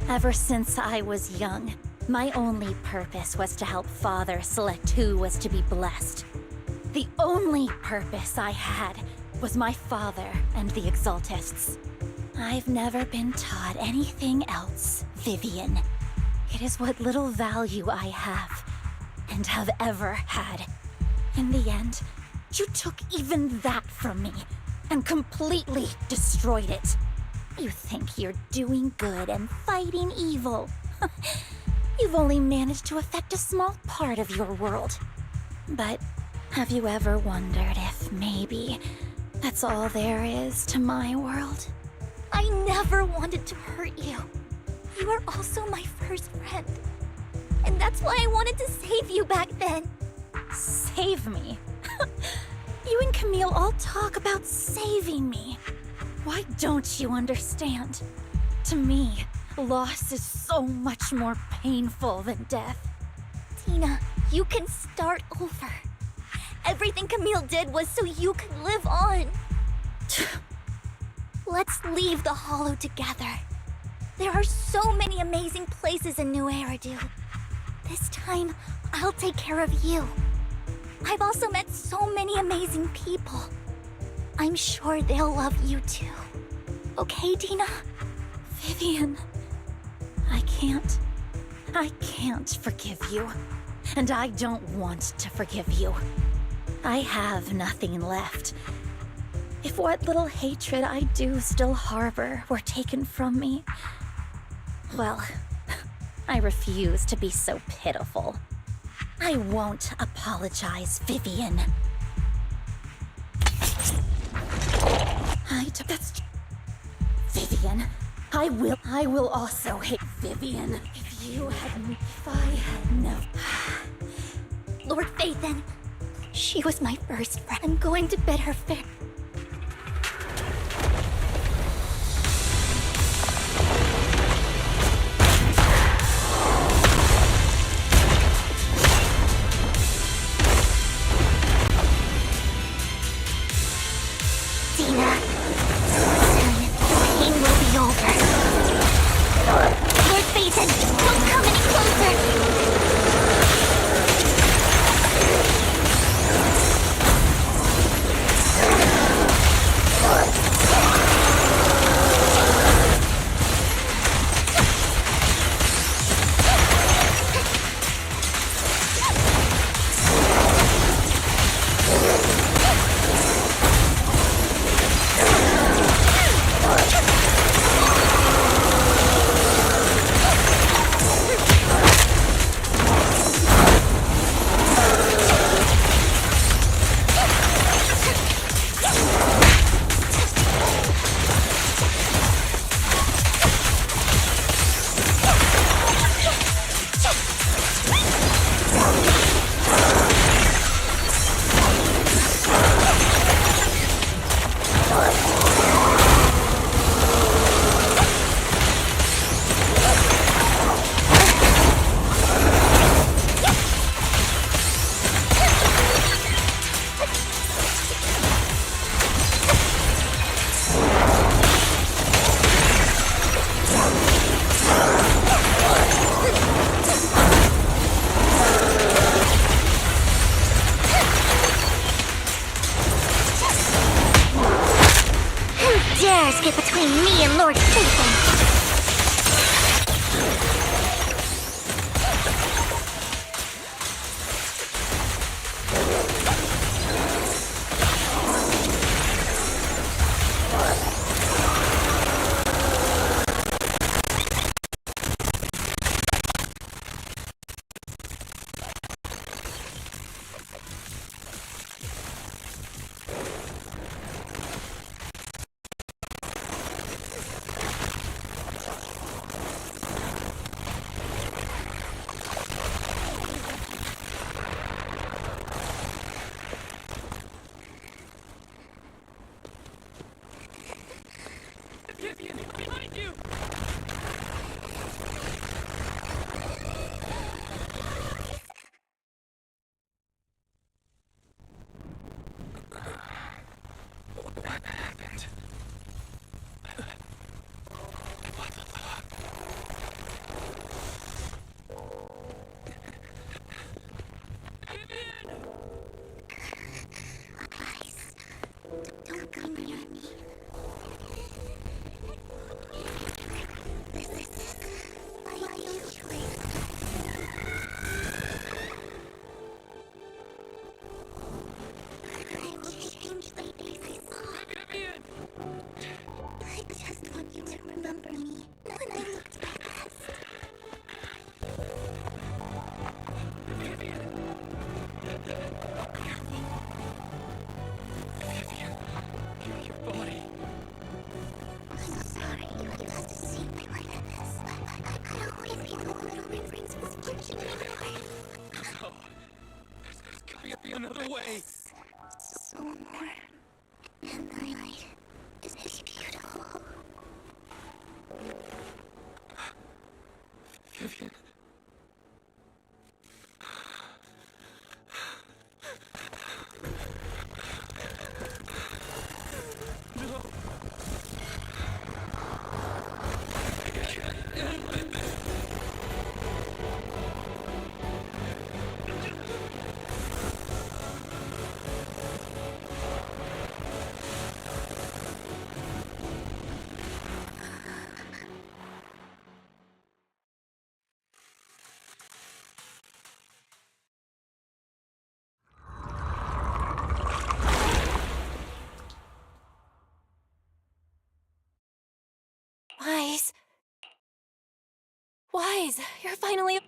Ever since I was young, my only purpose was to help Father select who was to be blessed. The only purpose I had was my father and the Exaltists. I've never been taught anything else, Vivian. It is what little value I have, and have ever had. In the end, you took even that from me, and completely destroyed it. You think you're doing good and fighting evil. You've only managed to affect a small part of your world. But have you ever wondered if maybe that's all there is to my world? I never wanted to hurt you. You were also my first friend. And that's why I wanted to save you back then. Save me? You and Camille all talk about saving me. Why don't you understand? To me, loss is so much more painful than death. Tina, you can start over. Everything Camille did was so you could live on. Let's leave the Hollow together. There are so many amazing places in New Eridu. This time, I'll take care of you. I've also met so many amazing people. I'm sure they'll love you too. Okay, Tina? Vivian, I can't forgive you. And I don't want to forgive you. I have nothing left. If what little hatred I do still harbor were taken from me, well, I refuse to be so pitiful. I won't apologize, Vivian. That's... Vivian, I will also hate Vivian. If I had known... Lord Phaethon, she was my first friend. I'm going to bid her fair... be another way. Somewhere in the night is beautiful. Vivian. Wise, you're finally...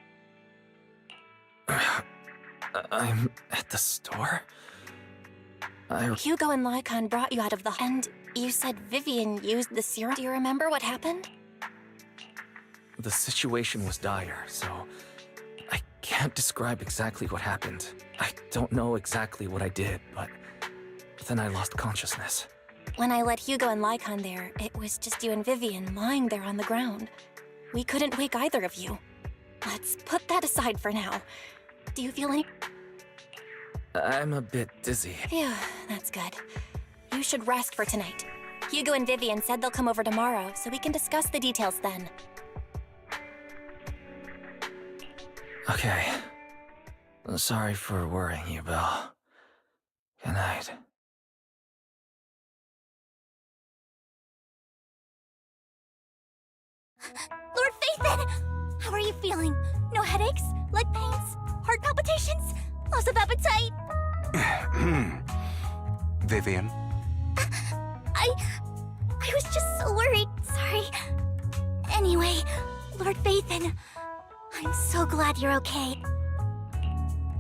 I'm at the store? Hugo and Lycon brought you out of the... And you said Vivian used the serum. Do you remember what happened? The situation was dire, so I can't describe exactly what happened. I don't know exactly what I did, but then I lost consciousness. When I led Hugo and Lycon there, it was just you and Vivian lying there on the ground. We couldn't wake either of you. Let's put that aside for now. Do you feel any... I'm a bit dizzy. Yeah, that's good. You should rest for tonight. Hugo and Vivian said they'll come over tomorrow, so we can discuss the details then. Okay. Sorry for worrying you, Bill. Good night. Lord Phaethon! How are you feeling? No headaches? Leg pains? Heart palpitations? Loss of appetite? Vivian? I was just so worried. Sorry. Anyway, Lord Phaethon, I'm so glad you're okay.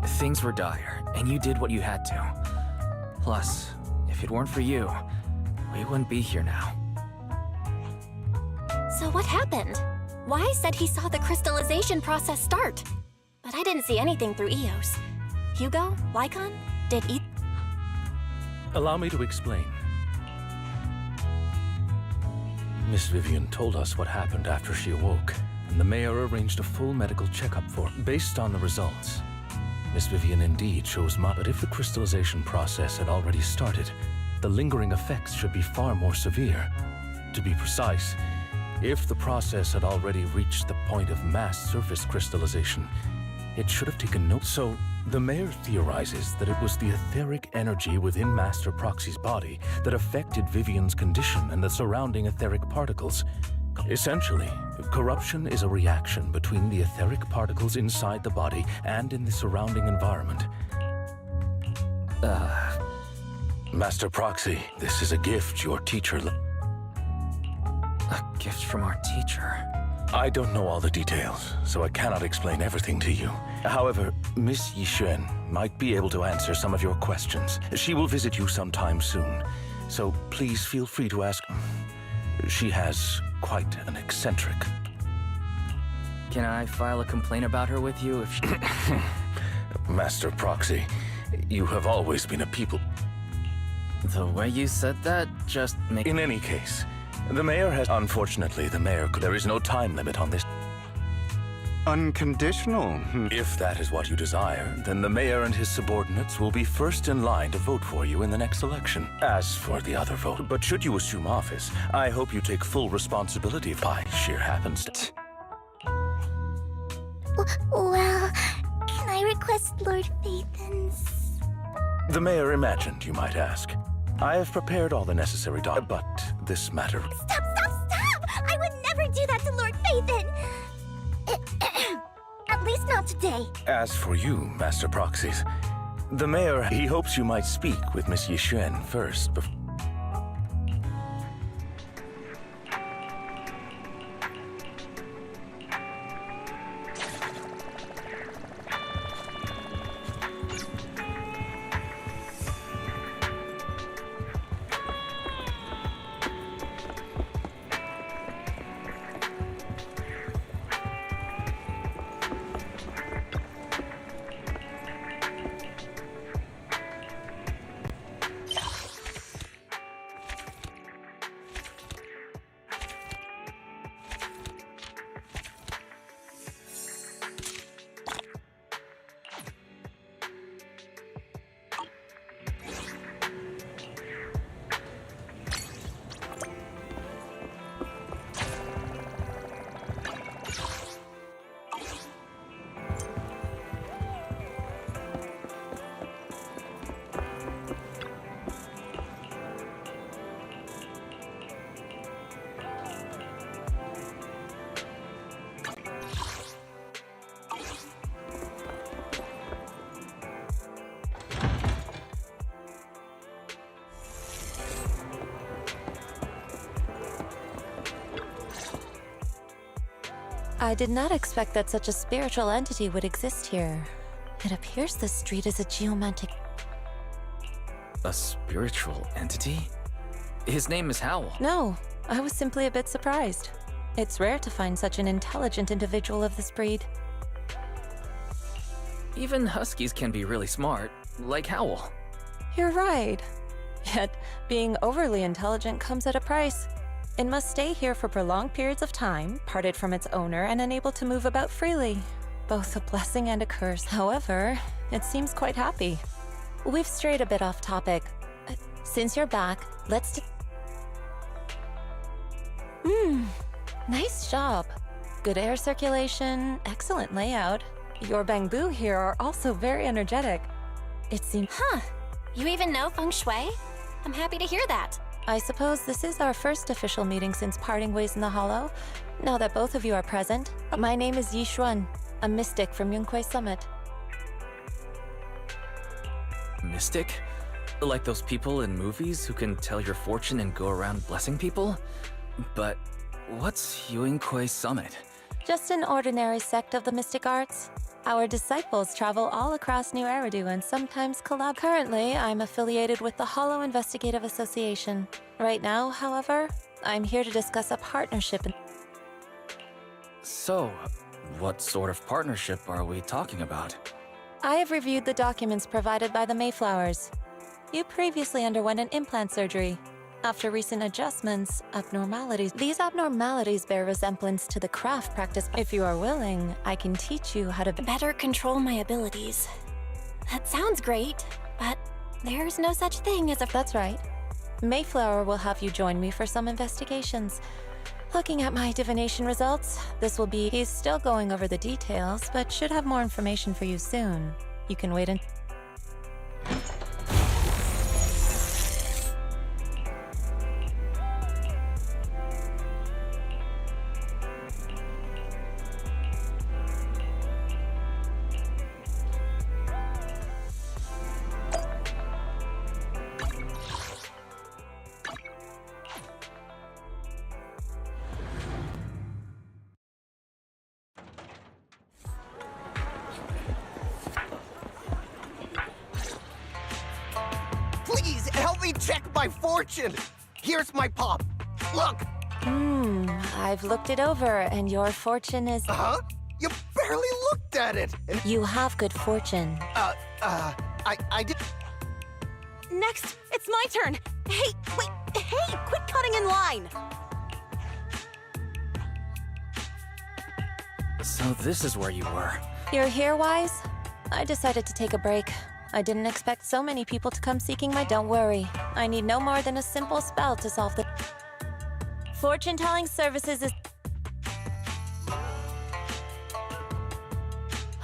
Things were dire, and you did what you had to. Plus, if it weren't for you, we wouldn't be here now. So what happened? Wise said he saw the crystallization process start, but I didn't see anything through EOS. Hugo? Lycon? Did E... Allow me to explain. Miss Vivian told us what happened after she awoke, and the mayor arranged a full medical checkup for her. Based on the results, Miss Vivian indeed chose but if the crystallization process had already started, the lingering effects should be far more severe. To be precise, if the process had already reached the point of mass surface crystallization, it should have taken note. So, the mayor theorizes that it was the etheric energy within Master Proxy's body that affected Vivian's condition and the surrounding etheric particles. Essentially, corruption is a reaction between the etheric particles inside the body and in the surrounding environment. Master Proxy, this is a gift your teacher... A gift from our teacher? I don't know all the details, so I cannot explain everything to you. However, Miss Yacerán might be able to answer some of your questions. She will visit you sometime soon, so please feel free to ask. She has quite an eccentric... Can I file a complaint about her with you if she... Master Proxy, you have always been a people... The way you said that just makes... In any case, the mayor has... Unfortunately, the mayor... There is no time limit on this. Unconditional? If that is what you desire, then the mayor and his subordinates will be first in line to vote for you in the next election. As for the other vote, but should you assume office, I hope you take full responsibility by sheer happenstance. Well, can I request Lord Phaethon's... The mayor imagined you might ask. I have prepared all the necessary but this matter... Stop! I would never do that to Lord Phaethon! At least not today. As for you, Master Proxies, the mayor, he hopes you might speak with Miss Yacerán first before... I did not expect that such a spiritual entity would exist here. It appears the street is a geomantic... A spiritual entity? His name is Howl. No, I was simply a bit surprised. It's rare to find such an intelligent individual of this breed. Even huskies can be really smart, like Howl. You're right. Yet, being overly intelligent comes at a price. It must stay here for prolonged periods of time, parted from its owner, and unable to move about freely. Both a blessing and a curse. However, it seems quite happy. We've strayed a bit off topic. Since you're back, let's... Nice job. Good air circulation, excellent layout. Your bamboo here are also very energetic. It seems... Huh. You even know feng shui? I'm happy to hear that. I suppose this is our first official meeting since parting ways in the Hollow. Now that both of you are present, my name is Yacerán, a mystic from Yunquei Summit. Mystic? Like those people in movies who can tell your fortune and go around blessing people? But what's Yunquei Summit? Just an ordinary sect of the mystic arts. Our disciples travel all across New Eridu and sometimes collab. Currently, I'm affiliated with the Hollow Investigative Association. Right now, however, I'm here to discuss a partnership. So, what sort of partnership are we talking about? I have reviewed the documents provided by the Mayflowers. You previously underwent an implant surgery. After recent adjustments, these abnormalities bear resemblance to the craft practice. If you are willing, I can teach you how to better control my abilities. That sounds great, but there's no such thing as a... That's right. Mayflower will have you join me for some investigations. Looking at my divination results, he's still going over the details, but should have more information for you soon. You can wait and... Please, help me check my fortune! Here's my pop. Look! I've looked it over, and your fortune is... Huh? You barely looked at it! And you have good fortune. I did... Next, it's my turn! Hey, wait! Hey, quit cutting in line! So this is where you were. You're here, Wise? I decided to take a break. I didn't expect so many people to come seeking my... Don't worry. I need no more than a simple spell to solve the... Fortune-telling services is...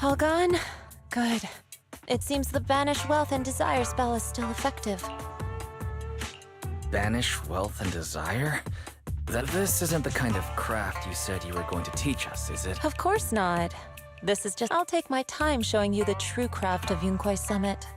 All gone? Good. It seems the Banish Wealth and Desire spell is still effective. Banish wealth and desire? This isn't the kind of craft you said you were going to teach us, is it? Of course not. This is just... I'll take my time showing you the true craft of Yunquei Summit.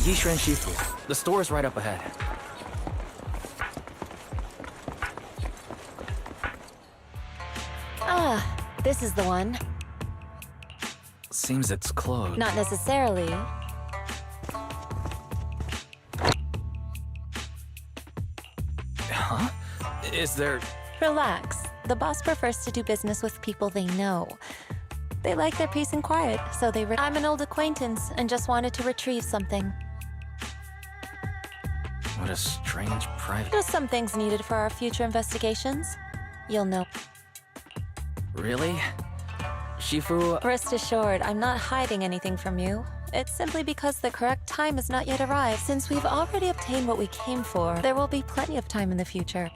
Yacerán Shifu. The store is right up ahead. Ah, this is the one. Seems it's closed. Not necessarily. Is there... Relax. The boss prefers to do business with people they know. They like their peace and quiet, so I'm an old acquaintance and just wanted to retrieve something. What a strange private... Just some things needed for our future investigations. You'll know. Really? Shifu... Rest assured, I'm not hiding anything from you. It's simply because the correct time has not yet arrived. Since we've already obtained what we came for, there will be plenty of time in the future.